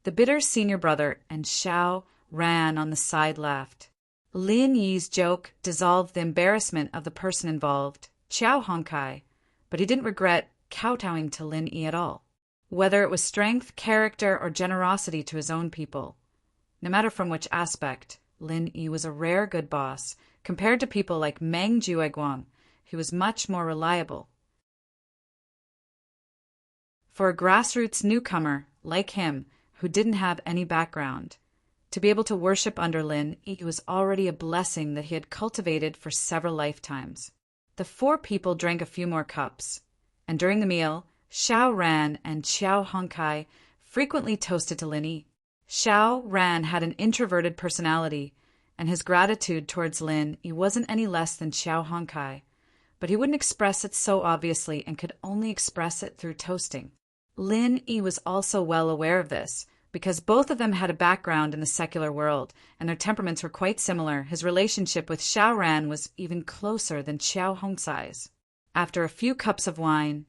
The bitter senior brother and Xiao Ran on the side laughed. Lin Yi's joke dissolved the embarrassment of the person involved, Qiao Hongkai, but he didn't regret kowtowing to Lin Yi at all. Whether it was strength, character, or generosity to his own people, no matter from which aspect, Lin Yi was a rare good boss. Compared to people like Meng Jueguang, he was much more reliable. For a grassroots newcomer like him, who didn't have any background, to be able to worship under Lin Yi was already a blessing that he had cultivated for several lifetimes. The 4 people drank a few more cups, and during the meal, Xiao Ran and Qiao Hongkai frequently toasted to Lin Yi. Xiao Ran had an introverted personality, and his gratitude towards Lin Yi wasn't any less than Qiao Hongkai, but he wouldn't express it so obviously and could only express it through toasting. Lin Yi was also well aware of this, Because both of them had a background in the secular world, and their temperaments were quite similar, his relationship with Xiao Ran was even closer than Xiao Hongsai's. After a few cups of wine,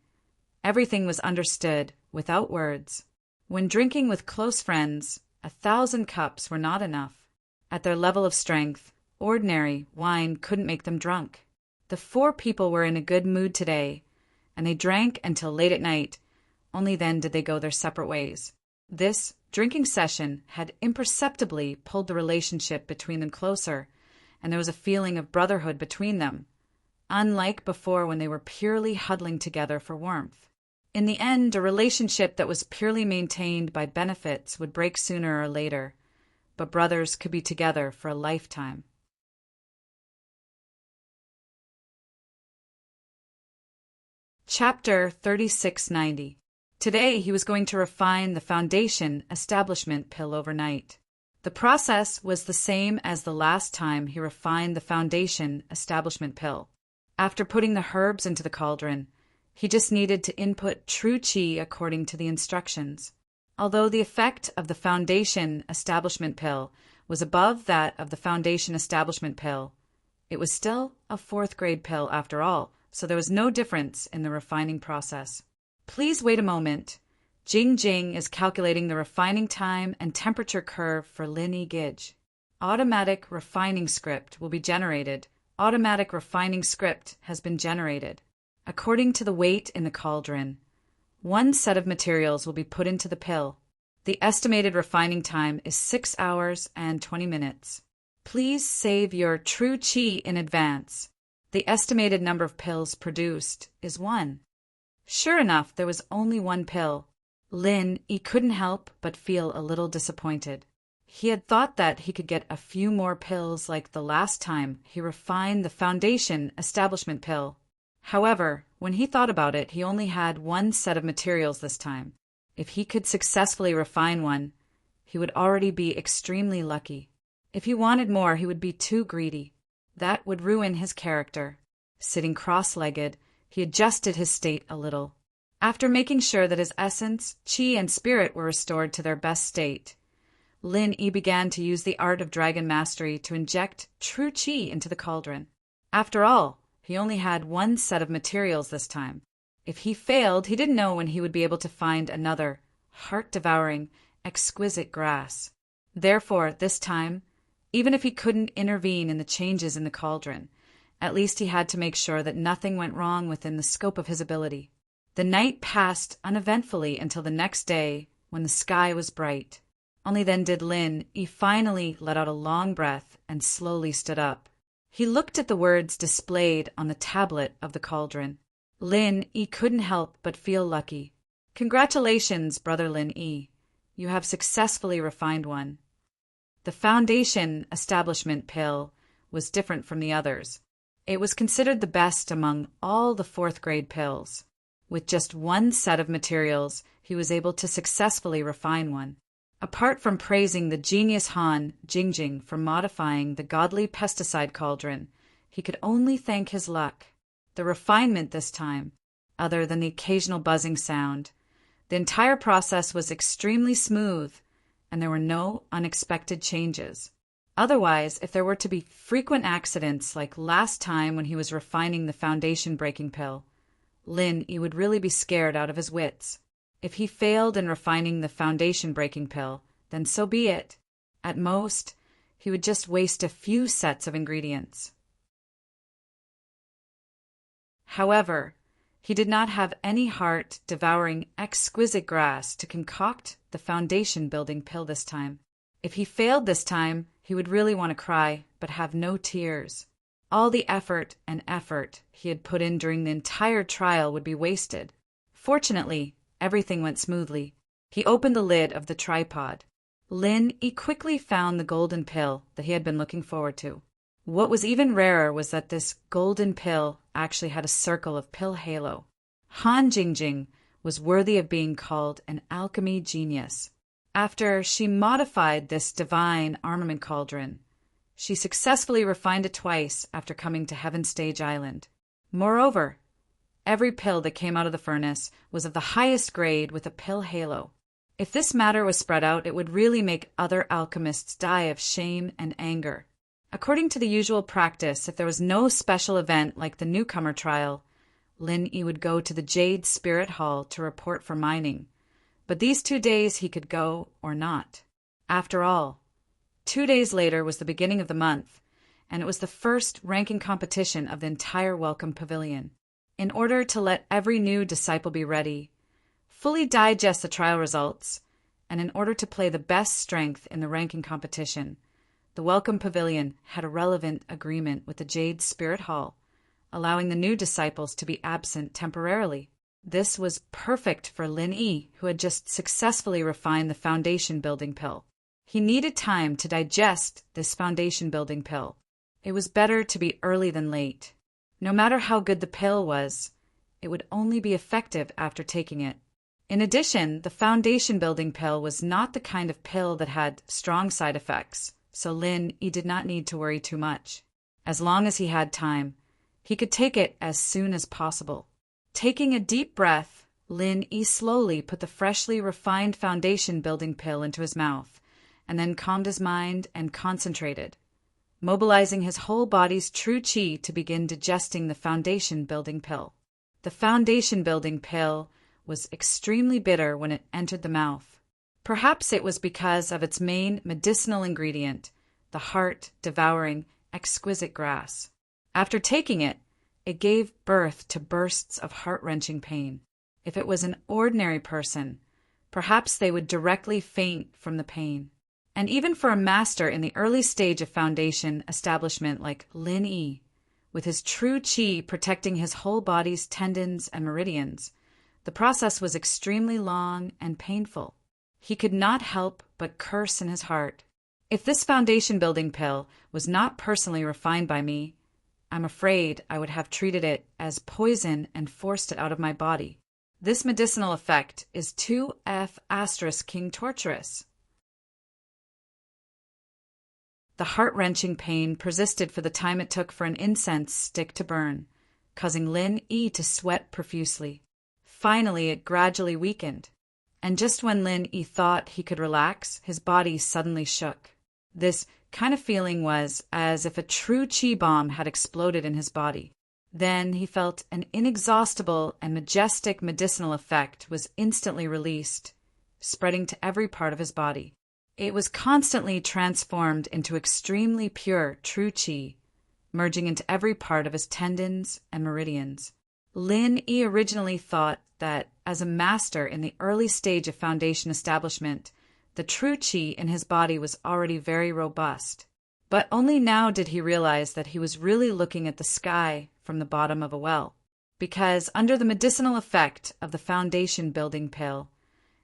everything was understood without words. When drinking with close friends, 1,000 cups were not enough. At their level of strength, ordinary wine couldn't make them drunk. The four people were in a good mood today, and they drank until late at night. Only then did they go their separate ways. This drinking session had imperceptibly pulled the relationship between them closer, and there was a feeling of brotherhood between them, unlike before when they were purely huddling together for warmth. In the end, a relationship that was purely maintained by benefits would break sooner or later, but brothers could be together for a lifetime. Chapter 3690. Today he was going to refine the foundation establishment pill overnight. The process was the same as the last time he refined the foundation establishment pill. After putting the herbs into the cauldron, he just needed to input true qi according to the instructions. Although the effect of the foundation establishment pill was above that of the foundation establishment pill, it was still a 4th grade pill after all, so there was no difference in the refining process. Please wait a moment. Jing Jing is calculating the refining time and temperature curve for Lin Gij. Automatic refining script will be generated. Automatic refining script has been generated. According to the weight in the cauldron, 1 set of materials will be put into the pill. The estimated refining time is 6 hours and 20 minutes. Please save your true qi in advance. The estimated number of pills produced is 1. Sure enough, there was only 1 pill. Lin Yi couldn't help but feel a little disappointed. He had thought that he could get a few more pills like the last time he refined the foundation establishment pill. However, when he thought about it, he only had 1 set of materials this time. If he could successfully refine one, he would already be extremely lucky. If he wanted more, he would be too greedy. That would ruin his character. Sitting cross-legged, he adjusted his state a little. After making sure that his essence, qi, and spirit were restored to their best state, Lin Yi began to use the art of dragon mastery to inject true qi into the cauldron. After all, he only had 1 set of materials this time. If he failed, he didn't know when he would be able to find another, heart-devouring, exquisite grass. Therefore, this time, even if he couldn't intervene in the changes in the cauldron, at least he had to make sure that nothing went wrong within the scope of his ability. The night passed uneventfully until the next day, when the sky was bright. Only then did Lin Yi finally let out a long breath and slowly stood up. He looked at the words displayed on the tablet of the cauldron. Lin Yi couldn't help but feel lucky. Congratulations, Brother Lin Yi. You have successfully refined one. The foundation establishment pill was different from the others. It was considered the best among all the 4th grade pills. With just 1 set of materials, he was able to successfully refine one. Apart from praising the genius Han Jingjing for modifying the godly pesticide cauldron, he could only thank his luck. The refinement this time, other than the occasional buzzing sound, the entire process was extremely smooth, and there were no unexpected changes. Otherwise, if there were to be frequent accidents like last time when he was refining the foundation breaking pill, Lin Yi would really be scared out of his wits. If he failed in refining the foundation breaking pill, then so be it. At most, he would just waste a few sets of ingredients. However, he did not have any heart-devouring exquisite grass to concoct the foundation-building pill this time. If he failed this time, he would really want to cry, but have no tears. All the effort he had put in during the entire trial would be wasted. Fortunately, everything went smoothly. He opened the lid of the tripod. Lin Yi quickly found the golden pill that he had been looking forward to. What was even rarer was that this golden pill actually had a circle of pill halo. Han Jingjing was worthy of being called an alchemy genius. After she modified this divine armament cauldron, she successfully refined it twice after coming to Heaven Stage Island. Moreover, every pill that came out of the furnace was of the highest grade with a pill halo. If this matter was spread out, it would really make other alchemists die of shame and anger. According to the usual practice, if there was no special event like the newcomer trial, Lin Yi would go to the Jade Spirit Hall to report for mining. But these 2 days he could go or not. After all, 2 days later was the beginning of the month, and it was the first ranking competition of the entire Welcome Pavilion. In order to let every new disciple be ready, fully digest the trial results, and in order to play the best strength in the ranking competition, the Welcome Pavilion had a relevant agreement with the Jade Spirit Hall, allowing the new disciples to be absent temporarily. This was perfect for Lin Yi, who had just successfully refined the foundation-building pill. He needed time to digest this foundation-building pill. It was better to be early than late. No matter how good the pill was, it would only be effective after taking it. In addition, the foundation-building pill was not the kind of pill that had strong side effects, so Lin Yi did not need to worry too much. As long as he had time, he could take it as soon as possible. Taking a deep breath, Lin Yi slowly put the freshly refined foundation-building pill into his mouth, and then calmed his mind and concentrated, mobilizing his whole body's true qi to begin digesting the foundation-building pill. The foundation-building pill was extremely bitter when it entered the mouth. Perhaps it was because of its main medicinal ingredient, the heart-devouring, exquisite grass. After taking it, it gave birth to bursts of heart-wrenching pain. If it was an ordinary person, perhaps they would directly faint from the pain. And even for a master in the early stage of foundation establishment like Lin Yi, with his true qi protecting his whole body's tendons and meridians, the process was extremely long and painful. He could not help but curse in his heart. If this foundation-building pill was not personally refined by me, I'm afraid I would have treated it as poison and forced it out of my body. This medicinal effect is 2F** king torturous. The heart-wrenching pain persisted for the time it took for an incense stick to burn, causing Lin Yi to sweat profusely. Finally, it gradually weakened, and just when Lin Yi thought he could relax, his body suddenly shook. This kind of feeling was as if a true qi bomb had exploded in his body. Then he felt an inexhaustible and majestic medicinal effect was instantly released, spreading to every part of his body. It was constantly transformed into extremely pure true qi, merging into every part of his tendons and meridians. Lin Yi originally thought that, as a master in the early stage of foundation establishment, the true qi in his body was already very robust. But only now did he realize that he was really looking at the sky from the bottom of a well. Because under the medicinal effect of the foundation-building pill,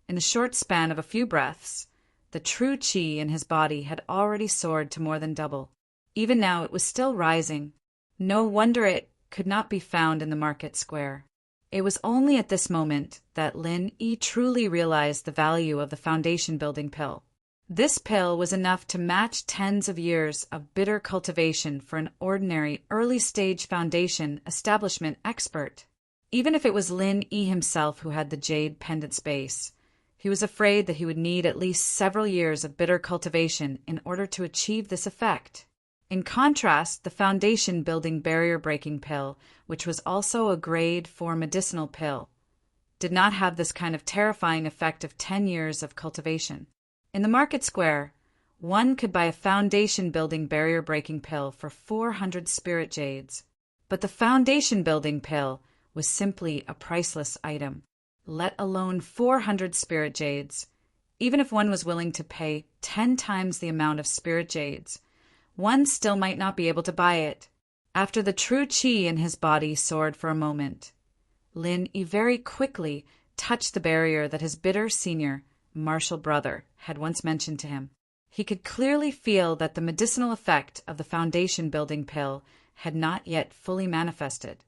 in a short span of a few breaths, the true qi in his body had already soared to more than double. Even now it was still rising. No wonder it could not be found in the market square. It was only at this moment that Lin Yi truly realized the value of the foundation-building pill. This pill was enough to match tens of years of bitter cultivation for an ordinary early-stage foundation establishment expert. Even if it was Lin Yi himself who had the jade pendant's base, he was afraid that he would need at least several years of bitter cultivation in order to achieve this effect. In contrast, the foundation-building barrier-breaking pill, which was also a grade 4 medicinal pill, did not have this kind of terrifying effect of 10 years of cultivation. In the market square, one could buy a foundation-building barrier-breaking pill for 400 spirit jades. But the foundation-building pill was simply a priceless item, let alone 400 spirit jades. Even if one was willing to pay 10 times the amount of spirit jades, one still might not be able to buy it. After the true qi in his body soared for a moment, Lin Yi very quickly touched the barrier that his bitter senior, martial brother, had once mentioned to him. He could clearly feel that the medicinal effect of the foundation-building pill had not yet fully manifested.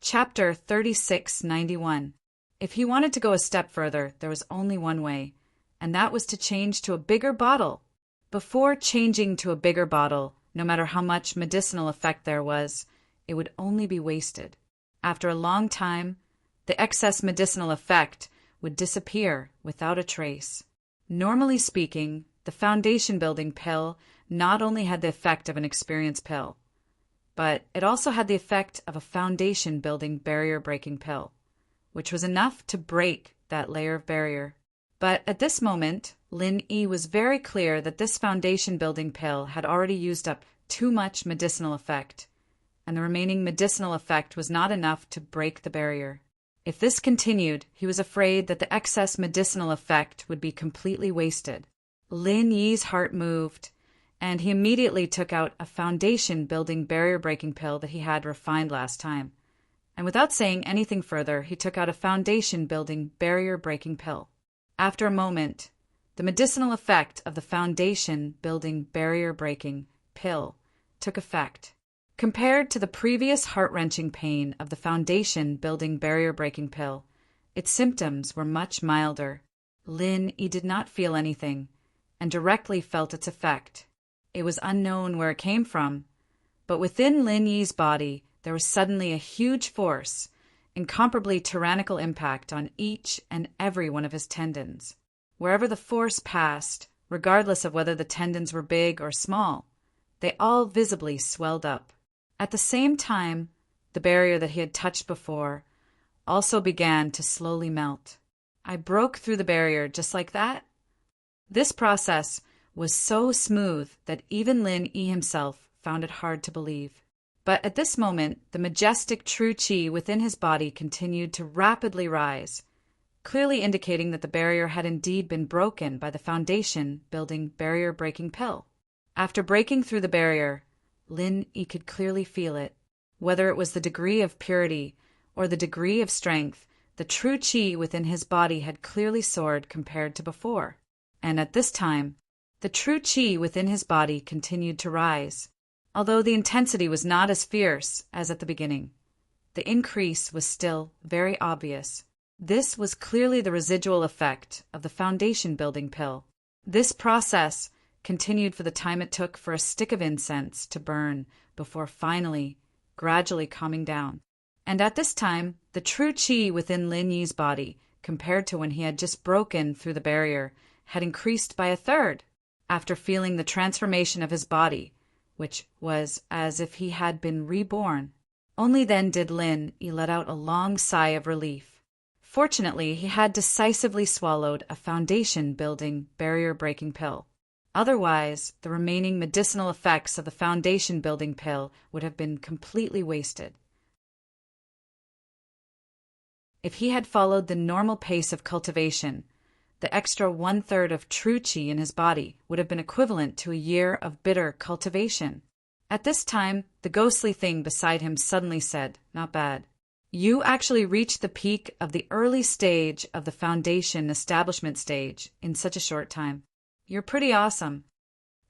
Chapter 3691. If he wanted to go a step further, there was only one way, and that was to change to a bigger bottle. Before changing to a bigger bottle, no matter how much medicinal effect there was, it would only be wasted. After a long time, the excess medicinal effect would disappear without a trace. Normally speaking, the foundation-building pill not only had the effect of an experience pill, but it also had the effect of a foundation-building barrier-breaking pill, which was enough to break that layer of barrier. But at this moment, Lin Yi was very clear that this foundation-building pill had already used up too much medicinal effect, and the remaining medicinal effect was not enough to break the barrier. If this continued, he was afraid that the excess medicinal effect would be completely wasted. Lin Yi's heart moved, and he immediately took out a foundation-building barrier-breaking pill that he had refined last time. And without saying anything further, he took out a foundation-building barrier-breaking pill. After a moment, the medicinal effect of the foundation-building barrier-breaking pill took effect. Compared to the previous heart-wrenching pain of the foundation-building barrier-breaking pill, its symptoms were much milder. Lin Yi did not feel anything, and directly felt its effect. It was unknown where it came from, but within Lin Yi's body there was suddenly a huge force, incomparably tyrannical impact on each and every one of his tendons. Wherever the force passed, regardless of whether the tendons were big or small, they all visibly swelled up. At the same time, the barrier that he had touched before also began to slowly melt. I broke through the barrier just like that. This process was so smooth that even Lin Yi himself found it hard to believe. But at this moment, the majestic true qi within his body continued to rapidly rise, clearly indicating that the barrier had indeed been broken by the foundation-building barrier-breaking pill. After breaking through the barrier, Lin Yi could clearly feel it. Whether it was the degree of purity or the degree of strength, the true qi within his body had clearly soared compared to before. And at this time, the true qi within his body continued to rise. Although the intensity was not as fierce as at the beginning, the increase was still very obvious. This was clearly the residual effect of the foundation-building pill. This process continued for the time it took for a stick of incense to burn before finally, gradually calming down. And at this time, the true qi within Lin Yi's body, compared to when he had just broken through the barrier, had increased by a third. After feeling the transformation of his body, which was as if he had been reborn, only then did Lin Yi let out a long sigh of relief. Fortunately, he had decisively swallowed a foundation-building, barrier-breaking pill. Otherwise, the remaining medicinal effects of the foundation-building pill would have been completely wasted. If he had followed the normal pace of cultivation, the extra one-third of true qi in his body would have been equivalent to a year of bitter cultivation. At this time, the ghostly thing beside him suddenly said, "Not bad. You actually reached the peak of the early stage of the foundation establishment stage in such a short time. You're pretty awesome.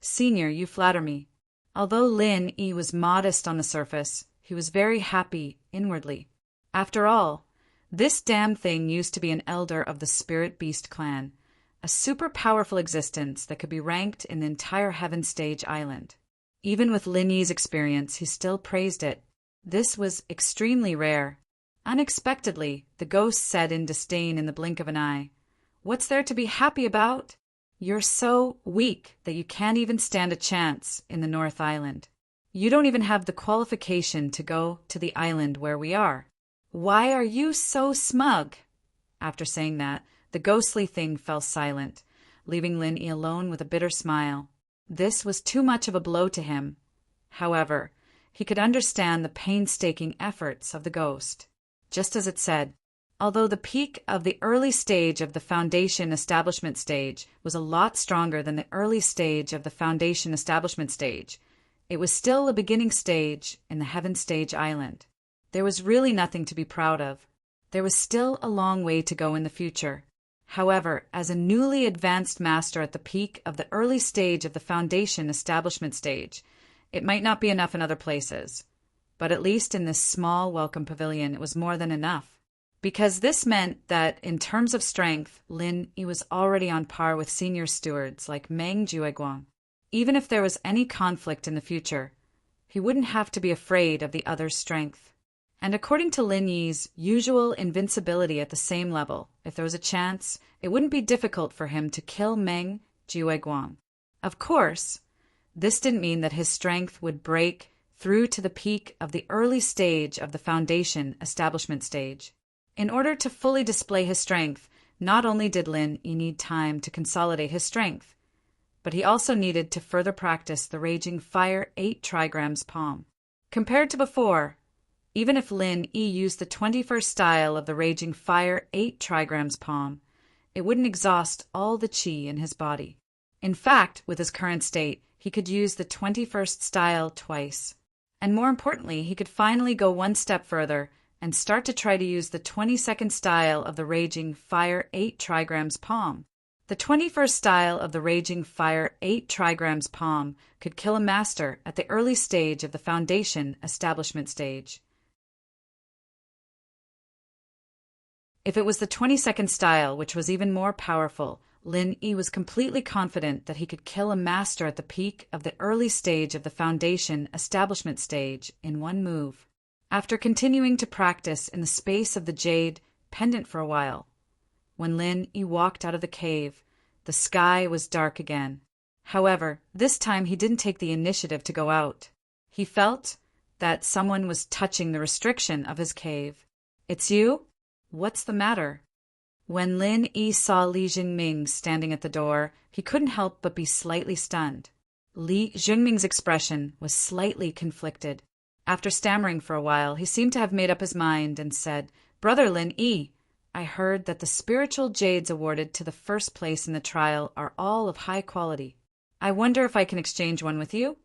Senior, you flatter me." Although Lin Yi was modest on the surface, he was very happy inwardly. After all, this damn thing used to be an elder of the Spirit Beast clan, a super powerful existence that could be ranked in the entire Heaven Stage Island. Even with Lin Yi's experience, he still praised it. This was extremely rare. Unexpectedly, the ghost said in disdain in the blink of an eye, "What's there to be happy about? You're so weak that you can't even stand a chance in the North Island. You don't even have the qualification to go to the island where we are. Why are you so smug?" After saying that, the ghostly thing fell silent, leaving Lin Yi alone with a bitter smile. This was too much of a blow to him. However, he could understand the painstaking efforts of the ghost. Just as it said, although the peak of the early stage of the foundation establishment stage was a lot stronger than the early stage of the foundation establishment stage, it was still a beginning stage in the Heaven Stage Island. There was really nothing to be proud of. There was still a long way to go in the future. However, as a newly advanced master at the peak of the early stage of the foundation establishment stage, it might not be enough in other places. But at least in this small welcome pavilion, it was more than enough. Because this meant that, in terms of strength, Lin Yi was already on par with senior stewards like Meng Jueguang. Even if there was any conflict in the future, he wouldn't have to be afraid of the other's strength. And according to Lin Yi's usual invincibility at the same level, if there was a chance, it wouldn't be difficult for him to kill Meng Jueguang. Of course, this didn't mean that his strength would break through to the peak of the early stage of the foundation establishment stage. In order to fully display his strength, not only did Lin Yi need time to consolidate his strength, but he also needed to further practice the Raging Fire 8 trigrams palm. Compared to before, even if Lin Yi used the 21st style of the Raging Fire 8 trigrams palm, it wouldn't exhaust all the qi in his body. In fact, with his current state, he could use the 21st style twice. And more importantly, he could finally go one step further and start to try to use the 22nd style of the Raging Fire 8 trigrams palm. The 21st style of the Raging Fire 8 trigrams palm could kill a master at the early stage of the foundation establishment stage. If it was the 22nd style, which was even more powerful, Lin Yi was completely confident that he could kill a master at the peak of the early stage of the foundation establishment stage in one move. After continuing to practice in the space of the jade pendant for a while, when Lin Yi walked out of the cave, the sky was dark again. However, this time he didn't take the initiative to go out. He felt that someone was touching the restriction of his cave. "It's you? What's the matter?" When Lin Yi saw Li Jingming standing at the door, he couldn't help but be slightly stunned. Li Jingming's expression was slightly conflicted. After stammering for a while, he seemed to have made up his mind and said, "Brother Lin Yi, I heard that the spiritual jades awarded to the first place in the trial are all of high quality. I wonder if I can exchange one with you?"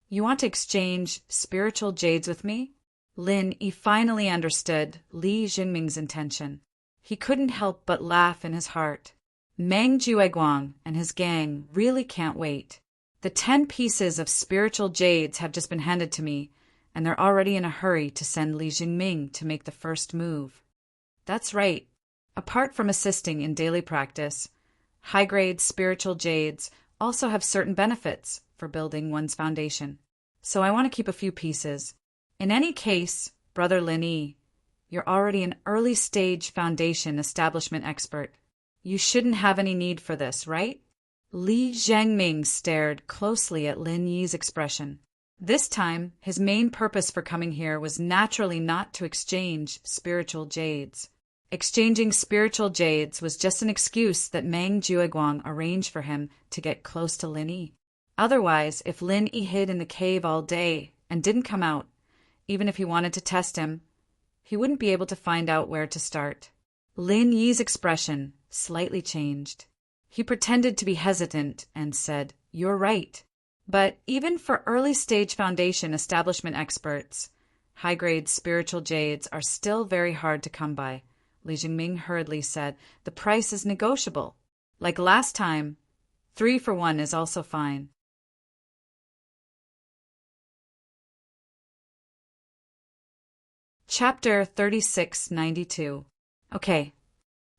"You want to exchange spiritual jades with me?" Lin Yi finally understood Li Jingming's intention. He couldn't help but laugh in his heart. Meng Jueguang and his gang really can't wait. The 10 pieces of spiritual jades have just been handed to me, and they're already in a hurry to send Li Jingming to make the first move. That's right. Apart from assisting in daily practice, high-grade spiritual jades also have certain benefits for building one's foundation. So I want to keep a few pieces. In any case, Brother Lin Yi, you're already an early-stage foundation establishment expert. You shouldn't have any need for this, right? Li Zhengming stared closely at Lin Yi's expression. This time, his main purpose for coming here was naturally not to exchange spiritual jades. Exchanging spiritual jades was just an excuse that Meng Jueguang arranged for him to get close to Lin Yi. Otherwise, if Lin Yi hid in the cave all day and didn't come out, even if he wanted to test him, he wouldn't be able to find out where to start. Lin Yi's expression slightly changed. He pretended to be hesitant and said, "You're right. But even for early-stage foundation establishment experts, high-grade spiritual jades are still very hard to come by." Li Jingming hurriedly said, "The price is negotiable. Like last time, 3 for 1 is also fine." Chapter 3692. Okay.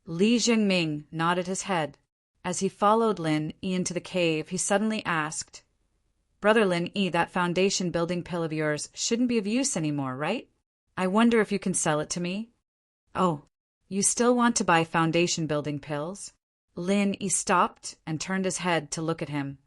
Li Jingming nodded his head. As he followed Lin Yi into the cave, he suddenly asked, "Brother Lin Yi, that foundation building pill of yours shouldn't be of use anymore, right? I wonder if you can sell it to me?" "Oh, you still want to buy foundation building pills?" Lin Yi stopped and turned his head to look at him.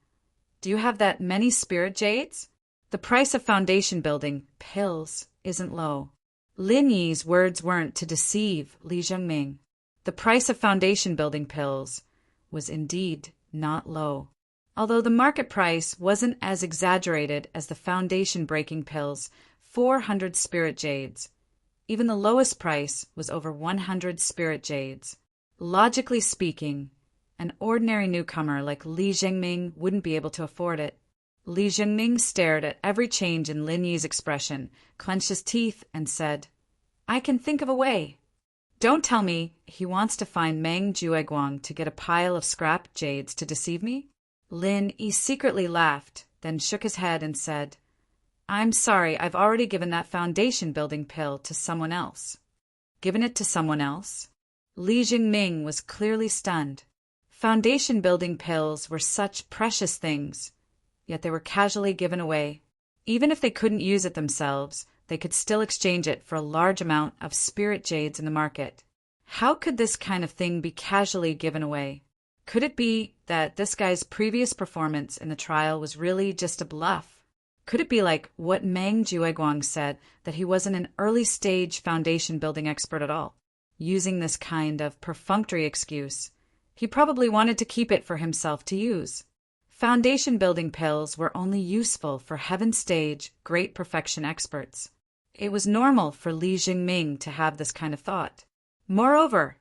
"Do you have that many spirit jades? The price of foundation building pills isn't low." Lin Yi's words weren't to deceive Li Zhengming. The price of foundation building pills was indeed not low. Although the market price wasn't as exaggerated as the foundation breaking pills, 400 spirit jades. Even the lowest price was over 100 spirit jades. Logically speaking, an ordinary newcomer like Li Zhengming wouldn't be able to afford it. Li Zhengming stared at every change in Lin Yi's expression, clenched his teeth, and said, "I can think of a way." "Don't tell me he wants to find Meng Jueguang to get a pile of scrap jades to deceive me?" Lin Yi secretly laughed, then shook his head and said, "I'm sorry, I've already given that foundation building pill to someone else." "Given it to someone else?" Li Jingming was clearly stunned. Foundation building pills were such precious things, yet they were casually given away. Even if they couldn't use it themselves, they could still exchange it for a large amount of spirit jades in the market. How could this kind of thing be casually given away? Could it be that this guy's previous performance in the trial was really just a bluff? Could it be like what Meng Jueguang said, that he wasn't an early-stage foundation-building expert at all? Using this kind of perfunctory excuse, he probably wanted to keep it for himself to use. Foundation-building pills were only useful for heaven-stage, great perfection experts. It was normal for Li Jingming to have this kind of thought. Moreover,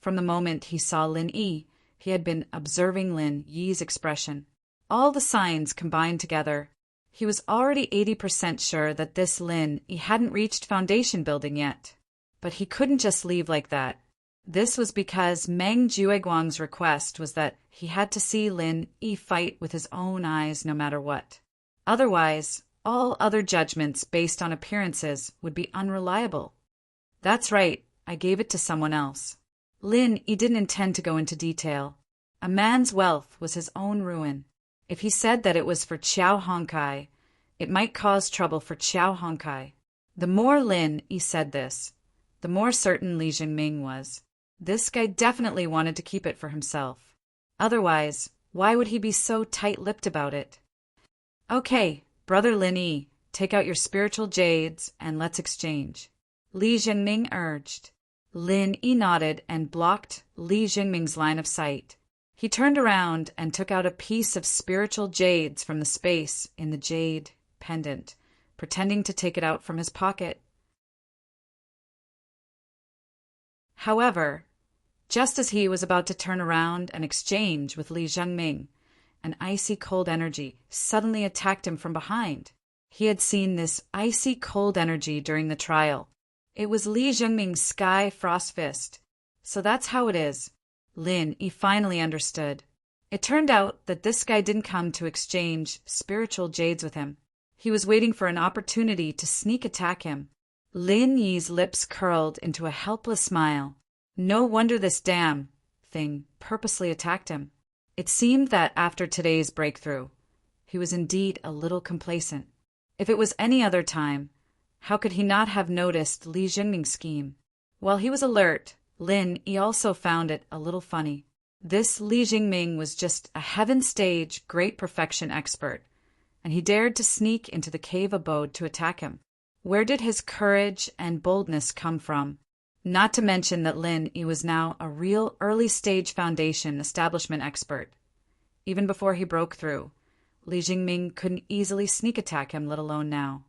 from the moment he saw Lin Yi, he had been observing Lin Yi's expression. All the signs combined together. He was already 80% sure that this Lin Yi hadn't reached foundation building yet. But he couldn't just leave like that. This was because Meng Jueguang's request was that he had to see Lin Yi fight with his own eyes no matter what. Otherwise, all other judgments based on appearances would be unreliable. That's right, I gave it to someone else. Lin Yi didn't intend to go into detail. A man's wealth was his own ruin. If he said that it was for Qiao Hongkai, it might cause trouble for Qiao Hongkai. The more Lin Yi said this, the more certain Li Jingming was. This guy definitely wanted to keep it for himself. Otherwise, why would he be so tight-lipped about it? Okay, brother Lin Yi, take out your spiritual jades and let's exchange. Li Jingming urged. Lin Yi nodded and blocked Li Jingming's line of sight. He turned around and took out a piece of spiritual jades from the space in the jade pendant, pretending to take it out from his pocket. However, just as he was about to turn around and exchange with Li Jingming, an icy cold energy suddenly attacked him from behind. He had seen this icy cold energy during the trial. It was Li Jingming's sky frost fist. So that's how it is. Lin Yi finally understood. It turned out that this guy didn't come to exchange spiritual jades with him. He was waiting for an opportunity to sneak attack him. Lin Yi's lips curled into a helpless smile. No wonder this damn thing purposely attacked him. It seemed that after today's breakthrough, he was indeed a little complacent. If it was any other time, how could he not have noticed Li Jingming's scheme? While he was alert, Lin Yi also found it a little funny. This Li Jingming was just a heaven-stage great perfection expert, and he dared to sneak into the cave abode to attack him. Where did his courage and boldness come from? Not to mention that Lin Yi was now a real early-stage foundation establishment expert. Even before he broke through, Li Jingming couldn't easily sneak attack him, let alone now.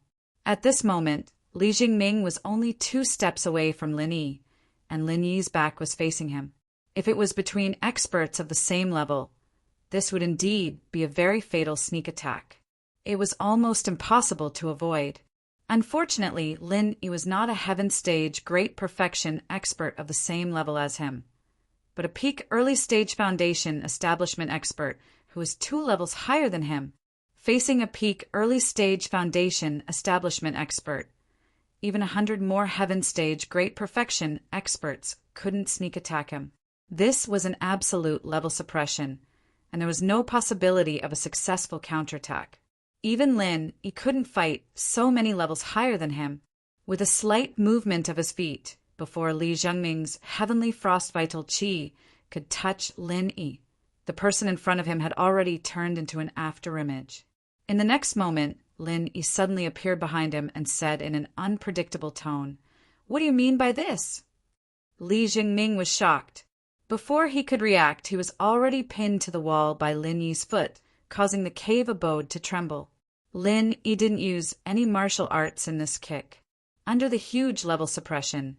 At this moment, Li Jingming was only 2 steps away from Lin Yi, and Lin Yi's back was facing him. If it was between experts of the same level, this would indeed be a very fatal sneak attack. It was almost impossible to avoid. Unfortunately, Lin Yi was not a heaven-stage great perfection expert of the same level as him, but a peak early-stage foundation establishment expert who was 2 levels higher than him. Facing a peak early-stage foundation establishment expert, even 100 more heaven-stage great perfection experts couldn't sneak attack him. This was an absolute level suppression, and there was no possibility of a successful counterattack. Even Lin Yi couldn't fight so many levels higher than him. With a slight movement of his feet, before Li Jingming's heavenly frost vital qi could touch Lin Yi, the person in front of him had already turned into an afterimage. In the next moment, Lin Yi suddenly appeared behind him and said in an unpredictable tone, "What do you mean by this?" Li Jingming was shocked. Before he could react, he was already pinned to the wall by Lin Yi's foot, causing the cave abode to tremble. Lin Yi didn't use any martial arts in this kick. Under the huge level suppression,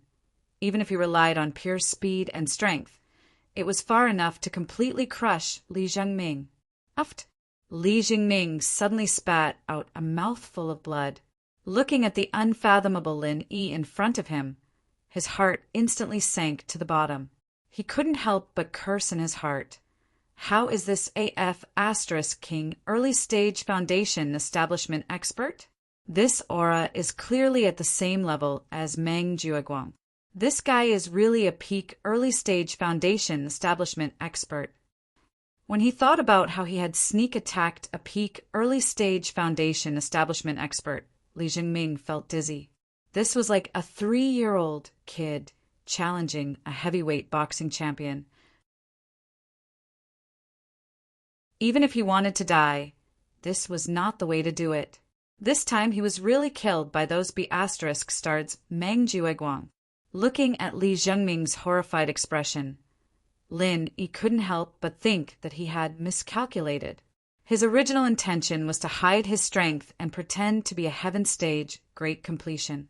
even if he relied on pure speed and strength, it was far enough to completely crush Li Jingming. Uft! Li Jingming suddenly spat out a mouthful of blood. Looking at the unfathomable Lin Yi in front of him, his heart instantly sank to the bottom. He couldn't help but curse in his heart. How is this AF * King early-stage foundation establishment expert? This aura is clearly at the same level as Meng Jueguang. This guy is really a peak early-stage foundation establishment expert. When he thought about how he had sneak attacked a peak early-stage foundation establishment expert, Li Jingming felt dizzy. This was like a 3-year-old kid challenging a heavyweight boxing champion. Even if he wanted to die, this was not the way to do it. This time he was really killed by those B***star's Meng Jueguang. Looking at Li Zhengming's horrified expression, Lin Yi couldn't help but think that he had miscalculated. His original intention was to hide his strength and pretend to be a heaven stage great completion.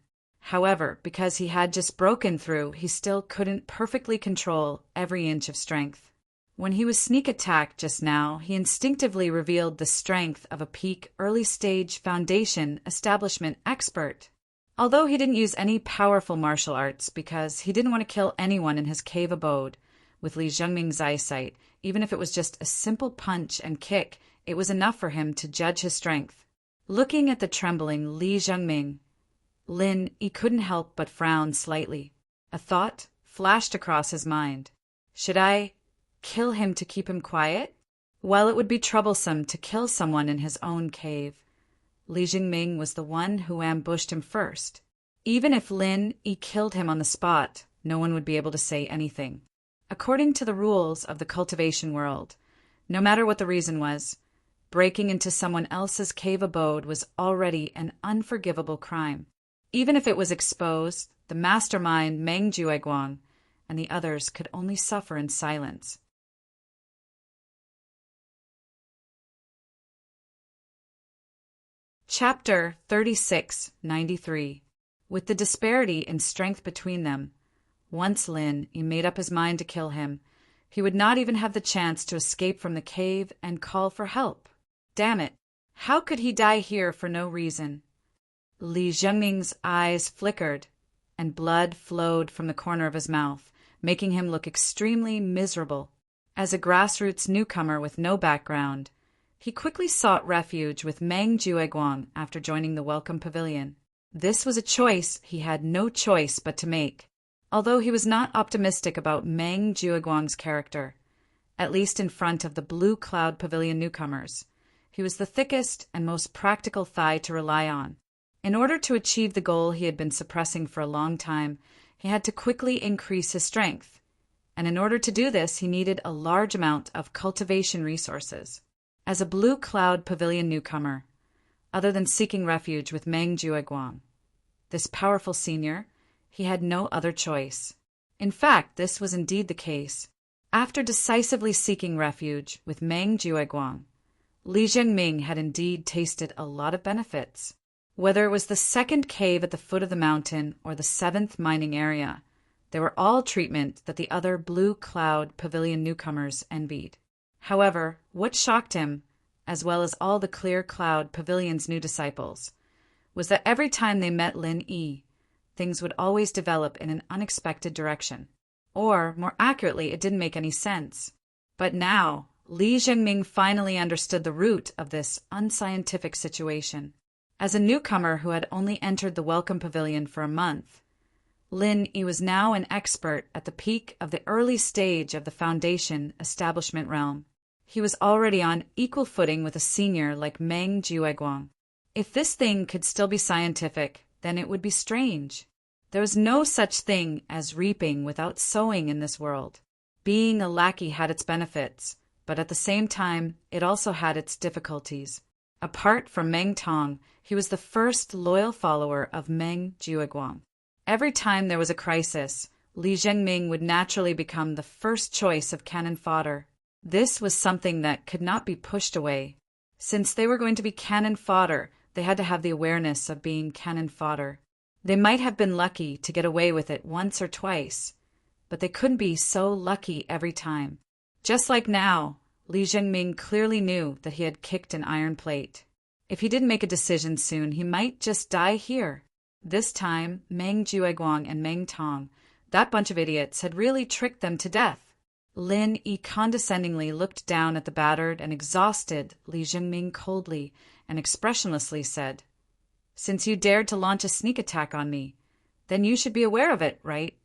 However, because he had just broken through, he still couldn't perfectly control every inch of strength. When he was sneak attacked just now, he instinctively revealed the strength of a peak early-stage foundation establishment expert. Although he didn't use any powerful martial arts because he didn't want to kill anyone in his cave abode, with Li Zhengming's eyesight, even if it was just a simple punch and kick, it was enough for him to judge his strength. Looking at the trembling Li Zhengming, Lin Yi couldn't help but frown slightly. A thought flashed across his mind. Should I kill him to keep him quiet? While it would be troublesome to kill someone in his own cave, Li Zhengming was the one who ambushed him first. Even if Lin Yi killed him on the spot, no one would be able to say anything. According to the rules of the cultivation world, no matter what the reason was, breaking into someone else's cave abode was already an unforgivable crime. Even if it was exposed, the mastermind Meng Jueguang and the others could only suffer in silence. Chapter 3693. With the disparity in strength between them, once Lin Yi made up his mind to kill him, he would not even have the chance to escape from the cave and call for help. Damn it! How could he die here for no reason? Li Zhengming's eyes flickered, and blood flowed from the corner of his mouth, making him look extremely miserable. As a grassroots newcomer with no background, he quickly sought refuge with Meng Jueguang after joining the Welcome Pavilion. This was a choice he had no choice but to make. Although he was not optimistic about Meng Jueguang's character, at least in front of the Blue Cloud Pavilion newcomers, he was the thickest and most practical thigh to rely on. In order to achieve the goal he had been suppressing for a long time, he had to quickly increase his strength. And in order to do this, he needed a large amount of cultivation resources. As a Blue Cloud Pavilion newcomer, other than seeking refuge with Meng Jueguang, this powerful senior, he had no other choice. In fact, this was indeed the case. After decisively seeking refuge with Meng Jueguang, Li Zhengming had indeed tasted a lot of benefits. Whether it was the second cave at the foot of the mountain or the 7th mining area, they were all treatment that the other Blue Cloud Pavilion newcomers envied. However, what shocked him, as well as all the Clear Cloud Pavilion's new disciples, was that every time they met Lin Yi, things would always develop in an unexpected direction. Or, more accurately, it didn't make any sense. But now, Li Zhengming finally understood the root of this unscientific situation. As a newcomer who had only entered the Welcome Pavilion for a month, Lin Yi was now an expert at the peak of the early stage of the foundation establishment realm. He was already on equal footing with a senior like Meng Jueguang. If this thing could still be scientific, then it would be strange. There was no such thing as reaping without sowing in this world. Being a lackey had its benefits, but at the same time, it also had its difficulties. Apart from Meng Tong, he was the first loyal follower of Meng Jueguang. Every time there was a crisis, Li Zhengming would naturally become the first choice of cannon fodder. This was something that could not be pushed away. Since they were going to be cannon fodder, they had to have the awareness of being cannon fodder. They might have been lucky to get away with it once or twice, but they couldn't be so lucky every time. Just like now, Li Zhengming clearly knew that he had kicked an iron plate. If he didn't make a decision soon, he might just die here. This time, Meng Jueguang and Meng Tong, that bunch of idiots, had really tricked them to death. Lin Yi condescendingly looked down at the battered and exhausted Li Zhengming coldly and expressionlessly said, "Since you dared to launch a sneak attack on me, then you should be aware of it, right?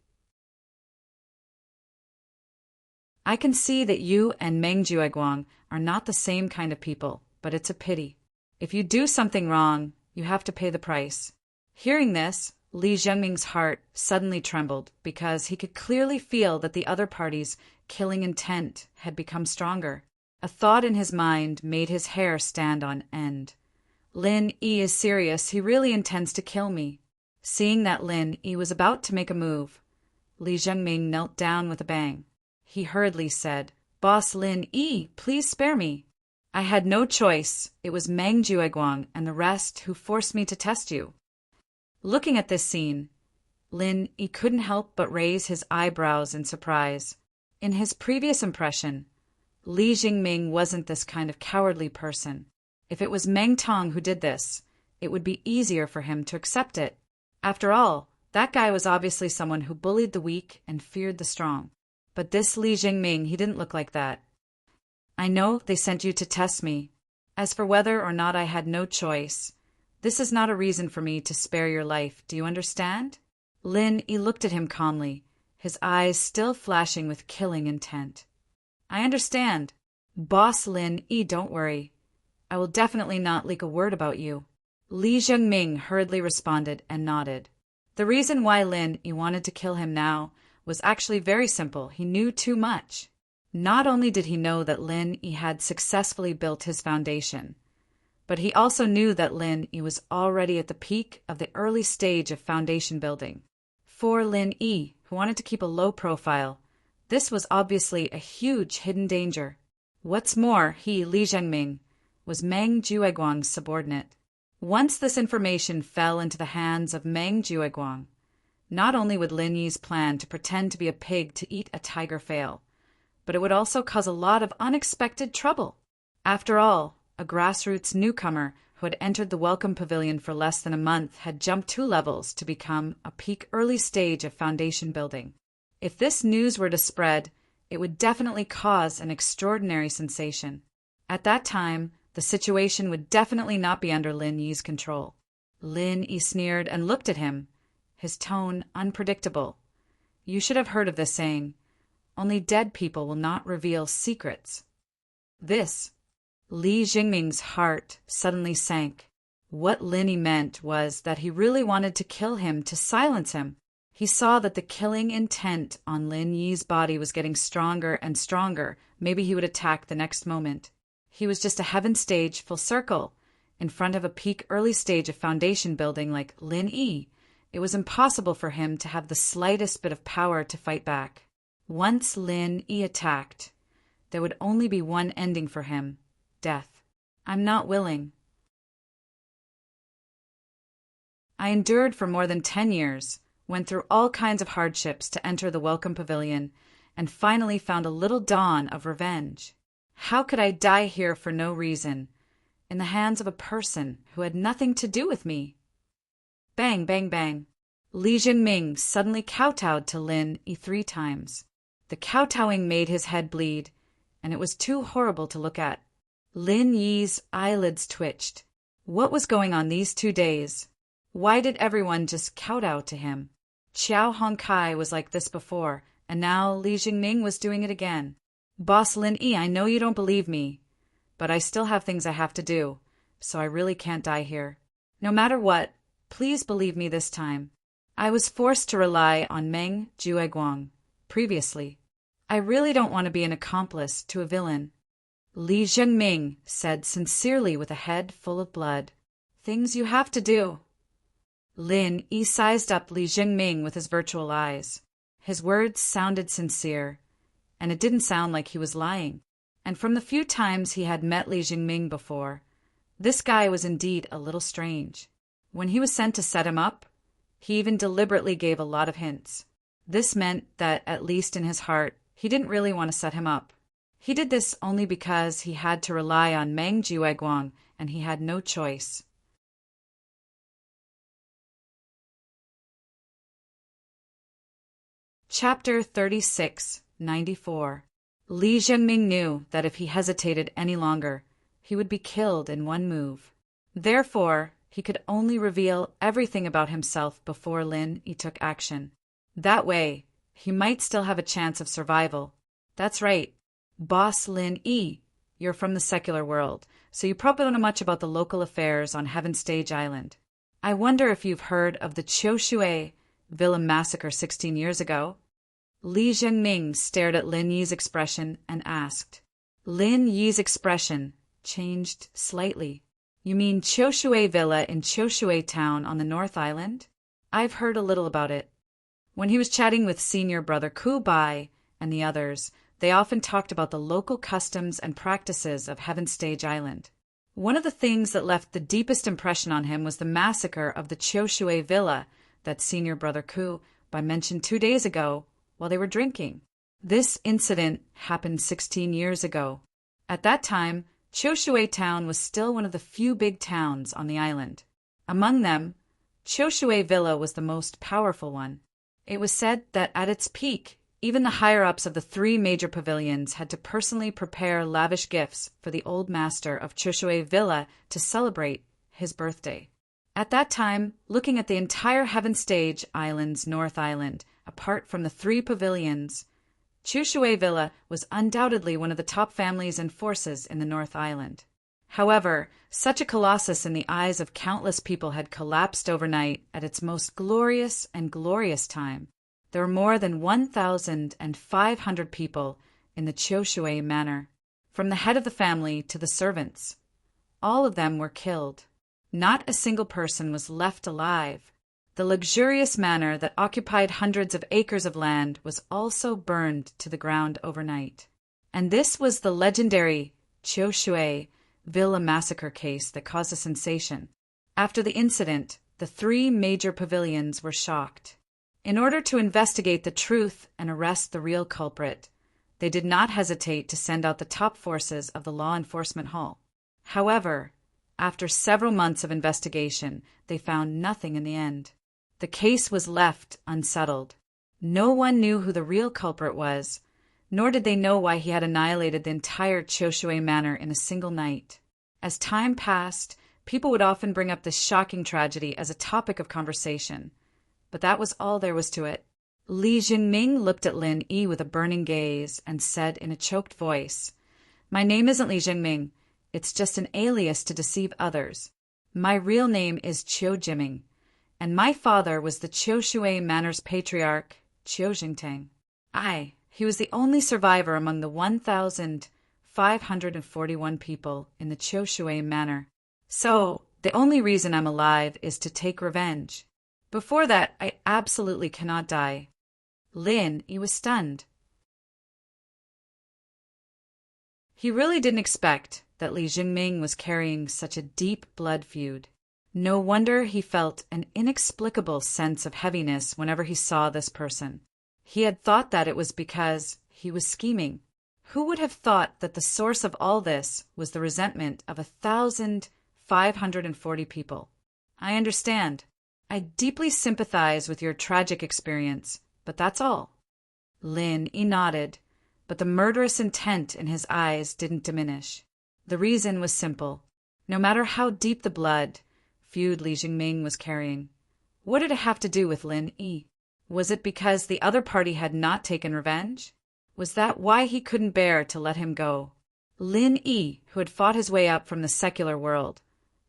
I can see that you and Meng Jueguang are not the same kind of people, but it's a pity. If you do something wrong, you have to pay the price." Hearing this, Li Zhengming's heart suddenly trembled because he could clearly feel that the other party's killing intent had become stronger. A thought in his mind made his hair stand on end. Lin Yi is serious. He really intends to kill me. Seeing that Lin Yi was about to make a move, Li Zhengming knelt down with a bang. He hurriedly said, "Boss Lin Yi, please spare me. I had no choice. It was Meng Jueguang and the rest who forced me to test you." Looking at this scene, Lin Yi couldn't help but raise his eyebrows in surprise. In his previous impression, Li Jingming wasn't this kind of cowardly person. If it was Meng Tong who did this, it would be easier for him to accept it. After all, that guy was obviously someone who bullied the weak and feared the strong. But this Li Jingming, he didn't look like that. "I know they sent you to test me. As for whether or not I had no choice, this is not a reason for me to spare your life. Do you understand?" Lin Yi looked at him calmly, his eyes still flashing with killing intent. "I understand. Boss Lin Yi, don't worry. I will definitely not leak a word about you." Li Zhengming hurriedly responded and nodded. The reason why Lin Yi wanted to kill him now was actually very simple. He knew too much. Not only did he know that Lin Yi had successfully built his foundation, but he also knew that Lin Yi was already at the peak of the early stage of foundation building. For Lin Yi, who wanted to keep a low profile, this was obviously a huge hidden danger. What's more, he, Li Zhengming, was Meng Jueguang's subordinate. Once this information fell into the hands of Meng Jueguang, not only would Lin Yi's plan to pretend to be a pig to eat a tiger fail, but it would also cause a lot of unexpected trouble. After all, a grassroots newcomer who had entered the Welcome Pavilion for less than a month had jumped 2 levels to become a peak early stage of foundation building. If this news were to spread, it would definitely cause an extraordinary sensation. At that time, the situation would definitely not be under Lin Yi's control. Lin Yi sneered and looked at him, his tone unpredictable. You should have heard of this saying, "Only dead people will not reveal secrets." This, Li Jingming's heart suddenly sank. What Lin Yi meant was that he really wanted to kill him to silence him. He saw that the killing intent on Lin Yi's body was getting stronger and stronger. Maybe he would attack the next moment. He was just a heaven stage full circle, in front of a peak early stage of foundation building like Lin Yi. It was impossible for him to have the slightest bit of power to fight back. Once Lin Yi attacked, there would only be one ending for him: death. "I'm not willing. I endured for more than 10 years, went through all kinds of hardships to enter the Welcome Pavilion, and finally found a little dawn of revenge. How could I die here for no reason, in the hands of a person who had nothing to do with me?" Bang, bang, bang. Li Jinming suddenly kowtowed to Lin Yi 3 times. The kowtowing made his head bleed, and it was too horrible to look at. Lin Yi's eyelids twitched. What was going on these 2 days? Why did everyone just kowtow to him? Qiao Hongkai was like this before, and now Li Jingming was doing it again. "Boss Lin Yi, I know you don't believe me, but I still have things I have to do, so I really can't die here. No matter what, please believe me this time. I was forced to rely on Meng Jueguang previously. I really don't want to be an accomplice to a villain." Li Zhengming said sincerely with a head full of blood. "Things you have to do." Lin Yi sized up Li Zhengming with his virtual eyes. His words sounded sincere, and it didn't sound like he was lying. And from the few times he had met Li Jingming before, this guy was indeed a little strange. When he was sent to set him up, he even deliberately gave a lot of hints. This meant that, at least in his heart, he didn't really want to set him up. He did this only because he had to rely on Meng Jueguang, and he had no choice. Chapter 36-94. Li Zhengming knew that if he hesitated any longer, he would be killed in one move. Therefore, he could only reveal everything about himself before Lin Yi took action. That way, he might still have a chance of survival. That's right, Boss Lin Yi, you're from the secular world, so you probably don't know much about the local affairs on Heaven Stage Island. I wonder if you've heard of the Qiushui Villa massacre 16 years ago? Li Zhengming stared at Lin Yi's expression and asked. Lin Yi's expression changed slightly. You mean Qiushui Villa in Qiushui town on the North Island? I've heard a little about it. When he was chatting with senior brother Ku Bai and the others, they often talked about the local customs and practices of Heaven Stage Island. One of the things that left the deepest impression on him was the massacre of the Qiushui Villa that senior brother Ku Bai mentioned 2 days ago while they were drinking. This incident happened 16 years ago. At that time, Qiushui town was still one of the few big towns on the island. Among them, Qiushui Villa was the most powerful one. It was said that at its peak, even the higher-ups of the 3 major pavilions had to personally prepare lavish gifts for the old master of Qiushui Villa to celebrate his birthday. At that time, looking at the entire Heaven Stage Island's North Island, apart from the 3 pavilions, Qiushui Villa was undoubtedly one of the top families and forces in the North Island. However, such a colossus in the eyes of countless people had collapsed overnight at its most glorious and glorious time. There were more than 1,500 people in the Qiushui manor, from the head of the family to the servants. All of them were killed. Not a single person was left alive. The luxurious manor that occupied hundreds of acres of land was also burned to the ground overnight. And this was the legendary Qiushui Villa massacre case that caused a sensation. After the incident, the 3 major pavilions were shocked. In order to investigate the truth and arrest the real culprit, they did not hesitate to send out the top forces of the law enforcement hall. However, after several months of investigation, they found nothing in the end. The case was left unsettled. No one knew who the real culprit was, nor did they know why he had annihilated the entire Qiushui manor in a single night. As time passed, people would often bring up this shocking tragedy as a topic of conversation. But that was all there was to it. Li Jingming looked at Lin Yi with a burning gaze and said in a choked voice, My name isn't Li Jingming. It's just an alias to deceive others. My real name is Qiu Jiming, and my father was the Qiushui Manor's patriarch, Qiu Jingtang. He was the only survivor among the 1,541 people in the Qiushui Manor. So, the only reason I'm alive is to take revenge. Before that, I absolutely cannot die. Lin Yi was stunned. He really didn't expect that Li Jingming was carrying such a deep blood feud. No wonder he felt an inexplicable sense of heaviness whenever he saw this person. He had thought that it was because he was scheming. Who would have thought that the source of all this was the resentment of 1,540 people? I understand. I deeply sympathize with your tragic experience, but that's all. Lin Yi nodded, but the murderous intent in his eyes didn't diminish. The reason was simple. No matter how deep the blood feud Li Jingming was carrying, what did it have to do with Lin Yi? Was it because the other party had not taken revenge? Was that why he couldn't bear to let him go? Lin Yi, who had fought his way up from the secular world,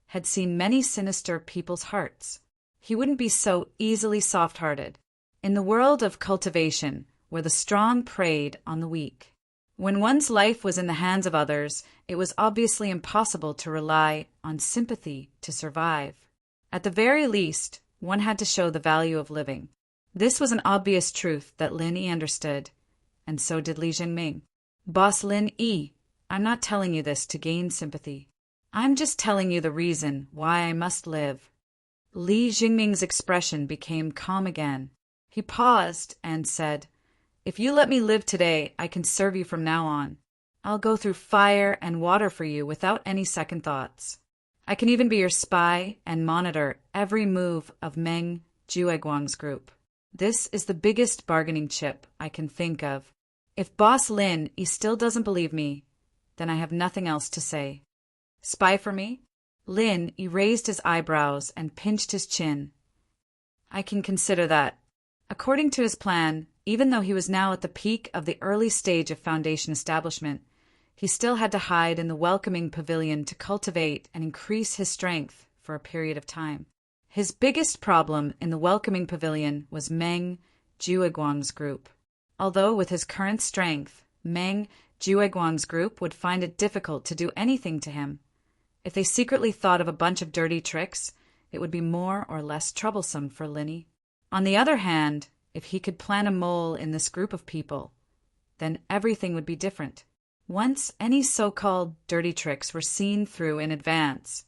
had seen many sinister people's hearts. He wouldn't be so easily soft-hearted. In the world of cultivation, where the strong preyed on the weak, when one's life was in the hands of others, it was obviously impossible to rely on sympathy to survive. At the very least, one had to show the value of living. This was an obvious truth that Lin Yi understood, and so did Li Jingming. Boss Lin Yi, I'm not telling you this to gain sympathy. I'm just telling you the reason why I must live. Li Jingming's expression became calm again. He paused and said, If you let me live today, I can serve you from now on. I'll go through fire and water for you without any second thoughts. I can even be your spy and monitor every move of Meng Jueguang's group. This is the biggest bargaining chip I can think of. If Boss Lin Yi still doesn't believe me, then I have nothing else to say. Spy for me? Lin Yi raised his eyebrows and pinched his chin. I can consider that. According to his plan, even though he was now at the peak of the early stage of Foundation establishment, he still had to hide in the welcoming pavilion to cultivate and increase his strength for a period of time. His biggest problem in the welcoming pavilion was Meng Jueguang's group. Although with his current strength, Meng Jueguang's group would find it difficult to do anything to him. If they secretly thought of a bunch of dirty tricks, it would be more or less troublesome for Linny. On the other hand, if he could plant a mole in this group of people, then everything would be different. Once any so-called dirty tricks were seen through in advance,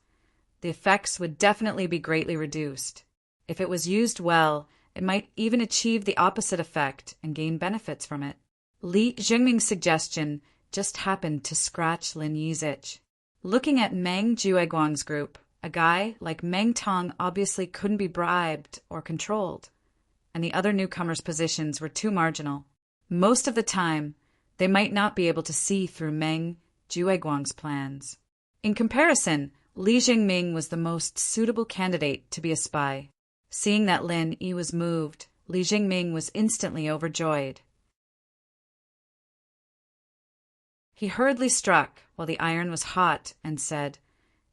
the effects would definitely be greatly reduced. If it was used well, it might even achieve the opposite effect and gain benefits from it. Li Jingming's suggestion just happened to scratch Lin Yi's itch. Looking at Meng Jueguang's group, a guy like Meng Tong obviously couldn't be bribed or controlled, and the other newcomers' positions were too marginal. Most of the time, they might not be able to see through Meng Jueguang's plans. In comparison, Li Jingming was the most suitable candidate to be a spy. Seeing that Lin Yi was moved, Li Jingming was instantly overjoyed. He hurriedly struck while the iron was hot and said,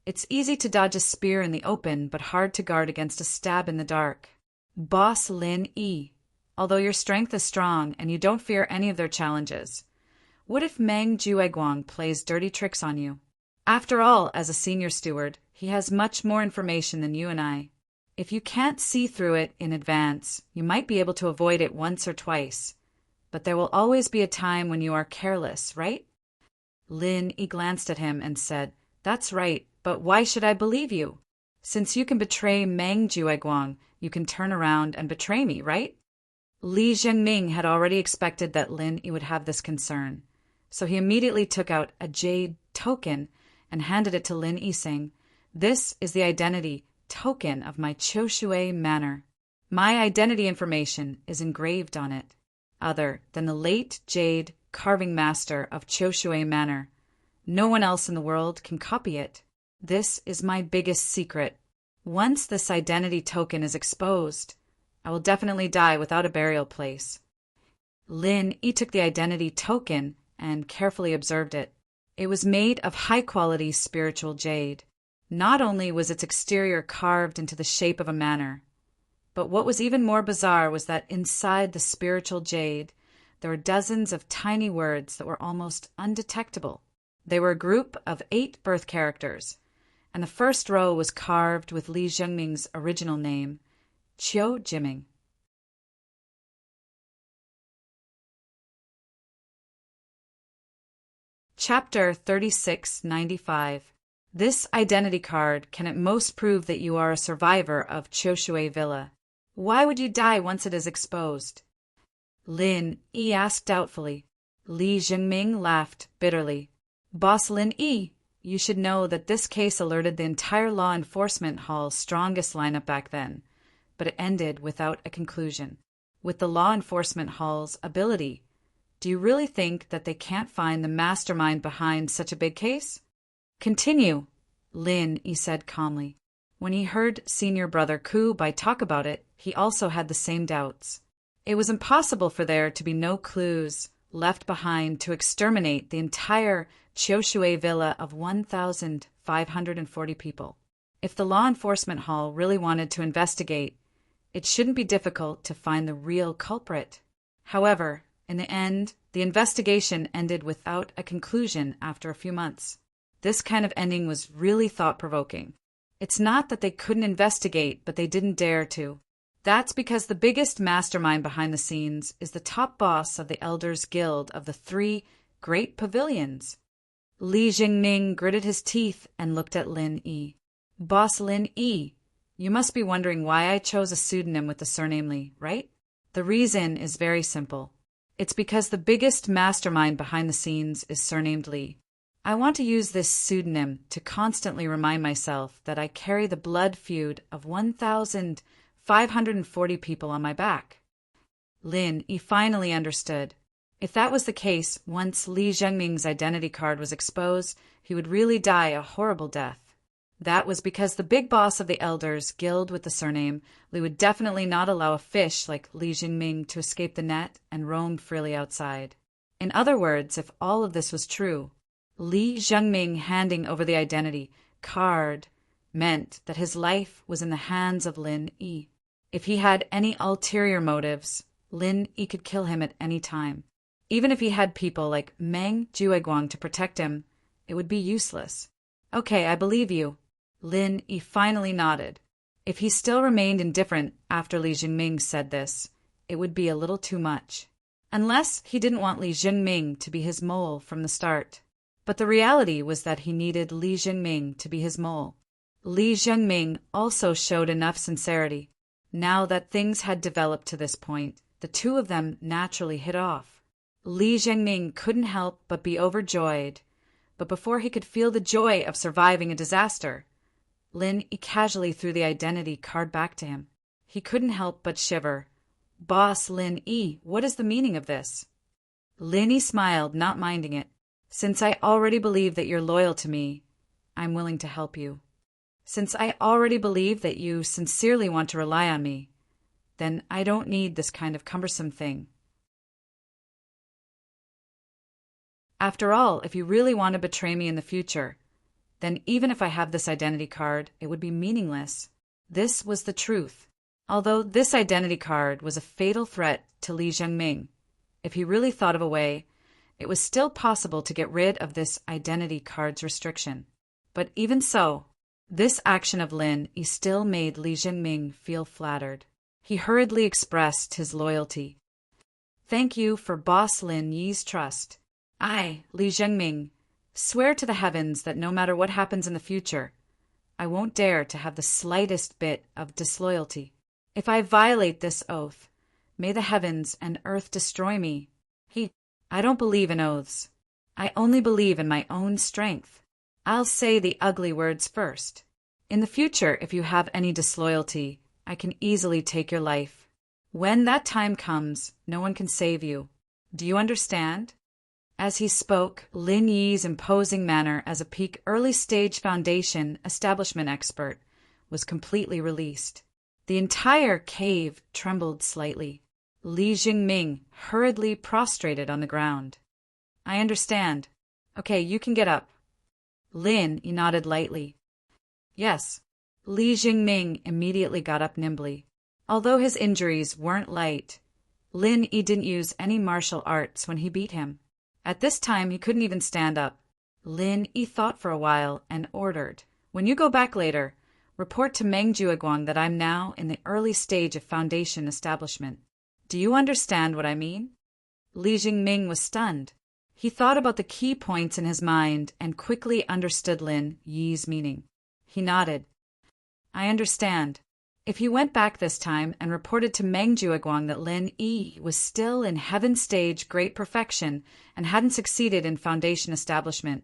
"It's easy to dodge a spear in the open, but hard to guard against a stab in the dark. Boss Lin Yi, although your strength is strong and you don't fear any of their challenges, what if Meng Jueguang plays dirty tricks on you? After all, as a senior steward, he has much more information than you and I. If you can't see through it in advance, you might be able to avoid it once or twice, but there will always be a time when you are careless, right?" Lin Yi glanced at him and said, "That's right, but why should I believe you? Since you can betray Meng Jueguang, you can turn around and betray me, right?" Li Zhengming had already expected that Lin Yi would have this concern, so he immediately took out a jade token and handed it to Lin Yi, saying, "This is the identity token of my Choshui manor. My identity information is engraved on it. Other than the late jade carving master of Choshui manor, no one else in the world can copy it. This is my biggest secret. Once this identity token is exposed, I will definitely die without a burial place." Lin Yi took the identity token and carefully observed it. It was made of high-quality spiritual jade. Not only was its exterior carved into the shape of a manor, but what was even more bizarre was that inside the spiritual jade, there were dozens of tiny words that were almost undetectable. They were a group of 8 birth characters, and the first row was carved with Li Zhengming's original name, Qiu Jiming. Chapter 3695. This identity card can at most prove that you are a survivor of Choshui Villa. Why would you die once it is exposed? Lin Yi asked doubtfully. Li Jingming laughed bitterly. Boss Lin Yi, you should know that this case alerted the entire law enforcement hall's strongest lineup back then, but it ended without a conclusion. With the law enforcement hall's ability, do you really think that they can't find the mastermind behind such a big case? Continue, Lin Yi said calmly. When he heard senior brother Ku Bai talk about it, he also had the same doubts. It was impossible for there to be no clues left behind to exterminate the entire Choshui villa of 1,540 people. If the law enforcement hall really wanted to investigate, it shouldn't be difficult to find the real culprit. However, in the end, the investigation ended without a conclusion after a few months. This kind of ending was really thought-provoking. It's not that they couldn't investigate, but they didn't dare to. That's because the biggest mastermind behind the scenes is the top boss of the Elders Guild of the 3 Great Pavilions. Li Jingming gritted his teeth and looked at Lin Yi. Boss Lin Yi, you must be wondering why I chose a pseudonym with the surname Li, right? The reason is very simple. It's because the biggest mastermind behind the scenes is surnamed Li. I want to use this pseudonym to constantly remind myself that I carry the blood feud of 1,540 people on my back. Lin Yi finally understood. If that was the case, once Li Zhengming's identity card was exposed, he would really die a horrible death. That was because the big boss of the Elders Guild with the surname Li would definitely not allow a fish like Li Jingming to escape the net and roam freely outside. In other words, if all of this was true, Li Zhengming handing over the identity card meant that his life was in the hands of Lin Yi. If he had any ulterior motives, Lin Yi could kill him at any time. Even if he had people like Meng Jueguang to protect him, it would be useless. Okay, I believe you. Lin Yi finally nodded. If he still remained indifferent after Li Jingming said this, it would be a little too much. Unless he didn't want Li Jingming to be his mole from the start. But the reality was that he needed Li Jingming to be his mole. Li Jingming also showed enough sincerity. Now that things had developed to this point, the two of them naturally hit off. Li Jingming couldn't help but be overjoyed, but before he could feel the joy of surviving a disaster, Lin Yi casually threw the identity card back to him. He couldn't help but shiver. Boss Lin Yi, what is the meaning of this? Lin Yi smiled, not minding it. Since I already believe that you're loyal to me, I'm willing to help you. Since I already believe that you sincerely want to rely on me, then I don't need this kind of cumbersome thing. After all, if you really want to betray me in the future, then even if I have this identity card, it would be meaningless. This was the truth. Although this identity card was a fatal threat to Li Jingming, if he really thought of a way, it was still possible to get rid of this identity card's restriction. But even so, this action of Lin Yi still made Li Jingming feel flattered. He hurriedly expressed his loyalty. Thank you for Boss Lin Yi's trust. I, Li Jingming, swear to the heavens that no matter what happens in the future, I won't dare to have the slightest bit of disloyalty. If I violate this oath, may the heavens and earth destroy me. I don't believe in oaths. I only believe in my own strength. I'll say the ugly words first. In the future, if you have any disloyalty, I can easily take your life. When that time comes, no one can save you. Do you understand? As he spoke, Lin Yi's imposing manner as a peak early-stage foundation establishment expert was completely released. The entire cave trembled slightly. Li Jingming hurriedly prostrated on the ground. I understand. Okay, you can get up. Lin Yi nodded lightly. Yes. Li Jingming immediately got up nimbly. Although his injuries weren't light, Lin Yi didn't use any martial arts when he beat him. At this time, he couldn't even stand up. Lin Yi thought for a while and ordered, when you go back later, report to Meng Jueguang that I'm now in the early stage of foundation establishment. Do you understand what I mean? Li Jingming was stunned. He thought about the key points in his mind and quickly understood Lin Yi's meaning. He nodded. I understand. If he went back this time and reported to Meng Jueguang that Lin Yi was still in heaven stage great perfection and hadn't succeeded in foundation establishment,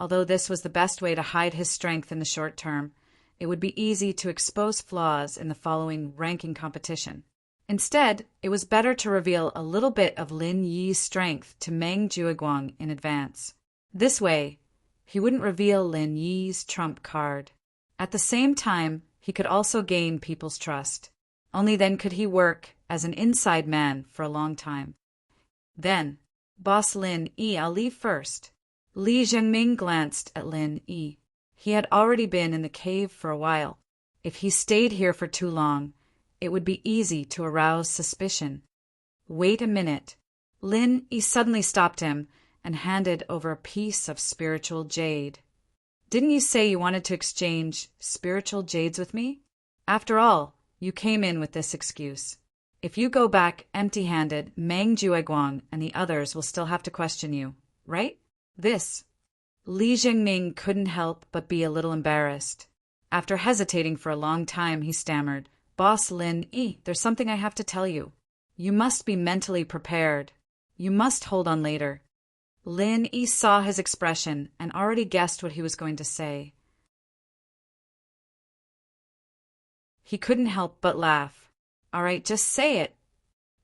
although this was the best way to hide his strength in the short term, it would be easy to expose flaws in the following ranking competition. Instead, it was better to reveal a little bit of Lin Yi's strength to Meng Jueguang in advance. This way, he wouldn't reveal Lin Yi's trump card. At the same time, he could also gain people's trust. Only then could he work as an inside man for a long time. Then, Boss Lin Yi, I'll leave first. Li Jingming glanced at Lin Yi. He had already been in the cave for a while. If he stayed here for too long, it would be easy to arouse suspicion. Wait a minute. Lin Yi suddenly stopped him and handed over a piece of spiritual jade. Didn't you say you wanted to exchange spiritual jades with me? After all, you came in with this excuse. If you go back empty-handed, Meng Jueguang and the others will still have to question you, right? This. Li Jingming couldn't help but be a little embarrassed. After hesitating for a long time, he stammered, Boss Lin Yi, there's something I have to tell you. You must be mentally prepared. You must hold on later. Lin Yi saw his expression and already guessed what he was going to say. He couldn't help but laugh. All right, just say it.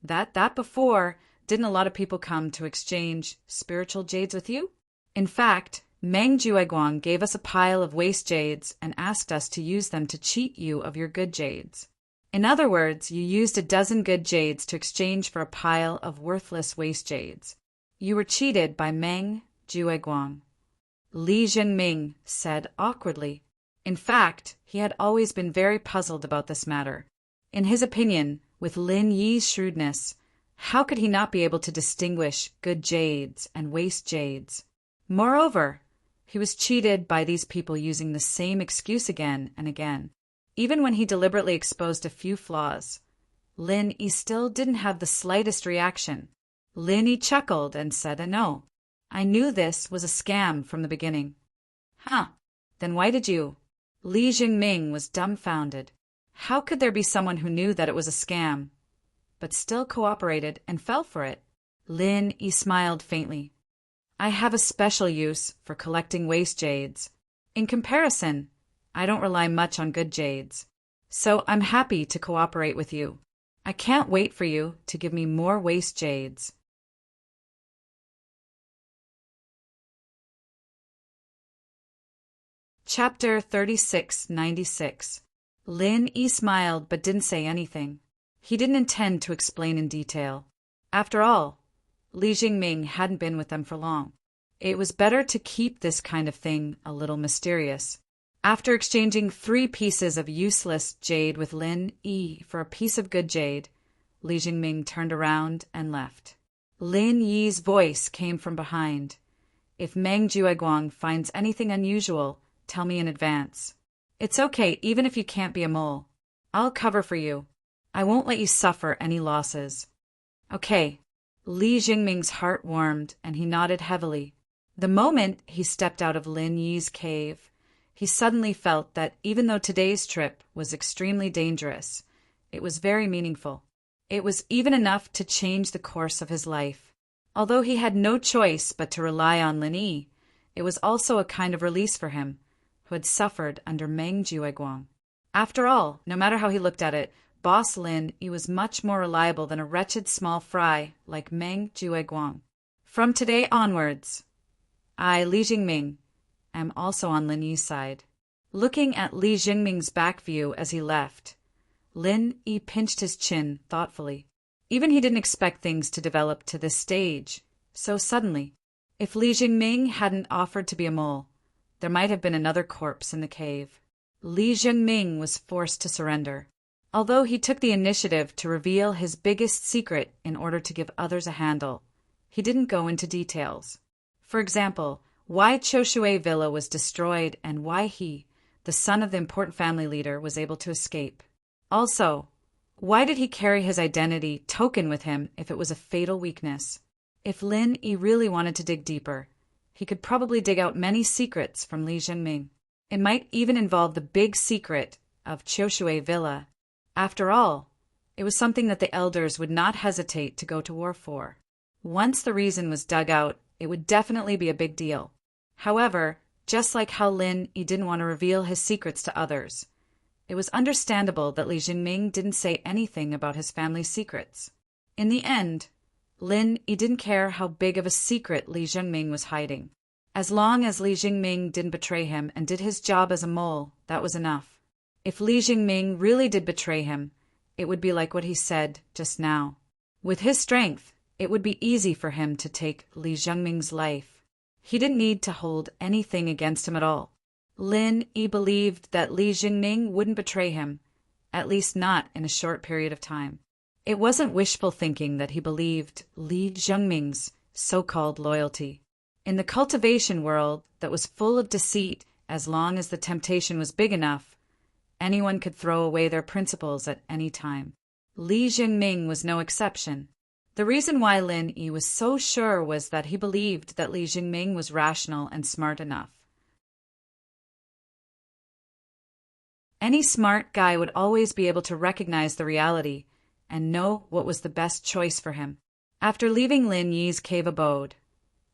That before, didn't a lot of people come to exchange spiritual jades with you? In fact, Meng Jueguang gave us a pile of waste jades and asked us to use them to cheat you of your good jades. In other words, you used a dozen good jades to exchange for a pile of worthless waste jades. You were cheated by Meng Jueguang. Li Jingming said awkwardly. In fact, he had always been very puzzled about this matter. In his opinion, with Lin Yi's shrewdness, how could he not be able to distinguish good jades and waste jades? Moreover, he was cheated by these people using the same excuse again and again. Even when he deliberately exposed a few flaws, Lin Yi still didn't have the slightest reaction. Lin Yi chuckled and said, "No, I knew this was a scam from the beginning." "Huh, then why did you?" Li Jingming was dumbfounded. How could there be someone who knew that it was a scam, but still cooperated and fell for it? Lin Yi smiled faintly. "I have a special use for collecting waste jades. In comparison, I don't rely much on good jades. So I'm happy to cooperate with you. I can't wait for you to give me more waste jades." Chapter 3696. Lin Yi smiled but didn't say anything. He didn't intend to explain in detail. After all, Li Jingming hadn't been with them for long. It was better to keep this kind of thing a little mysterious. After exchanging 3 pieces of useless jade with Lin Yi for a piece of good jade, Li Jingming turned around and left. Lin Yi's voice came from behind. "If Meng Jueguang finds anything unusual, tell me in advance. It's okay even if you can't be a mole. I'll cover for you. I won't let you suffer any losses." "Okay." Li Jingming's heart warmed and he nodded heavily. The moment he stepped out of Lin Yi's cave, he suddenly felt that even though today's trip was extremely dangerous, it was very meaningful. It was even enough to change the course of his life. Although he had no choice but to rely on Lin Yi, it was also a kind of release for him, who had suffered under Meng Jueguang. After all, no matter how he looked at it, Boss Lin Yi was much more reliable than a wretched small fry like Meng Jueguang. From today onwards, I, Li Jingming, am also on Lin Yi's side. Looking at Li Jingming's back view as he left, Lin Yi pinched his chin thoughtfully. Even he didn't expect things to develop to this stage so suddenly. If Li Jingming hadn't offered to be a mole, there might have been another corpse in the cave. Li Jingming was forced to surrender. Although he took the initiative to reveal his biggest secret in order to give others a handle, he didn't go into details. For example, why Choshui Villa was destroyed and why he, the son of the important family leader, was able to escape. Also, why did he carry his identity token with him if it was a fatal weakness? If Lin Yi really wanted to dig deeper, he could probably dig out many secrets from Li Jingming. It might even involve the big secret of Choshui Villa. After all, it was something that the elders would not hesitate to go to war for. Once the reason was dug out, it would definitely be a big deal. However, just like how Lin Yi didn't want to reveal his secrets to others, it was understandable that Li Jingming didn't say anything about his family's secrets. In the end, Lin Yi didn't care how big of a secret Li Jingming was hiding. As long as Li Jingming didn't betray him and did his job as a mole, that was enough. If Li Jingming really did betray him, it would be like what he said just now. With his strength, it would be easy for him to take Li Jingming's life. He didn't need to hold anything against him at all. Lin Yi believed that Li Jingming wouldn't betray him, at least not in a short period of time. It wasn't wishful thinking that he believed Li Jingming's so-called loyalty. In the cultivation world that was full of deceit, as long as the temptation was big enough, anyone could throw away their principles at any time. Li Jingming was no exception. The reason why Lin Yi was so sure was that he believed that Li Jingming was rational and smart enough. Any smart guy would always be able to recognize the reality and know what was the best choice for him. After leaving Lin Yi's cave abode,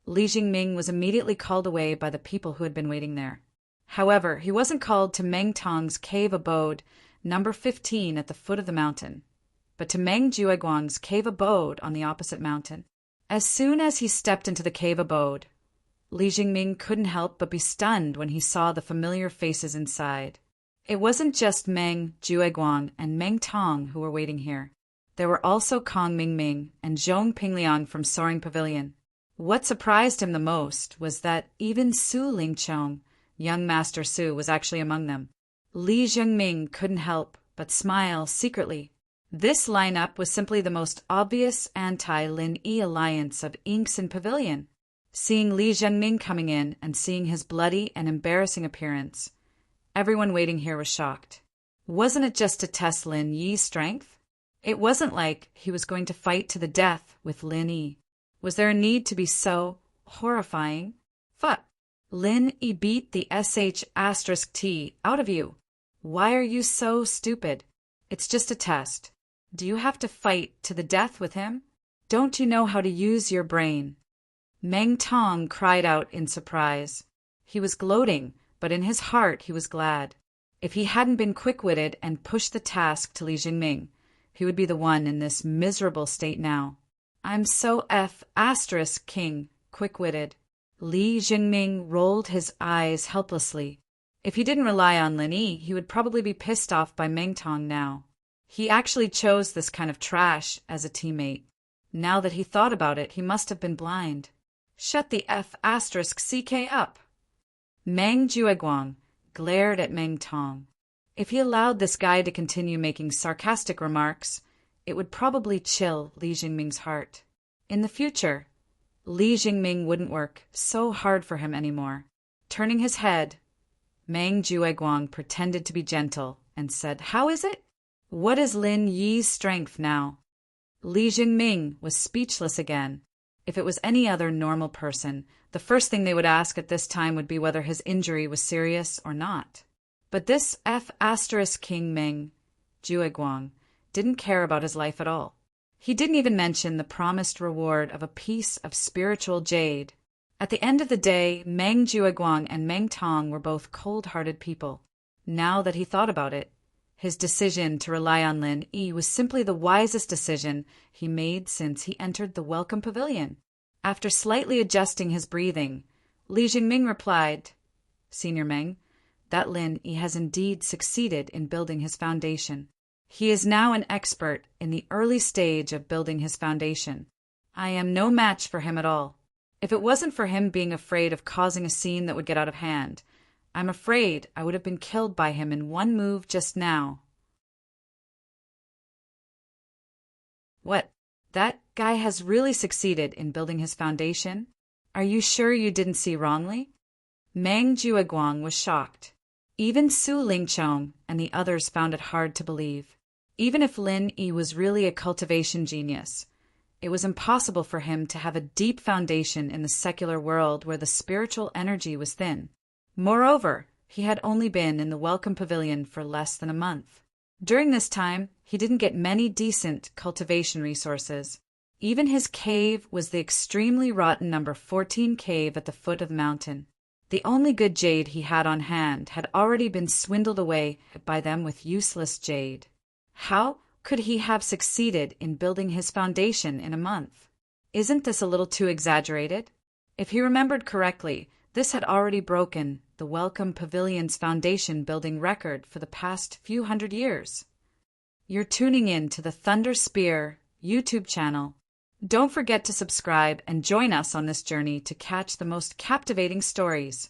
Li Jingming was immediately called away by the people who had been waiting there. However, he wasn't called to Meng Tong's cave abode, number 15 at the foot of the mountain, but to Meng Jueguang's cave abode on the opposite mountain. As soon as he stepped into the cave abode, Li Jingming couldn't help but be stunned when he saw the familiar faces inside. It wasn't just Meng Jueguang and Meng Tong who were waiting here. There were also Kong Mingming and Zhong Pingliang from Soaring Pavilion. What surprised him the most was that even Su Lingchong, Young Master Su was actually among them. Li Jingming couldn't help but smile secretly. This lineup was simply the most obvious anti-Lin Yi alliance of inks in Pavilion. Seeing Li Zhengming coming in and seeing his bloody and embarrassing appearance, everyone waiting here was shocked. Wasn't it just to test Lin Yi's strength? It wasn't like he was going to fight to the death with Lin Yi. Was there a need to be so horrifying? Fuck. Lin Yi beat the sh*t out of you. Why are you so stupid? It's just a test. Do you have to fight to the death with him? Don't you know how to use your brain? Meng Tong cried out in surprise. He was gloating, but in his heart he was glad. If he hadn't been quick-witted and pushed the task to Li Jingming, he would be the one in this miserable state now. I'm so *king, quick-witted. Li Jingming rolled his eyes helplessly. If he didn't rely on Lin Yi, he would probably be pissed off by Meng Tong now. He actually chose this kind of trash as a teammate. Now that he thought about it, he must have been blind. Shut the *ck up. Meng Jueguang glared at Meng Tong. If he allowed this guy to continue making sarcastic remarks, it would probably chill Li Jingming's heart. In the future, Li Jingming wouldn't work so hard for him anymore. Turning his head, Meng Jueguang pretended to be gentle and said, "How is it? What is Lin Yi's strength now?" Li Jingming was speechless again. If it was any other normal person, the first thing they would ask at this time would be whether his injury was serious or not. But this *King Meng Jueguang didn't care about his life at all. He didn't even mention the promised reward of a piece of spiritual jade. At the end of the day, Meng Jueguang and Meng Tong were both cold-hearted people. Now that he thought about it, his decision to rely on Lin Yi was simply the wisest decision he made since he entered the Welcome Pavilion. After slightly adjusting his breathing, Li Jingming replied, "Senior Meng, that Lin Yi has indeed succeeded in building his foundation. He is now an expert in the early stage of building his foundation. I am no match for him at all. If it wasn't for him being afraid of causing a scene that would get out of hand, I'm afraid I would have been killed by him in one move just now." What? That guy has really succeeded in building his foundation? Are you sure you didn't see wrongly? Meng Jueguang was shocked. Even Su Lingchong and the others found it hard to believe. Even if Lin Yi was really a cultivation genius, it was impossible for him to have a deep foundation in the secular world where the spiritual energy was thin. Moreover, he had only been in the Welcome Pavilion for less than a month. During this time, he didn't get many decent cultivation resources. Even his cave was the extremely rotten number 14 cave at the foot of the mountain. The only good jade he had on hand had already been swindled away by them with useless jade. How could he have succeeded in building his foundation in a month? Isn't this a little too exaggerated? If he remembered correctly, this had already broken the Welcome Pavilion's foundation building record for the past few hundred years. You're tuning in to the Thunder Spear YouTube channel. Don't forget to subscribe and join us on this journey to catch the most captivating stories.